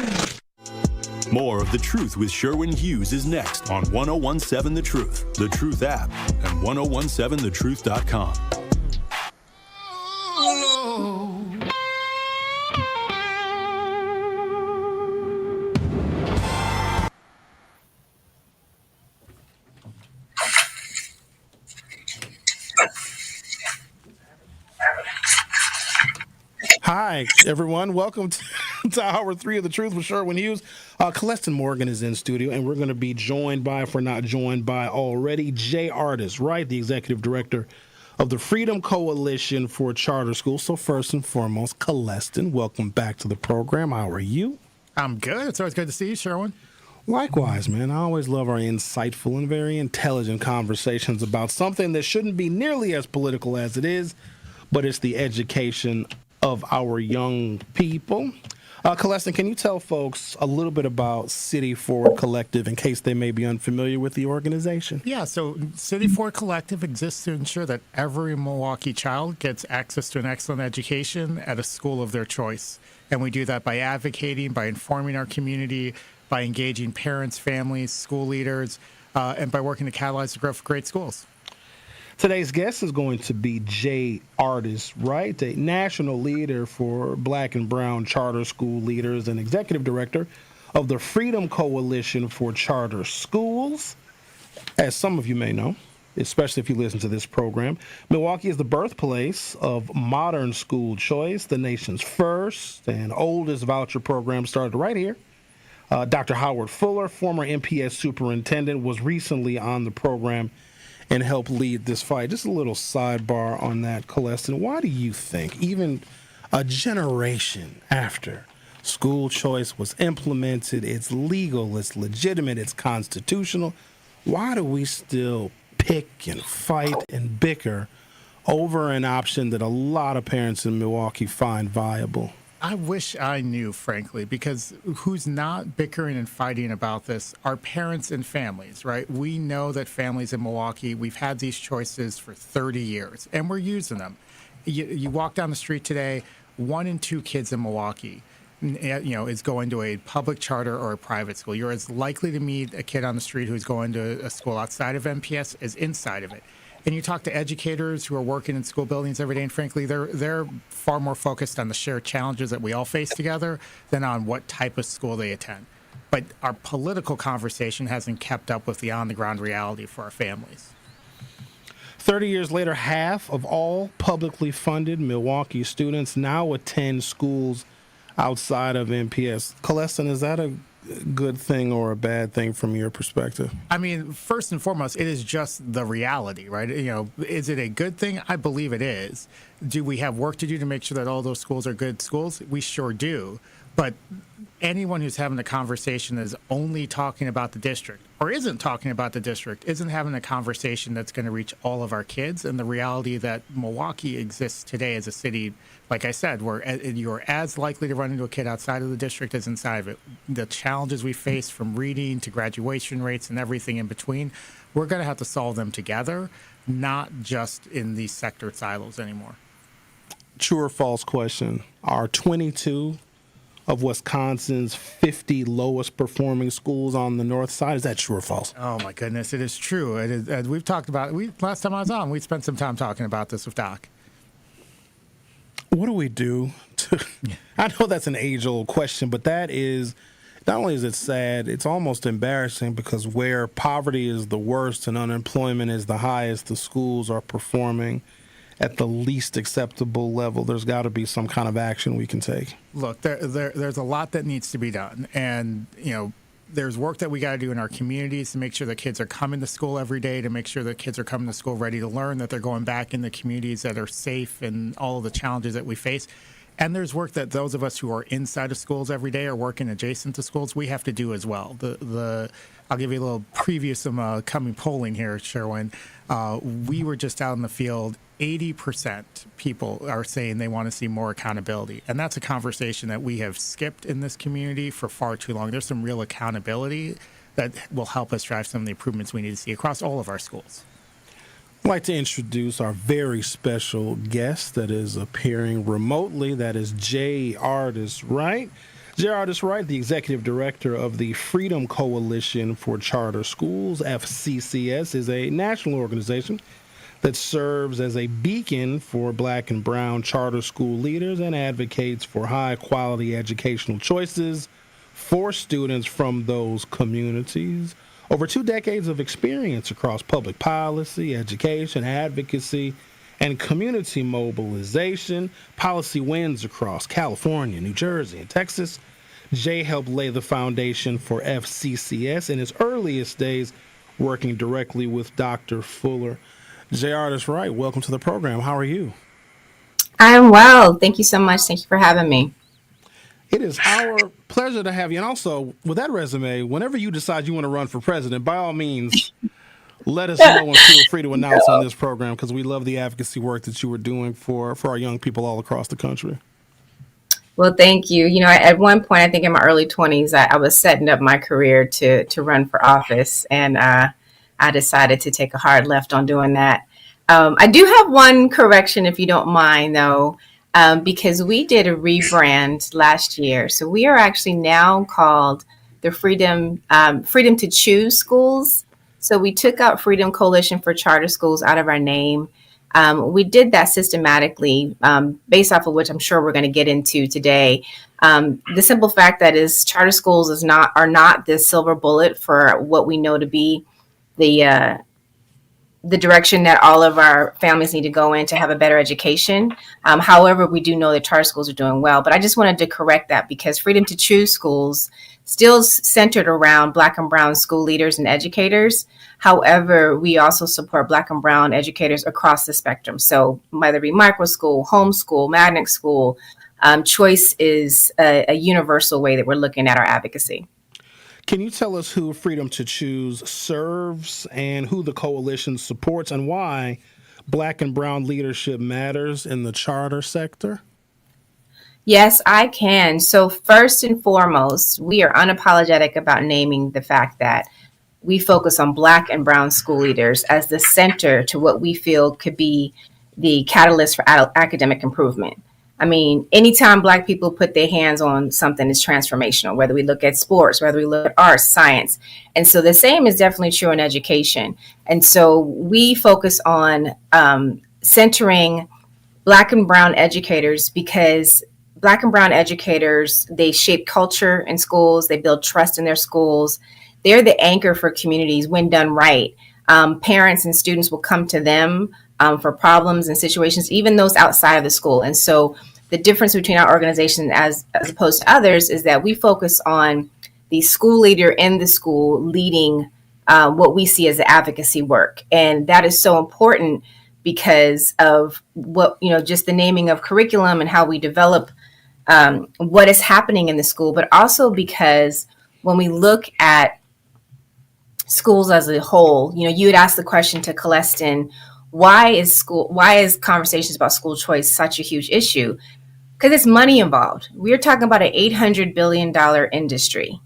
Speaker 12: More of The Truth with Sherwin Hughes is next on 1017 The Truth app, and 1017thetruth.com.
Speaker 6: right, everyone. Welcome to Hour 3 of The Truth with Sherwin Hughes. Coleston Morgan is in studio, and we're going to be joined by, if we're not joined by already, Jay Artis, right, the executive director of the Freedom Coalition for Charter Schools. So first and foremost, Coleston, welcome back to the program. How are you?
Speaker 1: I'm good. It's always good to see you, Sherwin.
Speaker 6: Likewise, man. I always love our insightful and very intelligent conversations about something that shouldn't be nearly as political as it is, but it's the education of our young people. Coleston, can you tell folks a little bit about City Forward Collective in case they may be unfamiliar with the organization?
Speaker 1: Yeah, so City Forward Collective exists to ensure that every Milwaukee child gets access to an excellent education at a school of their choice. And we do that by advocating, by informing our community, by engaging parents, families, school leaders, and by working to catalyze the growth of great schools.
Speaker 6: Today's guest is going to be Jay Artis, right? A national leader for Black and Brown charter school leaders and executive director of the Freedom Coalition for Charter Schools. As some of you may know, especially if you listen to this program, Milwaukee is the birthplace of modern school choice. The nation's first and oldest voucher program started right here. Dr. Howard Fuller, former MPS superintendent, was recently on the program and helped lead this fight. Just a little sidebar on that, Coleston. Why do you think, even a generation after school choice was implemented, it's legal, it's legitimate, it's constitutional, why do we still pick and fight and bicker over an option that a lot of parents in Milwaukee find viable?
Speaker 1: I wish I knew, frankly, because who's not bickering and fighting about this are parents and families, right? We know that families in Milwaukee, we've had these choices for 30 years, and we're using them. You walk down the street today, 1 in 2 kids in Milwaukee, is going to a public charter or a private school. You're as likely to meet a kid on the street who's going to a school outside of MPS as inside of it. And you talk to educators who are working in school buildings every day, and frankly, they're far more focused on the shared challenges that we all face together than on what type of school they attend. But our political conversation hasn't kept up with the on-the-ground reality for our families.
Speaker 6: 30 years later, half of all publicly funded Milwaukee students now attend schools outside of MPS. Coleston, is that a good thing or a bad thing from your perspective?
Speaker 1: I mean, first and foremost, it is just the reality, right? Is it a good thing? I believe it is. Do we have work to do to make sure that all those schools are good schools? We sure do. But anyone who's having a conversation that is only talking about the district or isn't talking about the district isn't having a conversation that's going to reach all of our kids. And the reality that Milwaukee exists today as a city, like I said, where you're as likely to run into a kid outside of the district as inside of it. The challenges we face from reading to graduation rates and everything in between, we're going to have to solve them together, not just in these sector silos anymore.
Speaker 6: True or false question. Are 22 of Wisconsin's 50 lowest performing schools on the north side? Is that true or false?
Speaker 1: Oh, my goodness. It is true. It is, as we've talked about it. Last time I was on, we spent some time talking about this with Doc.
Speaker 6: What do we do I know that's an age-old question, but that is, not only is it sad, it's almost embarrassing, because where poverty is the worst and unemployment is the highest, the schools are performing at the least acceptable level. There's got to be some kind of action we can take.
Speaker 1: Look, there's a lot that needs to be done. And, there's work that we got to do in our communities to make sure that kids are coming to school every day, to make sure that kids are coming to school ready to learn, that they're going back in the communities that are safe and all of the challenges that we face. And there's work that those of us who are inside of schools every day or working adjacent to schools, we have to do as well. I'll give you a little preview of some coming polling here, Sherwin. We were just out in the field. 80% people are saying they want to see more accountability. And that's a conversation that we have skipped in this community for far too long. There's some real accountability that will help us drive some of the improvements we need to see across all of our schools.
Speaker 6: I'd like to introduce our very special guest that is appearing remotely. That is Jay Artis Wright. Jay Artis Wright, the executive director of the Freedom Coalition for Charter Schools. FCCS is a national organization that serves as a beacon for Black and Brown charter school leaders and advocates for high-quality educational choices for students from those communities. Over 2 decades of experience across public policy, education, advocacy, and community mobilization. Policy wins across California, New Jersey, and Texas. Jay helped lay the foundation for FCCS in his earliest days, working directly with Dr. Fuller. Jay Artist Wright, welcome to the program. How are you?
Speaker 5: I'm well. Thank you so much. Thank you for having me.
Speaker 6: It is our pleasure to have you. And also, with that resume, whenever you decide you want to run for president, by all means, let us know and feel free to announce on this program, because we love the advocacy work that you were doing for our young people all across the country.
Speaker 5: Well, thank you. You know, at one point, I think in my early 20s, I was setting up my career to run for office, and I decided to take a hard left on doing that. I do have one correction, if you don't mind, though, because we did a rebrand last year. So we are actually now called the Freedom to Choose Schools. So we took out Freedom Coalition for Charter Schools out of our name. We did that systematically, based off of which I'm sure we're going to get into today. The simple fact that is charter schools are not the silver bullet for what we know to be the direction that all of our families need to go in to have a better education. However, we do know that charter schools are doing well. But I just wanted to correct that, because Freedom to Choose Schools still centered around Black and Brown school leaders and educators. However, we also support Black and Brown educators across the spectrum. So whether it be micro school, homeschool, magnet school, choice is a universal way that we're looking at our advocacy.
Speaker 6: Can you tell us who Freedom to Choose serves and who the coalition supports, and why Black and Brown leadership matters in the charter sector?
Speaker 5: Yes, I can. So first and foremost, we are unapologetic about naming the fact that we focus on Black and Brown school leaders as the center to what we feel could be the catalyst for academic improvement. I mean, anytime Black people put their hands on something, it's transformational, whether we look at sports, whether we look at arts, science. And so the same is definitely true in education. And so we focus on centering Black and Brown educators, because Black and Brown educators, they shape culture in schools, they build trust in their schools. They're the anchor for communities when done right. Parents and students will come to them for problems and situations, even those outside of the school. And so the difference between our organization as opposed to others is that we focus on the school leader in the school leading what we see as the advocacy work. And that is so important because of what, just the naming of curriculum and how we develop what is happening in the school, but also because when we look at schools as a whole, you had asked the question to Celestin, why is conversations about school choice such a huge issue? Because it's money involved. We're talking about an $800 billion industry.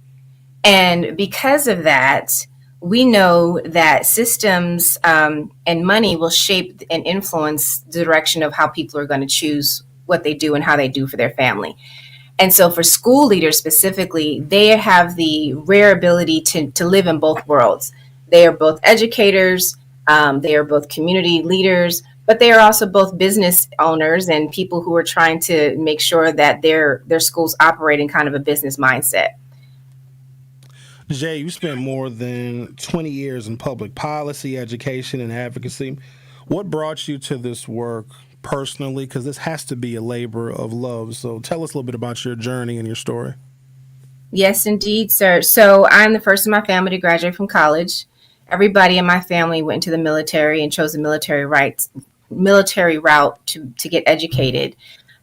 Speaker 5: And because of that, we know that systems and money will shape and influence the direction of how people are going to choose what they do and how they do for their family. And so for school leaders specifically, they have the rare ability to live in both worlds. They are both educators, they are both community leaders, but they are also both business owners and people who are trying to make sure that their schools operate in kind of a business mindset.
Speaker 6: Jay, you spent more than 20 years in public policy, education, and advocacy. What brought you to this work personally? Because this has to be a labor of love. So tell us a little bit about your journey and your story. Yes,
Speaker 5: indeed, sir. So I'm the first in my family to graduate from college. Everybody in my family went into the military and chose the military route to get educated.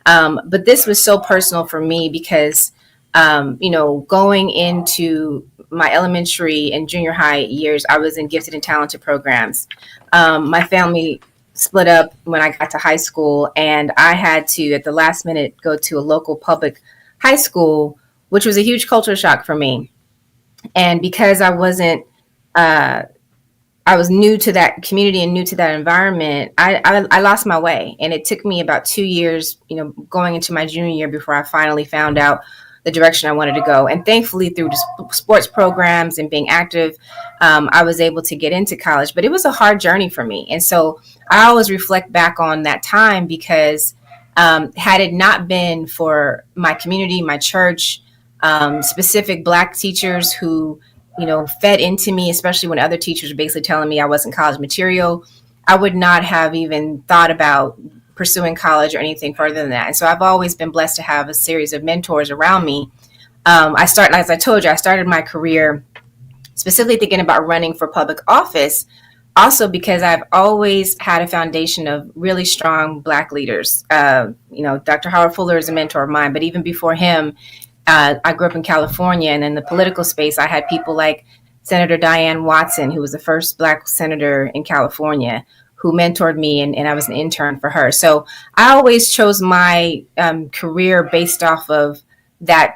Speaker 5: But this was so personal for me because, going into my elementary and junior high years, I was in gifted and talented programs. My family split up when I got to high school, and I had to, at the last minute, go to a local public high school, which was a huge culture shock for me. And because I was new to that community and new to that environment, I lost my way. And it took me about 2 years, going into my junior year before I finally found out the direction I wanted to go. And thankfully, through sports programs and being active, I was able to get into college. But it was a hard journey for me. And so I always reflect back on that time because had it not been for my community, my church, specific Black teachers who fed into me, especially when other teachers were basically telling me I wasn't college material, I would not have even thought about pursuing college or anything further than that. And so I've always been blessed to have a series of mentors around me. As I told you, I started my career specifically thinking about running for public office, also because I've always had a foundation of really strong Black leaders. Dr. Howard Fuller is a mentor of mine, but even before him, I grew up in California, and in the political space, I had people like Senator Diane Watson, who was the first Black senator in California, who mentored me, and I was an intern for her. So I always chose my career based off of that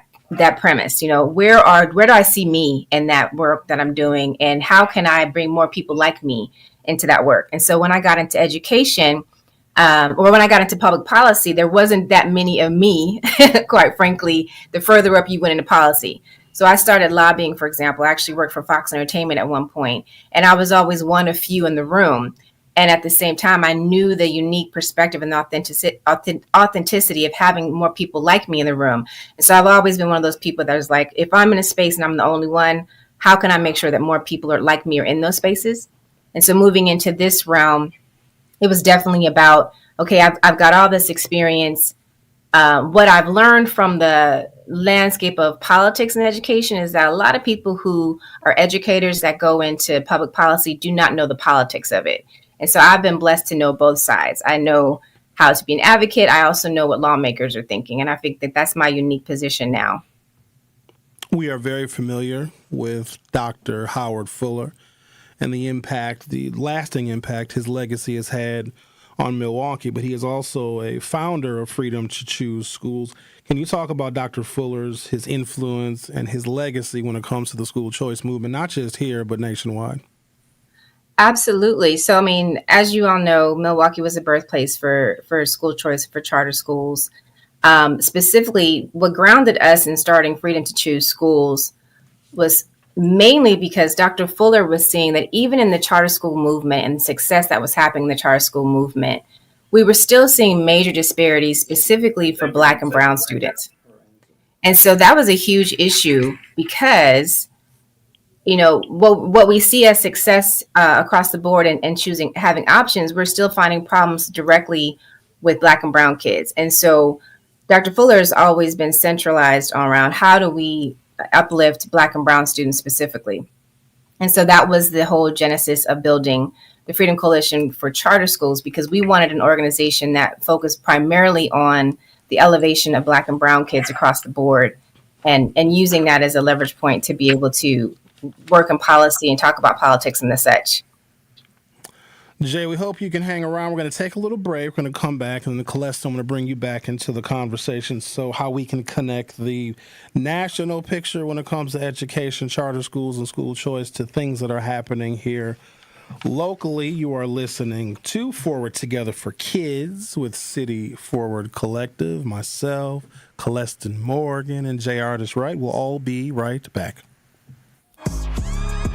Speaker 5: premise. Where do I see me in that work that I'm doing, and how can I bring more people like me into that work? And so when I got into education, or when I got into public policy, there wasn't that many of me, quite frankly, the further up you went into policy. So I started lobbying, for example. I actually worked for Fox Entertainment at one point, and I was always one of few in the room. And at the same time, I knew the unique perspective and authenticity of having more people like me in the room. And so I've always been one of those people that was like, if I'm in a space and I'm the only one, how can I make sure that more people are like me or in those spaces? And so moving into this realm, it was definitely about, okay, I've got all this experience. What I've learned from the landscape of politics and education is that a lot of people who are educators that go into public policy do not know the politics of it. And so I've been blessed to know both sides. I know how to be an advocate. I also know what lawmakers are thinking. And I think that that's my unique position now.
Speaker 6: We are very familiar with Dr. Howard Fuller and the lasting impact his legacy has had on Milwaukee, but he is also a founder of Freedom to Choose Schools. Can you talk about Dr. Fuller's, his influence and his legacy when it comes to the school choice movement, not just here, but nationwide?
Speaker 5: Absolutely. So, I mean, as you all know, Milwaukee was a birthplace for school choice, for charter schools. Specifically, what grounded us in starting Freedom to Choose Schools was mainly because Dr. Fuller was seeing that even in the charter school movement and the success that was happening in the charter school movement, we were still seeing major disparities specifically for Black and Brown students. And so that was a huge issue because what we see as success across the board and having options, we're still finding problems directly with Black and Brown kids. And so Dr. Fuller has always been centralized around how do we uplift Black and Brown students specifically. And so that was the whole genesis of building the Freedom Coalition for Charter Schools, because we wanted an organization that focused primarily on the elevation of Black and Brown kids across the board and using that as a leverage point to be able to work in policy and talk about politics and the such.
Speaker 6: Jay, we hope you can hang around. We're going to take a little break. We're going to come back, and then Celeste, I'm going to bring you back into the conversation, so how we can connect the national picture when it comes to education, charter schools, and school choice to things that are happening here locally. You are listening to Forward Together for Kids with City Forward Collective. Myself, Celeste Morgan, and Jay Artist Wright will all be right back.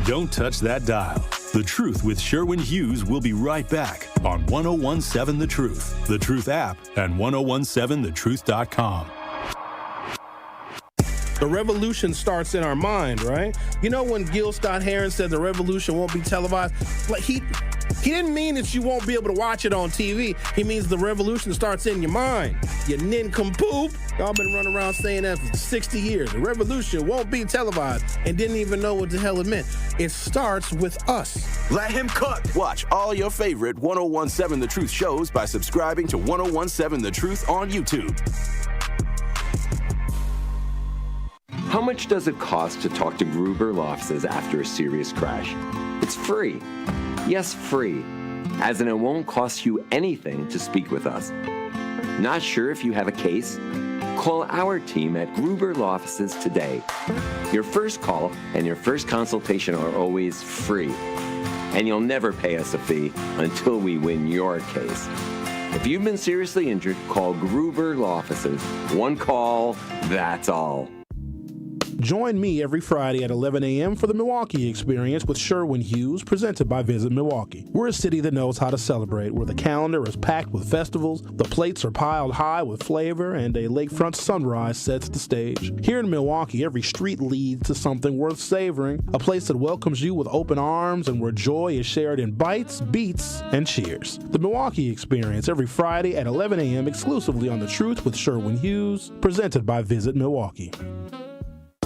Speaker 7: Don't touch that dial. The Truth with Sherwin Hughes will be right back on 1017 The Truth app, and 1017thetruth.com.
Speaker 6: The revolution starts in our mind, right? You know when Gil Scott-Heron said the revolution won't be televised? Like he didn't mean that you won't be able to watch it on TV. He means the revolution starts in your mind. You nincompoop. Y'all been running around saying that for 60 years. The revolution won't be televised, and didn't even know what the hell it meant. It starts with us.
Speaker 12: Let him cook. Watch all your favorite 1017 The Truth shows by subscribing to 1017 The Truth on YouTube.
Speaker 8: How much does it cost to talk to Gruber Law Offices after a serious crash? It's free. Yes, free. As in, it won't cost you anything to speak with us. Not sure if you have a case? Call our team at Gruber Law Offices today. Your first call and your first consultation are always free. And you'll never pay us a fee until we win your case. If you've been seriously injured, call Gruber Law Offices. One call, that's all.
Speaker 6: Join me every Friday at 11 a.m. for the Milwaukee Experience with Sherwin Hughes, presented by Visit Milwaukee. We're a city that knows how to celebrate, where the calendar is packed with festivals, the plates are piled high with flavor, and a lakefront sunrise sets the stage. Here in Milwaukee, every street leads to something worth savoring, a place that welcomes you with open arms and where joy is shared in bites, beats, and cheers. The Milwaukee Experience every Friday at 11 a.m. exclusively on The Truth with Sherwin Hughes, presented by Visit Milwaukee.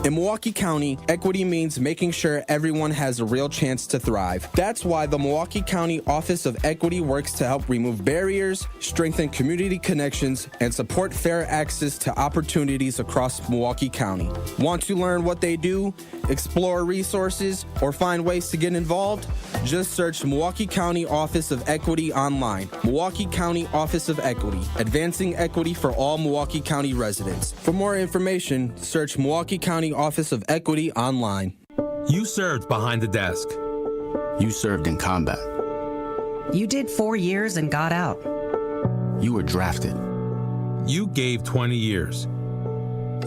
Speaker 9: In Milwaukee County, equity means making sure everyone has a real chance to thrive. That's why the Milwaukee County Office of Equity works to help remove barriers, strengthen community connections, and support fair access to opportunities across Milwaukee County. Want to learn what they do, explore resources, or find ways to get involved? Just search Milwaukee County Office of Equity online. Milwaukee County Office of Equity, advancing equity for all Milwaukee County residents. For more information, search Milwaukee County Office of Equity online.
Speaker 10: You served behind the desk.
Speaker 13: You served in combat.
Speaker 14: You did 4 years and got out.
Speaker 13: You were drafted.
Speaker 10: You gave 20 years.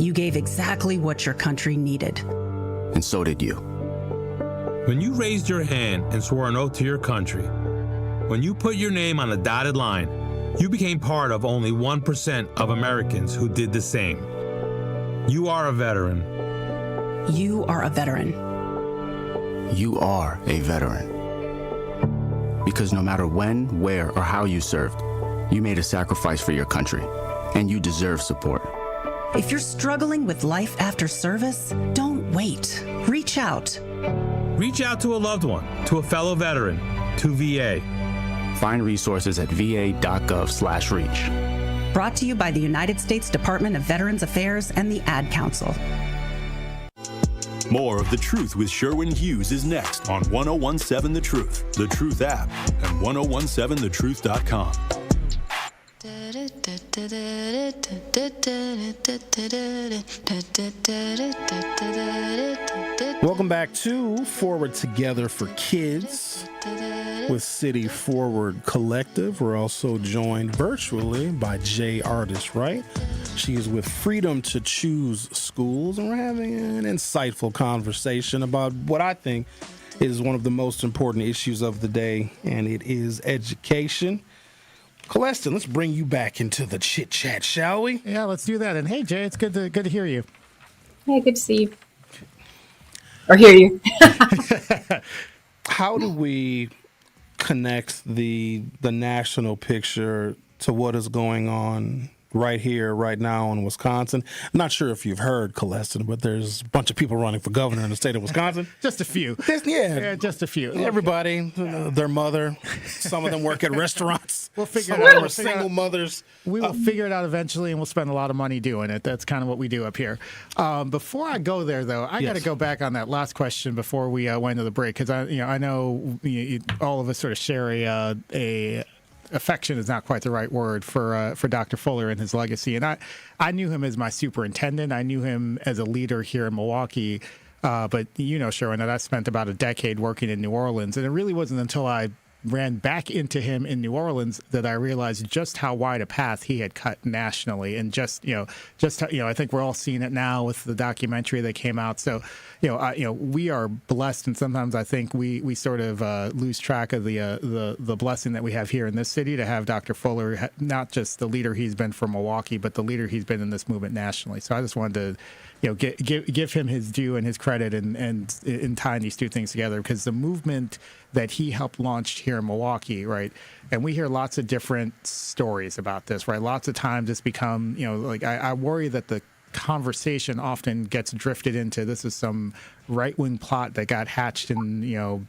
Speaker 14: You gave exactly what your country needed.
Speaker 13: And so did you.
Speaker 10: When you raised your hand and swore an oath to your country, when you put your name on a dotted line, you became part of only 1% of Americans who did the same. You are a veteran.
Speaker 14: You are a veteran.
Speaker 13: You are a veteran. Because no matter when, where, or how you served, you made a sacrifice for your country, and you deserve support.
Speaker 14: If you're struggling with life after service, don't wait. Reach out.
Speaker 10: Reach out to a loved one, to a fellow veteran, to VA.
Speaker 13: Find resources at va.gov/reach.
Speaker 14: Brought to you by the United States Department of Veterans Affairs and the Ad Council.
Speaker 7: More of The Truth with Sherwin Hughes is next on 1017 The Truth, The Truth app, and 1017thetruth.com.
Speaker 6: Welcome back to Forward Together for Kids with City Forward Collective. We're also joined virtually by J. Artist Wright. She is with Freedom to Choose Schools, and we're having an insightful conversation about what I think is one of the most important issues of the day, and it is education. Colestin, let's bring you back into the chit chat, shall we?
Speaker 1: Yeah, let's do that. And hey, Jay, it's good to hear you.
Speaker 5: Hey, good to see you. Or hear you.
Speaker 6: How do we connect the national picture to what is going on right here, right now in Wisconsin? I'm not sure if you've heard, Colestin, but there's a bunch of people running for governor in the state of Wisconsin.
Speaker 1: Just a few.
Speaker 6: Yeah,
Speaker 1: just a few.
Speaker 6: Everybody, their mother. Some of them work at restaurants.
Speaker 1: We'll figure
Speaker 6: Some
Speaker 1: it out.
Speaker 6: of them are single mothers.
Speaker 1: We will figure it out eventually, and we'll spend a lot of money doing it. That's kind of what we do up here. Before I go there, though, I got to go back on that last question before we went to the break, because I know all of us sort of share a affection is not quite the right word for Dr. Fuller and his legacy. And I knew him as my superintendent. I knew him as a leader here in Milwaukee. But you know, Sherwin, that I spent about a decade working in New Orleans. And it really wasn't until I ran back into him in New Orleans that I realized just how wide a path he had cut nationally. And just how, I think we're all seeing it now with the documentary that came out. So, we are blessed, and sometimes I think we sort of lose track of the blessing that we have here in this city to have Dr. Fuller, not just the leader he's been for Milwaukee, but the leader he's been in this movement nationally. So I just wanted to, give him his due and his credit and tying these two things together, because the movement that he helped launch here in Milwaukee, right? And we hear lots of different stories about this, right? Lots of times it's become, I worry that the conversation often gets drifted into this is some right-wing plot that got hatched in,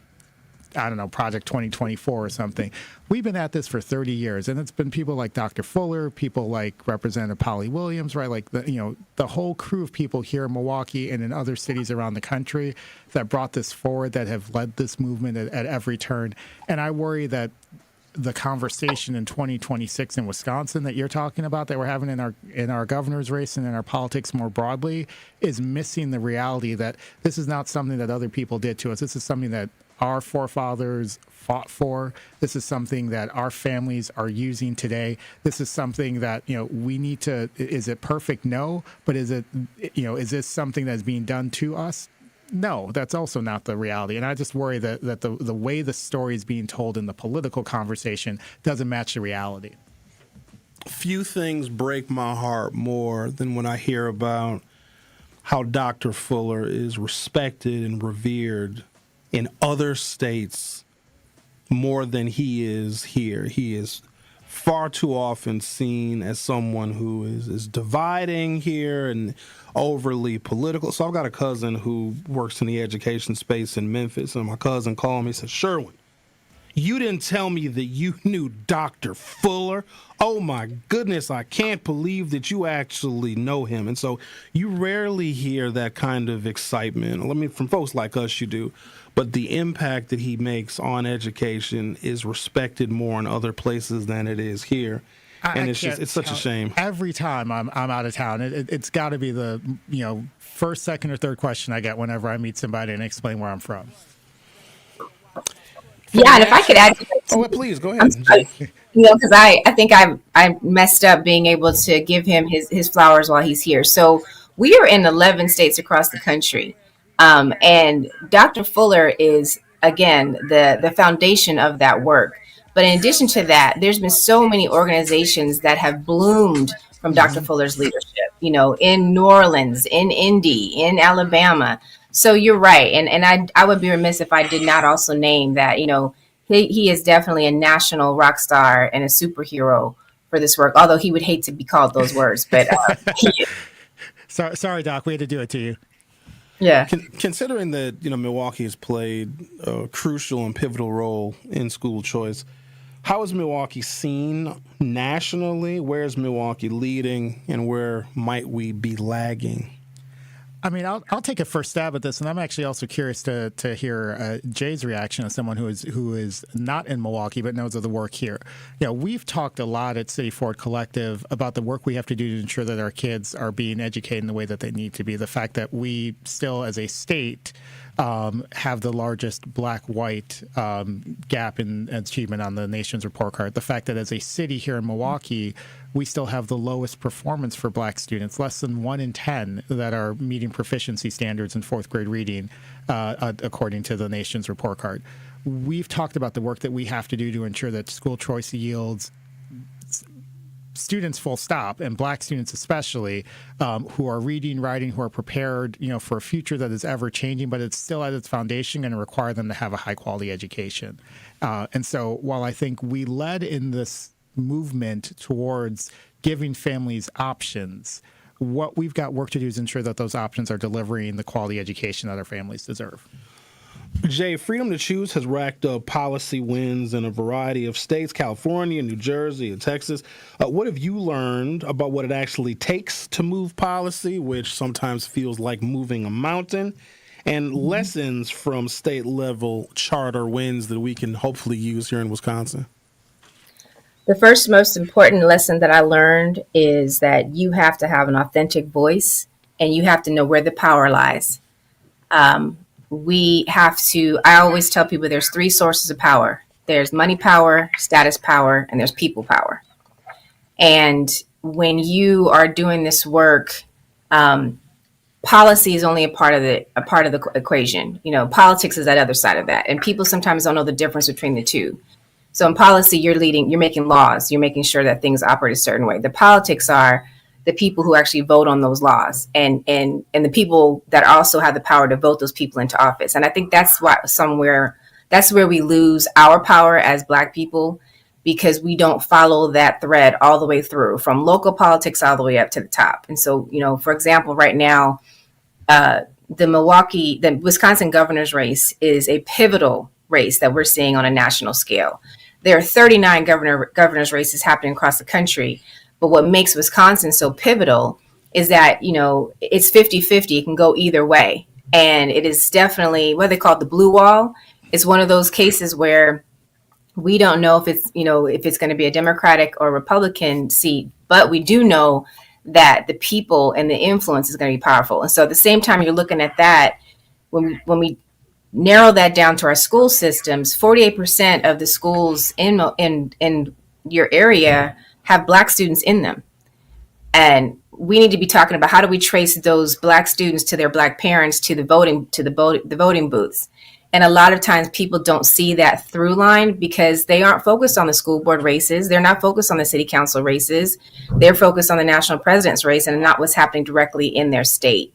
Speaker 1: Project 2024 or something. We've been at this for 30 years, and it's been people like Dr. Fuller, people like Representative Polly Williams, right? Like the whole crew of people here in Milwaukee and in other cities around the country that brought this forward, that have led this movement at every turn. And I worry that the conversation in 2026 in Wisconsin that you're talking about, that we're having in our governor's race and in our politics more broadly, is missing the reality that this is not something that other people did to us. This is something that our forefathers fought for. This is something that our families are using today. This is something that, we need to, is it perfect? No. But is it, is this something that's being done to us? No, that's also not the reality. And I just worry that the way the story is being told in the political conversation doesn't match the reality.
Speaker 6: Few things break my heart more than when I hear about how Dr. Fuller is respected and revered in other states more than he is here. He is far too often seen as someone who is dividing here and overly political. So I've got a cousin who works in the education space in Memphis, and my cousin called me and said, Sherwin, you didn't tell me that you knew Dr. Fuller. Oh my goodness, I can't believe that you actually know him. And so you rarely hear that kind of excitement. I mean, from folks like us, you do. But the impact that he makes on education is respected more in other places than it is here. And it's such a shame.
Speaker 1: Every time I'm out of town, it's got to be the first, second, or third question I get whenever I meet somebody and explain where I'm from.
Speaker 5: Yeah, and if I could add,
Speaker 6: please go ahead.
Speaker 5: Because I think I messed up being able to give him his flowers while he's here. So we are in 11 states across the country, and Dr. Fuller is again the foundation of that work. But in addition to that, there's been so many organizations that have bloomed from Dr. Fuller's leadership. In New Orleans, in Indy, in Alabama. So you're right. And I would be remiss if I did not also name that, he is definitely a national rock star and a superhero for this work, although he would hate to be called those words. But
Speaker 1: Sorry, Doc, we had to do it to you.
Speaker 5: Yeah.
Speaker 6: Considering that, Milwaukee has played a crucial and pivotal role in school choice, how is Milwaukee seen nationally? Where is Milwaukee leading, and where might we be lagging?
Speaker 1: I mean, I'll take a first stab at this, and I'm actually also curious to hear Jay's reaction as someone who is not in Milwaukee but knows of the work here. We've talked a lot at City Forward Collective about the work we have to do to ensure that our kids are being educated in the way that they need to be. The fact that we still, as a state, have the largest black-white gap in achievement on the nation's report card. The fact that as a city here in Milwaukee, we still have the lowest performance for black students, less than 1 in 10 that are meeting proficiency standards in fourth grade reading, according to the nation's report card. We've talked about the work that we have to do to ensure that school choice yields students full stop, and black students especially, who are reading, writing, who are prepared, for a future that is ever changing, but it's still at its foundation going to require them to have a high quality education. And so while I think we led in this movement towards giving families options, what we've got work to do is ensure that those options are delivering the quality education that our families deserve.
Speaker 6: Jay, freedom to choose has racked up policy wins in a variety of states, California, New Jersey, and Texas. What have you learned about what it actually takes to move policy, which sometimes feels like moving a mountain, and lessons from state-level charter wins that we can hopefully use here in Wisconsin?
Speaker 5: The first most important lesson that I learned is that you have to have an authentic voice, and you have to know where the power lies. I always tell people there's 3 sources of power. There's money power, status power, and there's people power. And when you are doing this work, policy is only a part of the equation. Politics is that other side of that. And people sometimes don't know the difference between the two. So in policy, you're making laws, you're making sure that things operate a certain way. The politics are the people who actually vote on those laws, and the people that also have the power to vote those people into office. And I think that's where we lose our power as Black people, because we don't follow that thread all the way through, from local politics all the way up to the top. And so, for example, right now, the Wisconsin governor's race is a pivotal race that we're seeing on a national scale. There are 39 governor's races happening across the country. But what makes Wisconsin so pivotal is that, it's 50-50. It can go either way. And it is definitely what they call the blue wall. It's one of those cases where we don't know if it's going to be a Democratic or Republican seat, but we do know that the people and the influence is going to be powerful. And so at the same time you're looking at that, when we narrow that down to our school systems, 48% of the schools in your area have Black students in them. And we need to be talking about how do we trace those Black students to their Black parents to the voting booths. And a lot of times people don't see that through line because they aren't focused on the school board races. They're not focused on the city council races. They're focused on the national president's race and not what's happening directly in their state.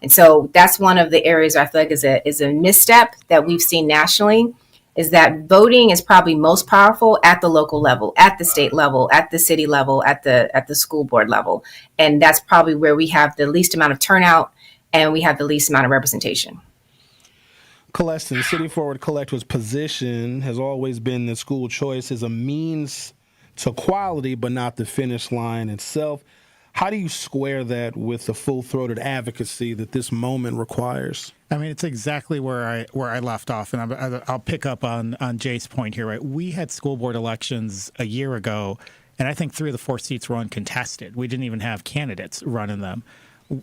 Speaker 5: And so that's one of the areas I feel like is a misstep that we've seen nationally, is that voting is probably most powerful at the local level, at the state level, at the city level, at the school board level. And that's probably where we have the least amount of turnout and we have the least amount of representation.
Speaker 6: Coleston, City Forward Collective's position has always been that school choice is a means to quality, but not the finish line itself. How do you square that with the full-throated advocacy that this moment requires?
Speaker 1: I mean, it's exactly where I left off, and I'll pick up on Jay's point here. Right, we had school board elections a year ago, and I think 3 of the 4 seats were uncontested. We didn't even have candidates running them.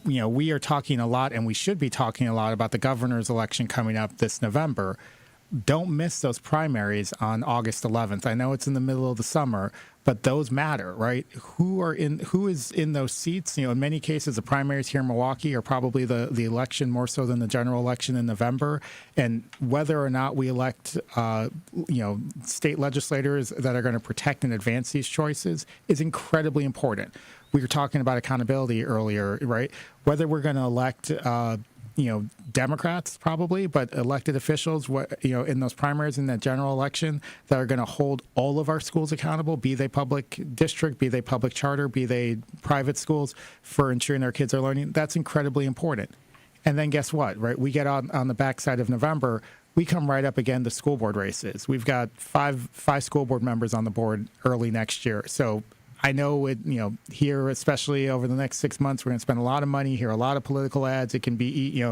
Speaker 1: You know, we are talking a lot, and we should be talking a lot about the governor's election coming up this November. Don't miss those primaries on August 11th. I know it's in the middle of the summer, but those matter, right? Who is in those seats? You know, in many cases, the primaries here in Milwaukee are probably the election more so than the general election in November. And whether or not we elect, state legislators that are going to protect and advance these choices is incredibly important. We were talking about accountability earlier, right? Whether we're going to elect, Democrats probably, but elected officials, in those primaries in that general election that are going to hold all of our schools accountable, be they public district, be they public charter, be they private schools, for ensuring their kids are learning. That's incredibly important. And then guess what, right? We get on the backside of November, we come right up again to school board races. We've got five school board members on the board early next year. So I know here, especially over the next 6 months, we're going to spend a lot of money, hear a lot of political ads. It can be,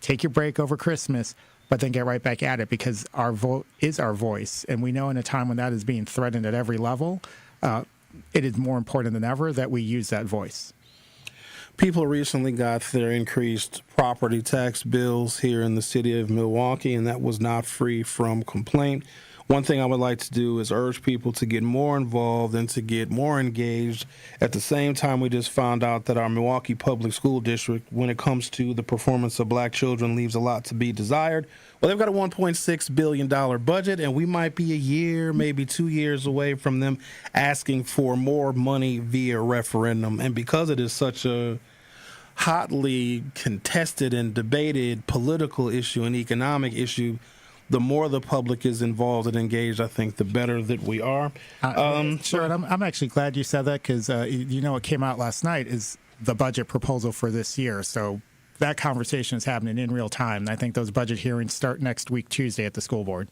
Speaker 1: take your break over Christmas, but then get right back at it because our vote is our voice. And we know in a time when that is being threatened at every level, it is more important than ever that we use that voice.
Speaker 6: People recently got their increased property tax bills here in the city of Milwaukee, and that was not free from complaint. One thing I would like to do is urge people to get more involved and to get more engaged. At the same time, we just found out that our Milwaukee Public School District, when it comes to the performance of Black children, leaves a lot to be desired. Well, they've got a $1.6 billion budget, and we might be a year, maybe 2 years away from them asking for more money via referendum. And because it is such a hotly contested and debated political issue and economic issue, the more the public is involved and engaged, I think the better that we are.
Speaker 1: Sure, and I'm actually glad you said that because, what came out last night is the budget proposal for this year. So that conversation is happening in real time. And I think those budget hearings start next week, Tuesday, at the school board.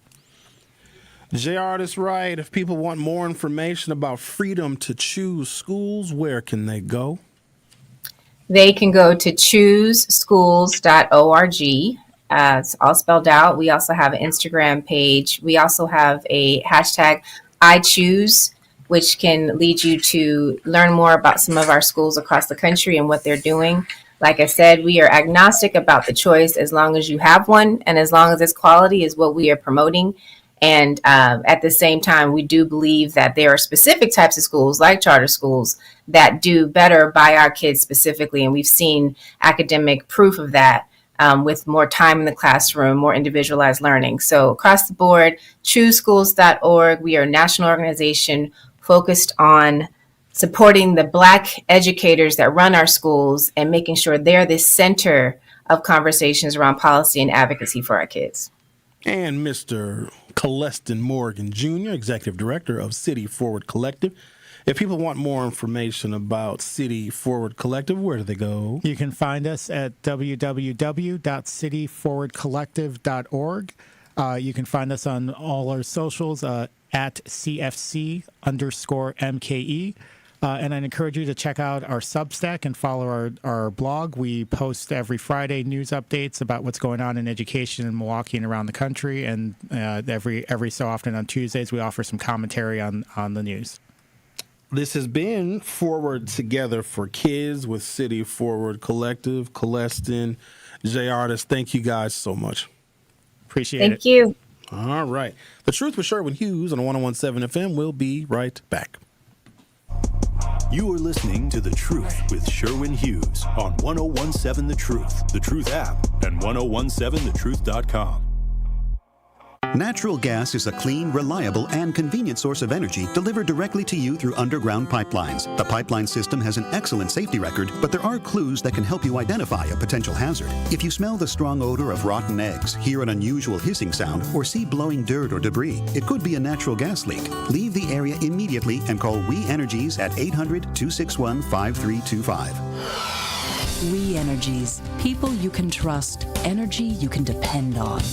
Speaker 6: JR is right. If people want more information about freedom to choose schools, where can they go?
Speaker 5: They can go to chooseschools.org. It's all spelled out. We also have an Instagram page. We also have a hashtag #IChoose, which can lead you to learn more about some of our schools across the country and what they're doing. Like I said, we are agnostic about the choice as long as you have one and as long as its quality is what we are promoting. And at the same time, we do believe that there are specific types of schools like charter schools that do better by our kids specifically. And we've seen academic proof of that. With more time in the classroom, more individualized learning. So across the board, chooseschools.org. We are a national organization focused on supporting the Black educators that run our schools and making sure they're the center of conversations around policy and advocacy for our kids.
Speaker 6: And Mr. Coleston Morgan Jr., Executive Director of City Forward Collective. If people want more information about City Forward Collective, where do they go?
Speaker 1: You can find us at www.cityforwardcollective.org. You can find us on all our socials at CFC_MKE. And I'd encourage you to check out our Substack and follow our blog. We post every Friday news updates about what's going on in education in Milwaukee and around the country. And every so often on Tuesdays, we offer some commentary on the news.
Speaker 6: This has been Forward Together for Kids with City Forward Collective. Coleston, J. Artist, thank you guys so much.
Speaker 1: Appreciate it.
Speaker 5: Thank you.
Speaker 6: All right. The Truth with Sherwin Hughes on 101.7 FM. We'll be right back.
Speaker 12: You are listening to The Truth with Sherwin Hughes on 101.7 The Truth, The Truth app, and 1017thetruth.com.
Speaker 16: Natural gas is a clean, reliable, and convenient source of energy delivered directly to you through underground pipelines. The pipeline system has an excellent safety record, but there are clues that can help you identify a potential hazard. If you smell the strong odor of rotten eggs, hear an unusual hissing sound, or see blowing dirt or debris, it could be a natural gas leak. Leave the area immediately and call We Energies at 800-261-5325.
Speaker 17: We Energies. People you can trust. Energy you can depend on.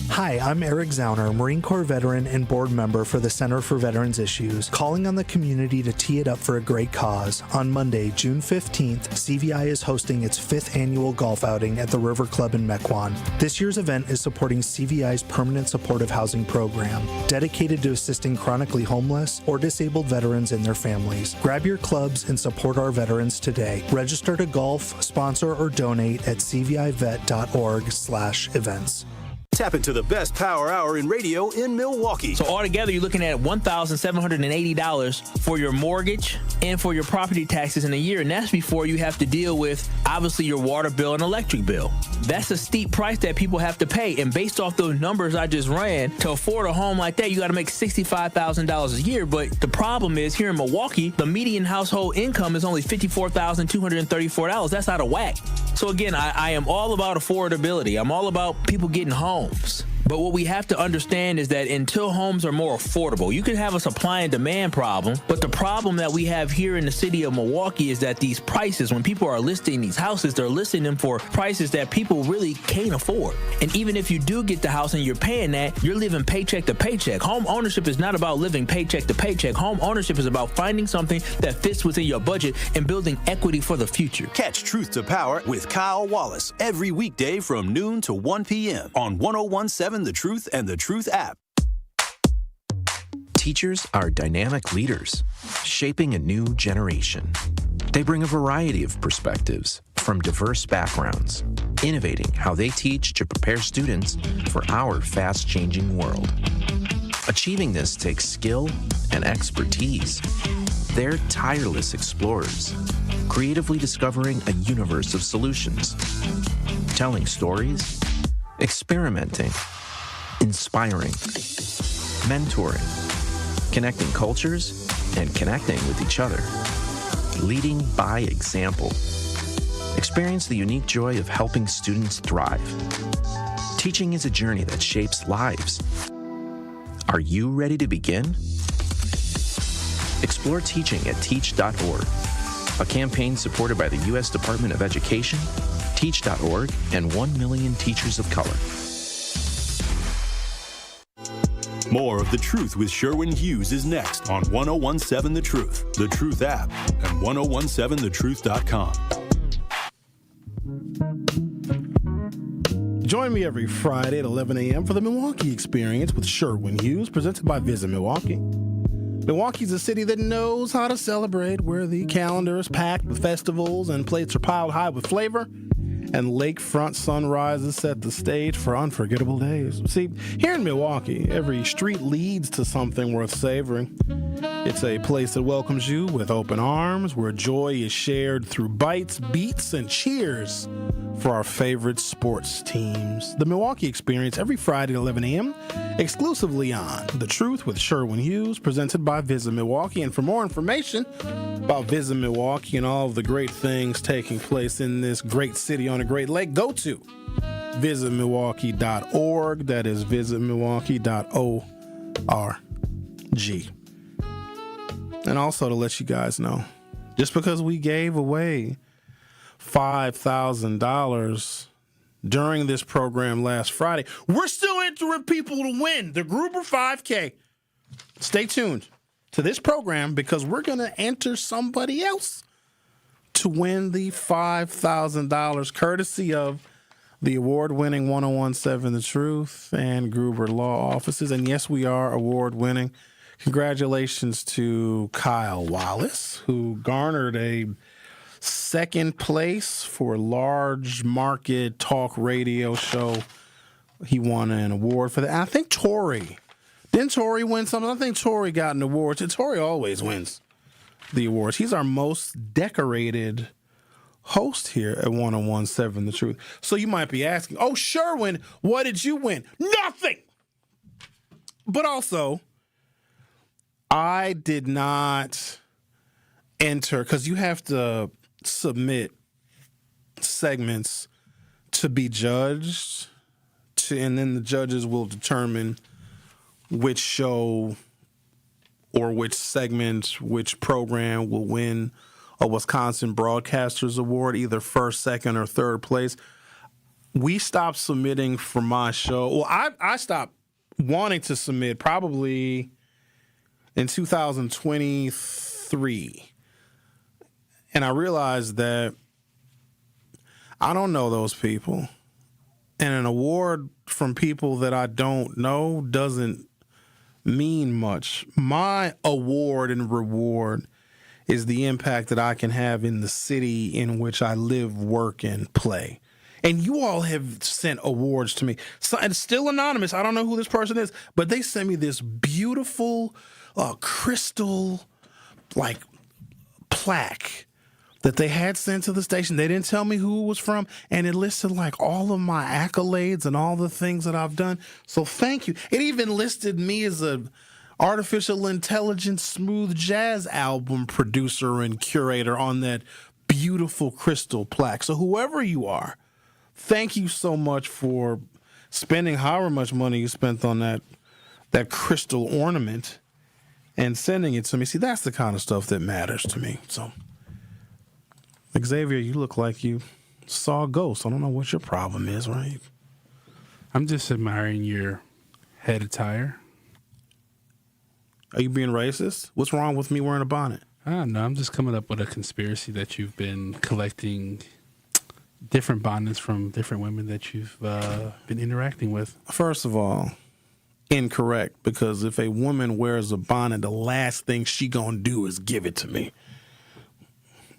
Speaker 18: Hi, I'm Eric Zauner, Marine Corps veteran and board member for the Center for Veterans Issues, calling on the community to tee it up for a great cause. On Monday, June 15th, CVI is hosting its 5th annual golf outing at the River Club in Mequon. This year's event is supporting CVI's Permanent Supportive Housing Program, dedicated to assisting chronically homeless or disabled veterans and their families. Grab your clubs and support our veterans today. Register to golf, sponsor, or donate at cvivet.org/events.
Speaker 12: Tap into the best power hour in radio in Milwaukee.
Speaker 19: So altogether, you're looking at $1,780 for your mortgage and for your property taxes in a year. And that's before you have to deal with, obviously, your water bill and electric bill. That's a steep price that people have to pay. And based off those numbers I just ran, to afford a home like that, you got to make $65,000 a year. But the problem is, here in Milwaukee, the median household income is only $54,234. That's out of whack. So again, I am all about affordability. I'm all about people getting homes. But what we have to understand is that until homes are more affordable, you can have a supply and demand problem. But the problem that we have here in the city of Milwaukee is that these prices, when people are listing these houses, they're listing them for prices that people really can't afford. And even if you do get the house and you're paying that, you're living paycheck to paycheck. Home ownership is not about living paycheck to paycheck. Home ownership is about finding something that fits within your budget and building equity for the future.
Speaker 12: Catch Truth to Power with Kyle Wallace every weekday from noon to 1 p.m. on 101.7 The Truth and The Truth app.
Speaker 20: Teachers are dynamic leaders, shaping a new generation. They bring a variety of perspectives from diverse backgrounds, innovating how they teach to prepare students for our fast-changing world. Achieving this takes skill and expertise. They're tireless explorers, creatively discovering a universe of solutions, telling stories, experimenting, inspiring, mentoring, connecting cultures, and connecting with each other. Leading by example. Experience the unique joy of helping students thrive. Teaching is a journey that shapes lives. Are you ready to begin? Explore teaching at teach.org, a campaign supported by the U.S. Department of Education, Teach.org, and 1 million teachers of color.
Speaker 12: More of The Truth with Sherwin Hughes is next on 101.7 The Truth, The Truth app, and 1017thetruth.com.
Speaker 6: Join me every Friday at 11 a.m. for the Milwaukee Experience with Sherwin Hughes, presented by Visit Milwaukee. Milwaukee's a city that knows how to celebrate, where the calendar is packed with festivals and plates are piled high with flavor, and lakefront sunrises set the stage for unforgettable days. See, here in Milwaukee, every street leads to something worth savoring. It's a place that welcomes you with open arms, where joy is shared through bites, beats, and cheers for our favorite sports teams. The Milwaukee Experience every Friday at 11 a.m., exclusively on The Truth with Sherwin Hughes, presented by Visit Milwaukee. And for more information about Visit Milwaukee and all of the great things taking place in this great city on a great lake, go to visitmilwaukee.org. That is visitmilwaukee.org. And also to let you guys know, just because we gave away $5,000 during this program last Friday, we're still entering people to win the Gruber 5K. Stay tuned to this program because we're going to enter somebody else to win the $5,000 courtesy of the award-winning 101.7 The Truth and Gruber Law Offices. And yes, we are award-winning. Congratulations to Kyle Wallace, who garnered a second place for large market talk radio show He won an award for that. I think Tori. Didn't Tori win something? I think Tori got an award. Tori always wins the awards. He's our most decorated host here at 101.7 The Truth. So you might be asking, oh, Sherwin, what did you win? Nothing! But also, I did not enter, because you have to submit segments to be judged, and then the judges will determine which show or which segment, which program will win a Wisconsin Broadcasters Award, either first, second, or third place. We stopped submitting for my show. Well, I stopped wanting to submit probably in 2023. And I realized that I don't know those people. And an award from people that I don't know doesn't mean much. My award and reward is the impact that I can have in the city in which I live, work, and play. And you all have sent awards to me. So, and still anonymous. I don't know who this person is, but they sent me this beautiful crystal plaque that they had sent to the station. They didn't tell me who it was from, and it listed all of my accolades and all the things that I've done. So thank you. It even listed me as a artificial intelligence smooth jazz album producer and curator on that beautiful crystal plaque. So whoever you are, thank you so much for spending however much money you spent on that crystal ornament and sending it to me. See, that's the kind of stuff that matters to me. So, Xavier, you look like you saw a ghost. I don't know what your problem is, right?
Speaker 2: I'm just admiring your head attire.
Speaker 6: Are you being racist? What's wrong with me wearing a bonnet?
Speaker 2: I don't know. I'm just coming up with a conspiracy that you've been collecting different bonnets from different women that you've been interacting with.
Speaker 6: First of all, incorrect, because if a woman wears a bonnet, the last thing she gonna do is give it to me.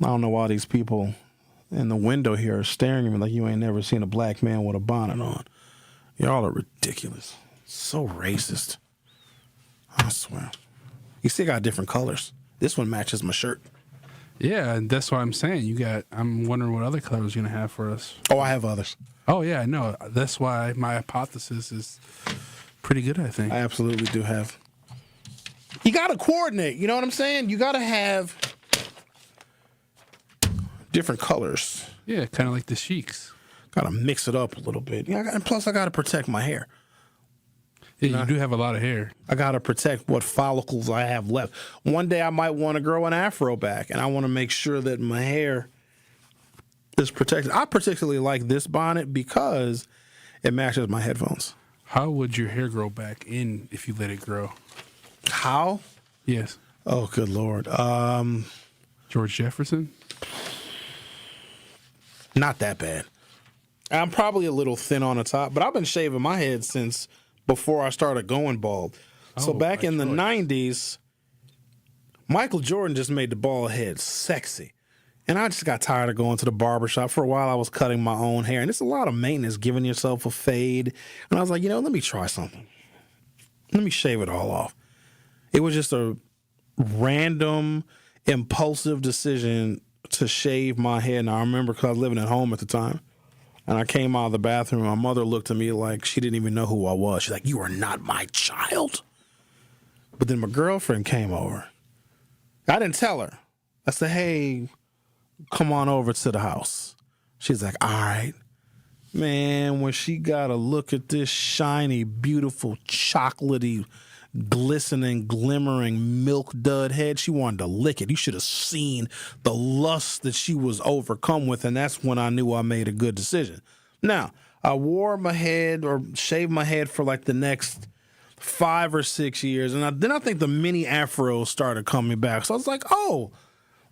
Speaker 6: I don't know why these people in the window here are staring at me like you ain't never seen a black man with a bonnet on. Y'all are ridiculous. So racist. I swear. You see, I got different colors. This one matches my shirt.
Speaker 2: Yeah, and that's what I'm saying. I'm wondering what other colors you're going to have for us.
Speaker 6: Oh, I have others.
Speaker 2: Oh, yeah, I know. That's why my hypothesis is pretty good, I think.
Speaker 6: I absolutely do have. You got to coordinate. You know what I'm saying? You got to have different colors.
Speaker 2: Yeah, kind of like the Sheiks.
Speaker 6: Got to mix it up a little bit. Yeah, and plus I got to protect my hair.
Speaker 2: Yeah, you do have a lot of hair.
Speaker 6: I got to protect what follicles I have left. One day I might want to grow an afro back, and I want to make sure that my hair is protected. I particularly like this bonnet because it matches my headphones.
Speaker 2: How would your hair grow back in if you let it grow?
Speaker 6: How?
Speaker 2: Yes.
Speaker 6: Oh, good Lord.
Speaker 2: George Jefferson?
Speaker 6: Not that bad. I'm probably a little thin on the top, but I've been shaving my head since before I started going bald. So back in the 90s, Michael Jordan just made the bald head sexy. And I just got tired of going to the barbershop. For a while, I was cutting my own hair. And it's a lot of maintenance, giving yourself a fade. And I was like, let me try something. Let me shave it all off. It was just a random, impulsive decision to shave my head. And I remember because I was living at home at the time. And I came out of the bathroom. My mother looked at me like she didn't even know who I was. She's like, "You are not my child." But then my girlfriend came over. I didn't tell her. I said, "Hey, come on over to the house." She's like, "All right." Man, when she got a look at this shiny, beautiful, chocolatey, glistening, glimmering milk dud head, she wanted to lick it. You should have seen the lust that she was overcome with, and that's when I knew I made a good decision. Now, I wore my head or shaved my head for like the next 5 or 6 years, and then I think the mini afros started coming back. So I was like, oh,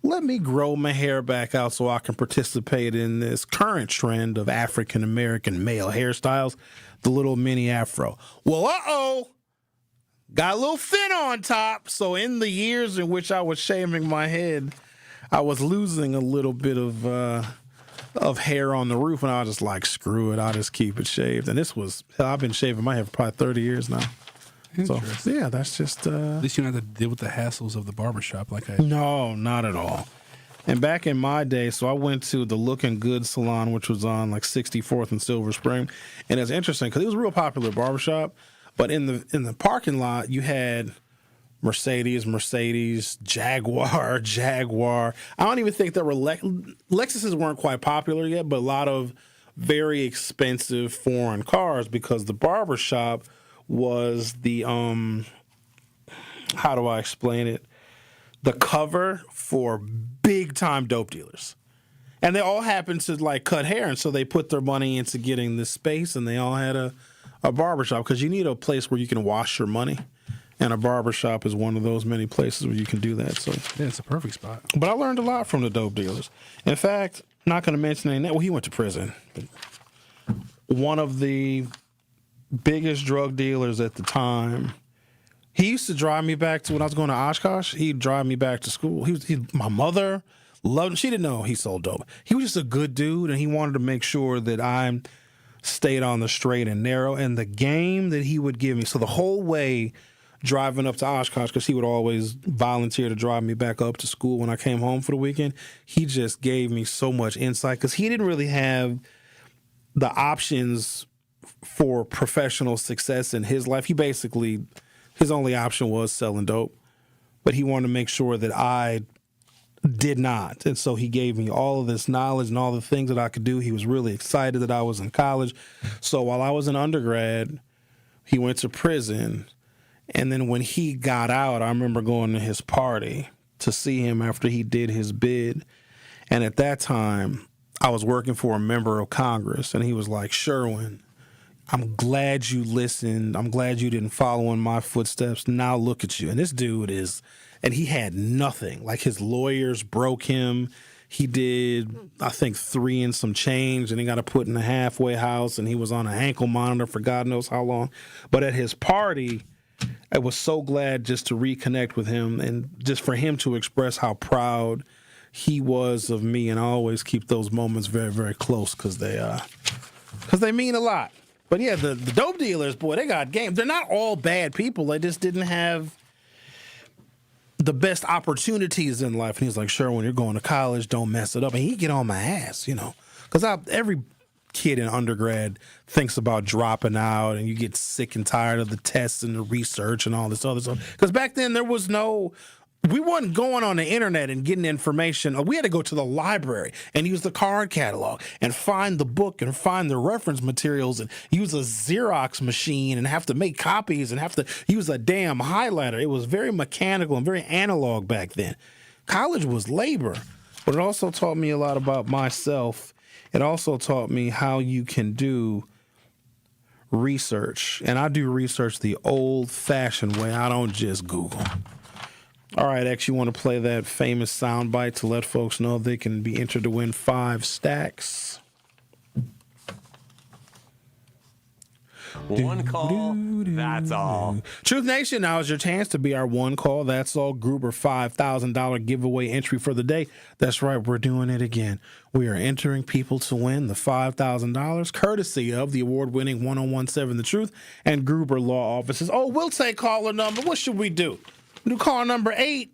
Speaker 6: let me grow my hair back out so I can participate in this current trend of African-American male hairstyles, the little mini afro. Well, got a little thin on top, so in the years in which I was shaving my head, I was losing a little bit of of hair on the roof, and I was just like, screw it, I'll just keep it shaved. And I've been shaving my hair for probably 30 years now. So, yeah, that's just...
Speaker 2: At least you don't have to deal with the hassles of the barbershop like I...
Speaker 6: No, not at all. And back in my day, so I went to the Looking Good salon, which was on like 64th and Silver Spring. And it's interesting because it was a real popular barbershop. But in the parking lot, you had Mercedes, Jaguar. I don't even think there were Lexuses weren't quite popular yet, but a lot of very expensive foreign cars because the barbershop was the how do I explain it? The cover for big time dope dealers. And they all happened to like cut hair, and so they put their money into getting this space, and they all had a barbershop because you need a place where you can wash your money. And a barbershop is one of those many places where you can do that. So
Speaker 2: yeah, it's a perfect spot.
Speaker 6: But I learned a lot from the dope dealers. In fact, not going to mention any name. Well, he went to prison. But one of the biggest drug dealers at the time, he used to drive me back to when I was going to Oshkosh. He'd drive me back to school. My mother loved him. She didn't know he sold dope. He was just a good dude, and he wanted to make sure that I stayed on the straight and narrow. And the game that he would give me, so the whole way driving up to Oshkosh, because he would always volunteer to drive me back up to school when I came home for the weekend, he just gave me so much insight because he didn't really have the options for professional success in his life. His only option was selling dope, but he wanted to make sure that I did not. And so he gave me all of this knowledge and all the things that I could do. He was really excited that I was in college. So while I was an undergrad, he went to prison. And then when he got out, I remember going to his party to see him after he did his bid. And at that time, I was working for a member of Congress, and he was like, Sherwin, I'm glad you listened. I'm glad you didn't follow in my footsteps. Now look at you. And this dude and he had nothing. Like his lawyers broke him. He did, I think, 3 and some change, and he got put in a halfway house, and he was on an ankle monitor for God knows how long. But at his party, I was so glad just to reconnect with him and just for him to express how proud he was of me. And I always keep those moments very, very close because they mean a lot. But yeah, the dope dealers, boy, they got game. They're not all bad people. They just didn't have the best opportunities in life. And he's like, sure, when you're going to college, don't mess it up. And he'd get on my ass, because every kid in undergrad thinks about dropping out, and you get sick and tired of the tests and the research and all this other stuff. Because back then we wasn't going on the internet and getting information. We had to go to the library and use the card catalog and find the book and find the reference materials and use a Xerox machine and have to make copies and have to use a damn highlighter. It was very mechanical and very analog back then. College was labor, but it also taught me a lot about myself. It also taught me how you can do research. And I do research the old-fashioned way. I don't just Google. All right, X, you want to play that famous soundbite to let folks know they can be entered to win 5 stacks?
Speaker 8: One call, that's all.
Speaker 6: Truth Nation, now is your chance to be our one call, that's all Gruber $5,000 giveaway entry for the day. That's right, we're doing it again. We are entering people to win the $5,000 courtesy of the award-winning 1017 The Truth and Gruber Law Offices. Oh, we'll take caller number. What should we do? Do caller number 8?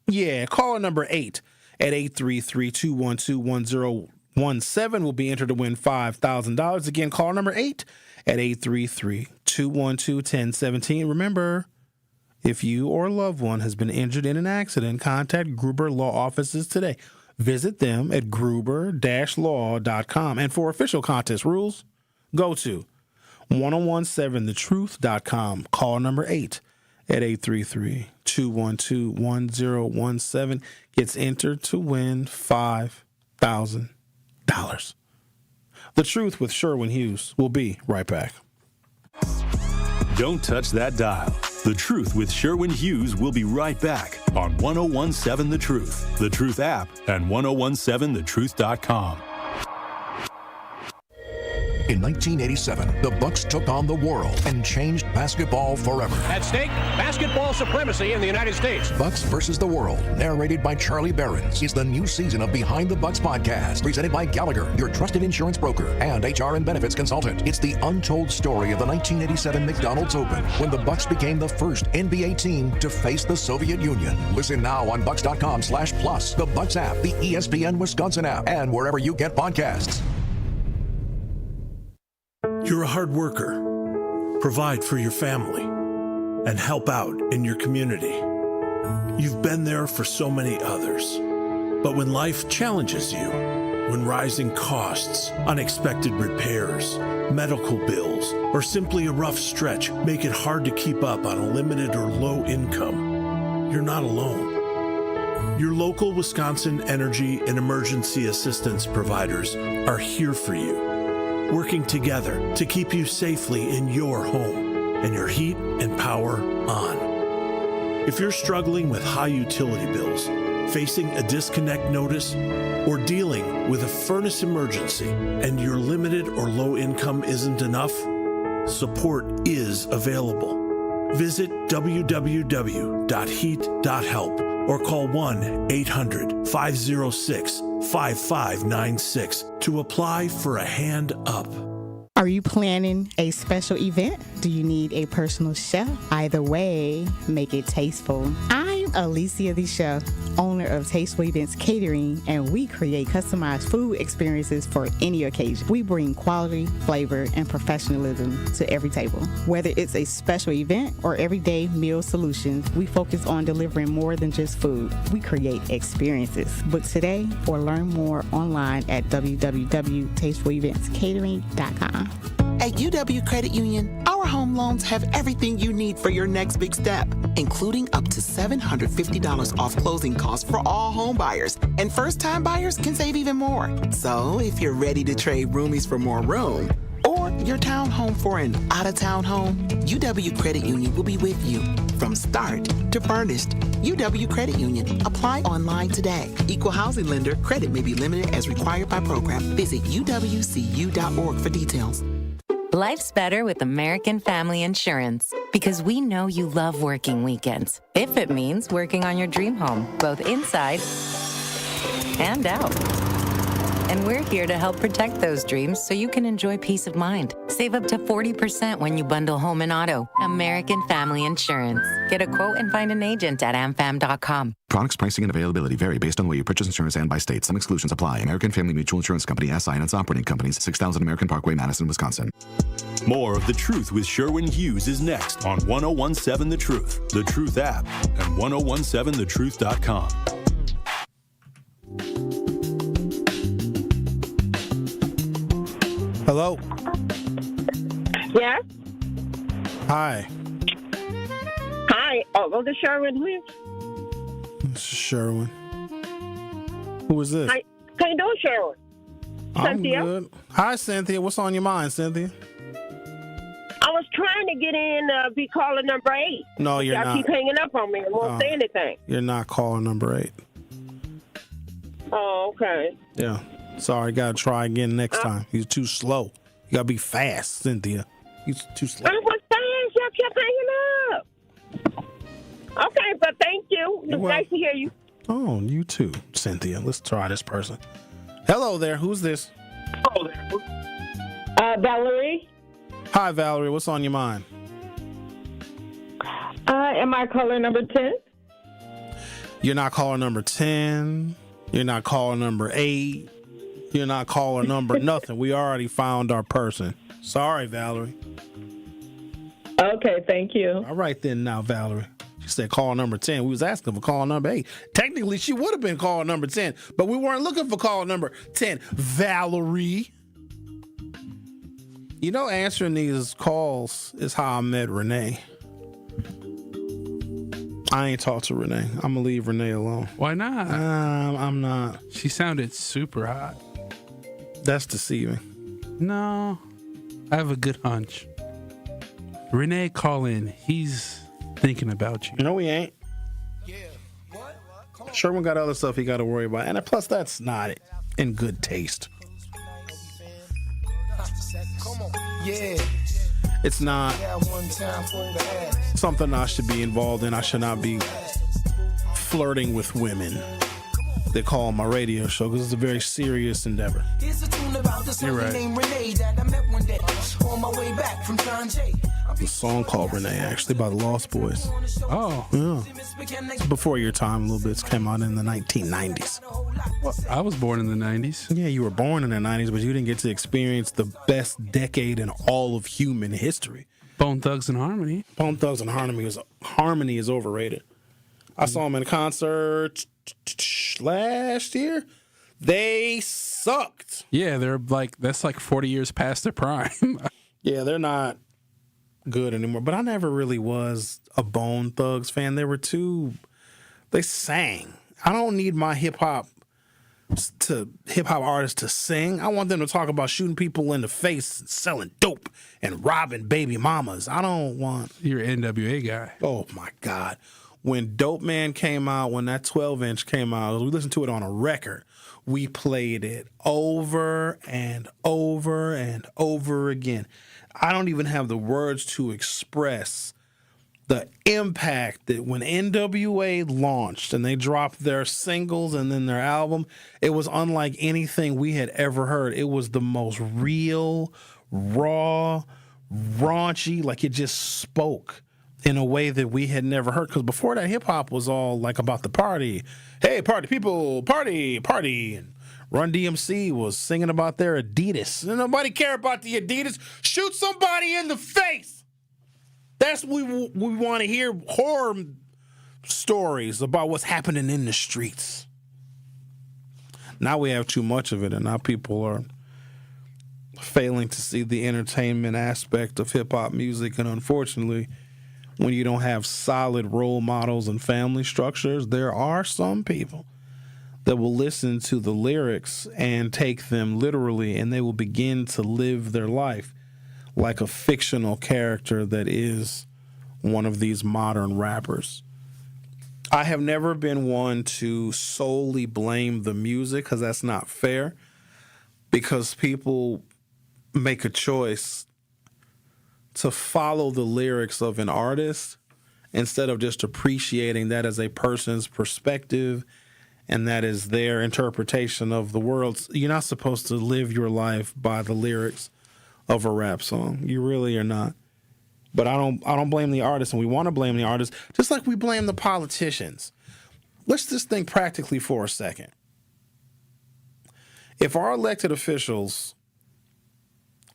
Speaker 6: Yeah, caller number 8 at 833-212-1017 will be entered to win $5,000. Again, caller number 8 at 833-212-1017. Remember, if you or a loved one has been injured in an accident, contact Gruber Law Offices today. Visit them at gruber-law.com. And for official contest rules, go to 1017thetruth.com. Call number 8 at 833-212-1017 gets entered to win $5,000. The Truth with Sherwin Hughes will be right back.
Speaker 7: Don't touch that dial. The Truth with Sherwin Hughes will be right back on 1017 The Truth, The Truth app, and 1017thetruth.com.
Speaker 3: In 1987, the Bucks took on the world and changed basketball forever.
Speaker 11: At stake, basketball supremacy in the United States.
Speaker 3: Bucks versus the World, narrated by Charlie Behrens, is the new season of Behind the Bucks podcast, presented by Gallagher, your trusted insurance broker and HR and benefits consultant. It's the untold story of the 1987 McDonald's Open, when the Bucks became the first NBA team to face the Soviet Union. Listen now on Bucks.com/plus, the Bucks app, the ESPN Wisconsin app, and wherever you get podcasts.
Speaker 21: You're a hard worker. Provide for your family and help out in your community. You've been there for so many others. But when life challenges you, when rising costs, unexpected repairs, medical bills, or simply a rough stretch make it hard to keep up on a limited or low income, you're not alone. Your local Wisconsin energy and emergency assistance providers are here for you, working together to keep you safely in your home and your heat and power on. If you're struggling with high utility bills, facing a disconnect notice, or dealing with a furnace emergency and your limited or low income isn't enough, support is available. Visit www.heat.help or call 1-800-506-5596 to apply for a hand up.
Speaker 24: Are you planning a special event? Do you need a personal chef? Either way, make it tasteful. I'm Alicia the Chef, owner of Tasteful Events Catering, and we create customized food experiences for any occasion. We bring quality, flavor, and professionalism to every table. Whether it's a special event or everyday meal solutions, we focus on delivering more than just food. We create experiences. Book today or learn more online at www.tastefuleventscatering.com.
Speaker 25: At UW Credit Union, our home loans have everything you need for your next big step, including up to $750 off closing costs for all home buyers. And first-time buyers can save even more. So if you're ready to trade roomies for more room, or your townhome for an out-of-town home, UW Credit Union will be with you from start to furnished. UW Credit Union. Apply online today. Equal housing lender. Credit may be limited as required by program. Visit uwcu.org for details.
Speaker 26: Life's better with American Family Insurance because we know you love working weekends. If it means working on your dream home, both inside and out. And we're here to help protect those dreams so you can enjoy peace of mind. Save up to 40% when you bundle home and auto. American Family Insurance. Get a quote and find an agent at amfam.com.
Speaker 27: Products, pricing, and availability vary based on where you purchase insurance and by state. Some exclusions apply. American Family Mutual Insurance Company, SI, and its operating companies, 6000 American Parkway, Madison, Wisconsin.
Speaker 7: More of The Truth with Sherwin Hughes is next on 1017 The Truth, The Truth app, and 1017thetruth.com.
Speaker 6: Hello.
Speaker 28: Yes.
Speaker 6: Hi.
Speaker 28: Hi. Oh, this is Sherwin. Who is?
Speaker 6: This is Sherwin. Who is this?
Speaker 28: Hi. How you doing, Sherwin?
Speaker 6: I'm
Speaker 28: Cynthia.
Speaker 6: good. Hi, Cynthia. What's on your mind, Cynthia?
Speaker 28: I was trying to get in, be caller number 8.
Speaker 6: No, you're
Speaker 28: Y'all
Speaker 6: not.
Speaker 28: keep hanging up on me and won't say anything.
Speaker 6: You're not calling number 8.
Speaker 28: Oh, okay.
Speaker 6: Yeah. Sorry, gotta try again next time. He's too slow. You gotta be fast, Cynthia. He's too slow.
Speaker 28: I was fast. Y'all kept hanging up. Okay, but thank you. It's nice to hear you.
Speaker 6: Oh, you too, Cynthia. Let's try this person. Hello there. Who's this?
Speaker 28: Hello there. Valerie.
Speaker 6: Hi, Valerie. What's on your mind?
Speaker 28: Am I caller number 10?
Speaker 6: You're not caller number 10. You're not caller number 8. You're not caller number nothing. We already found our person. Sorry, Valerie.
Speaker 28: Okay, thank you.
Speaker 6: All right then now, Valerie. She said caller number 10. We was asking for caller number 8. Technically, she would have been caller number 10, but we weren't looking for caller number 10. Valerie. You know, answering these calls is how I met Renee. I ain't talked to Renee. I'm going to leave Renee alone.
Speaker 2: Why not?
Speaker 6: I'm not.
Speaker 2: She sounded super hot.
Speaker 6: That's deceiving.
Speaker 2: No, I have a good hunch. Renee, call in. He's thinking about you.
Speaker 6: No, he ain't. Sherwin got other stuff he got to worry about. And plus, that's not in good taste. It's not something I should be involved in. I should not be flirting with women. They call my radio show because it's a very serious endeavor.
Speaker 2: You're right.
Speaker 6: A song called Renee, actually, by the Lost Boys.
Speaker 2: Oh.
Speaker 6: Yeah. It's before your time a little bit. It came out in the 1990s.
Speaker 2: Well, I was born in the 90s.
Speaker 6: Yeah, you were born in the 90s, but you didn't get to experience the best decade in all of human history.
Speaker 2: Bone Thugs and Harmony.
Speaker 6: Bone Thugs and Harmony is overrated. I saw them in concert last year. They sucked.
Speaker 2: Yeah, that's like 40 years past their prime.
Speaker 6: Yeah, they're not good anymore. But I never really was a Bone Thugs fan. They sang. I don't need my hip hop artists to sing. I want them to talk about shooting people in the face and selling dope and robbing baby mamas. I don't want...
Speaker 2: You're an NWA guy.
Speaker 6: Oh, my God. When Dope Man came out, when that 12-inch came out, we listened to it on a record. We played it over and over and over again. I don't even have the words to express the impact that when NWA launched and they dropped their singles and then their album, it was unlike anything we had ever heard. It was the most real, raw, raunchy, like it just spoke in a way that we had never heard. Because before that, hip-hop was all like about the party. Hey, party people, party, party. And Run DMC was singing about their Adidas. And nobody cared about the Adidas. Shoot somebody in the face. That's what we want to hear, horror stories about what's happening in the streets. Now we have too much of it, and now people are failing to see the entertainment aspect of hip-hop music. And unfortunately, when you don't have solid role models and family structures, there are some people that will listen to the lyrics and take them literally, and they will begin to live their life like a fictional character that is one of these modern rappers. I have never been one to solely blame the music, because that's not fair, because people make a choice to follow the lyrics of an artist instead of just appreciating that as a person's perspective and that is their interpretation of the world. You're not supposed to live your life by the lyrics of a rap song. You really are not. But I don't blame the artists, and we want to blame the artists, just like we blame the politicians. Let's just think practically for a second. If our elected officials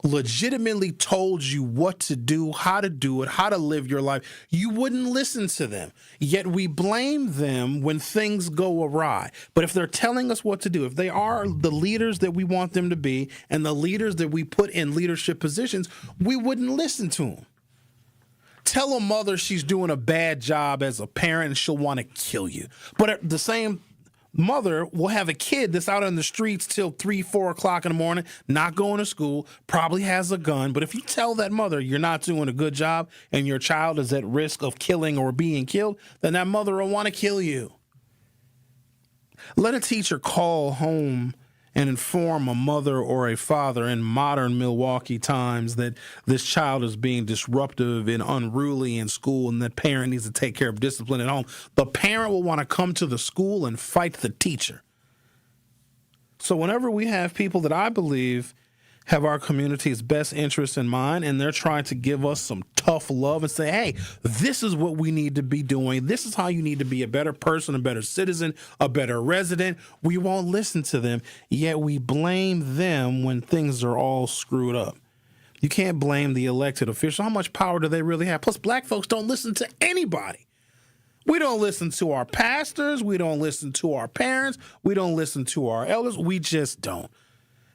Speaker 6: legitimately told you what to do, how to live your life, you wouldn't listen to them. Yet we blame them when things go awry. But if they're telling us what to do, if they are the leaders that we want them to be and the leaders that we put in leadership positions, we wouldn't listen to them. Tell a mother she's doing a bad job as a parent and she'll want to kill you. But the same mother will have a kid that's out on the streets till 3, 4 o'clock in the morning, not going to school, probably has a gun. But if you tell that mother you're not doing a good job and your child is at risk of killing or being killed, then that mother will want to kill you. Let a teacher call home and inform a mother or a father in modern Milwaukee times that this child is being disruptive and unruly in school and that parent needs to take care of discipline at home. The parent will want to come to the school and fight the teacher. So whenever we have people that I believe have our community's best interests in mind and they're trying to give us some tough love and say, hey, this is what we need to be doing. This is how you need to be a better person, a better citizen, a better resident. We won't listen to them, yet we blame them when things are all screwed up. You can't blame the elected official. How much power do they really have? Plus, black folks don't listen to anybody. We don't listen to our pastors. We don't listen to our parents. We don't listen to our elders. We just don't.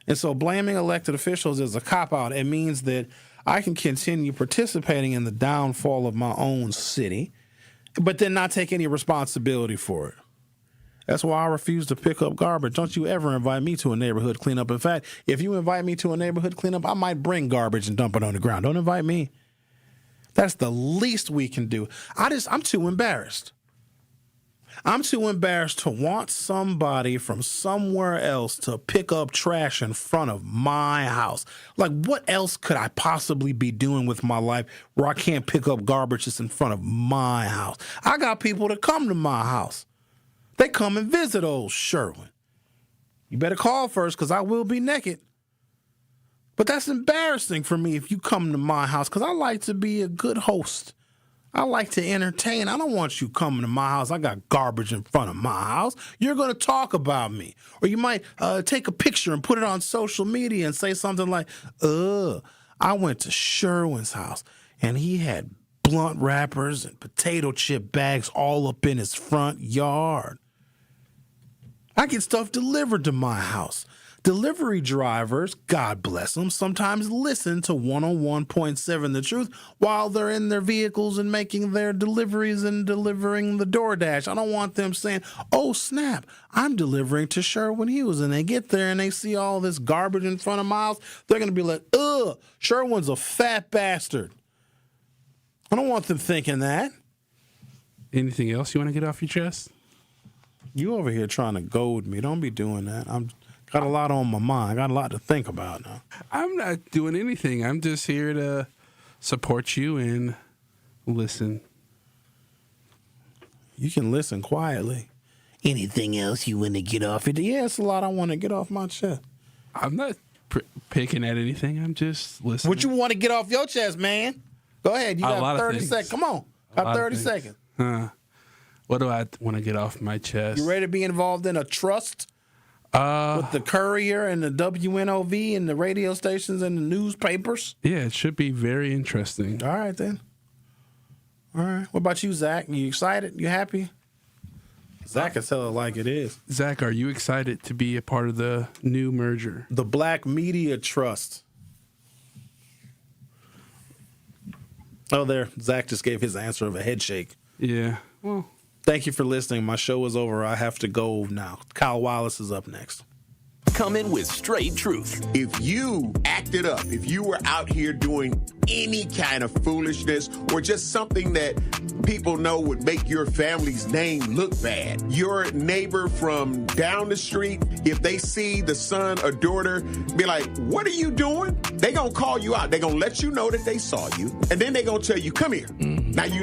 Speaker 6: And so blaming elected officials is a cop-out. It means that I can continue participating in the downfall of my own city, but then not take any responsibility for it. That's why I refuse to pick up garbage. Don't you ever invite me to a neighborhood cleanup. In fact, if you invite me to a neighborhood cleanup, I might bring garbage and dump it on the ground. Don't invite me. That's the least we can do. I'm too embarrassed. I'm too embarrassed to want somebody from somewhere else to pick up trash in front of my house. Like, what else could I possibly be doing with my life where I can't pick up garbage just in front of my house? I got people that come to my house. They come and visit old Sherwin. You better call first, because I will be naked. But that's embarrassing for me if you come to my house, because I like to be a good host. I like to entertain. I don't want you coming to my house. I got garbage in front of my house. You're going to talk about me. Or you might take a picture and put it on social media and say something like, I went to Sherwin's house and he had blunt wrappers and potato chip bags all up in his front yard. I get stuff delivered to my house. Delivery drivers, God bless them, sometimes listen to 101.7 The Truth while they're in their vehicles and making their deliveries and delivering the DoorDash. I don't want them saying, oh, snap, I'm delivering to Sherwin Hughes. And they get there and they see all this garbage in front of my house. They're going to be like, ugh, Sherwin's a fat bastard. I don't want them thinking that.
Speaker 2: Anything else you want to get off your chest?
Speaker 6: You over here trying to goad me. Don't be doing that. Got a lot on my mind. Got a lot to think about now.
Speaker 2: I'm not doing anything. I'm just here to support you and listen.
Speaker 6: You can listen quietly. Anything else you want to get off it? Yeah, it's a lot I want to get off my chest.
Speaker 2: I'm not picking at anything. I'm just listening.
Speaker 6: What you want to get off your chest, man? Go ahead. You got 30 seconds. Come on. Got 30 seconds.
Speaker 2: What do I want to get off my chest?
Speaker 6: You ready to be involved in a trust? With the Courier and the WNOV and the radio stations and the newspapers?
Speaker 2: Yeah, it should be very interesting.
Speaker 6: All right, then. All right. What about you, Zach? You excited? You happy? Zach can tell it like it is.
Speaker 2: Zach, are you excited to be a part of the new merger?
Speaker 6: The Black Media Trust. Oh, there. Zach just gave his answer of a head shake.
Speaker 2: Yeah. Well,
Speaker 6: thank you for listening. My show is over. I have to go now. Kyle Wallace is up next.
Speaker 12: Come in with straight truth.
Speaker 4: If you acted up, if you were out here doing any kind of foolishness or just something that people know would make your family's name look bad, your neighbor from down the street, if they see the son or daughter, be like, what are you doing? They gonna call you out. They gonna let you know that they saw you. And then they gonna tell you, come here. Now, you know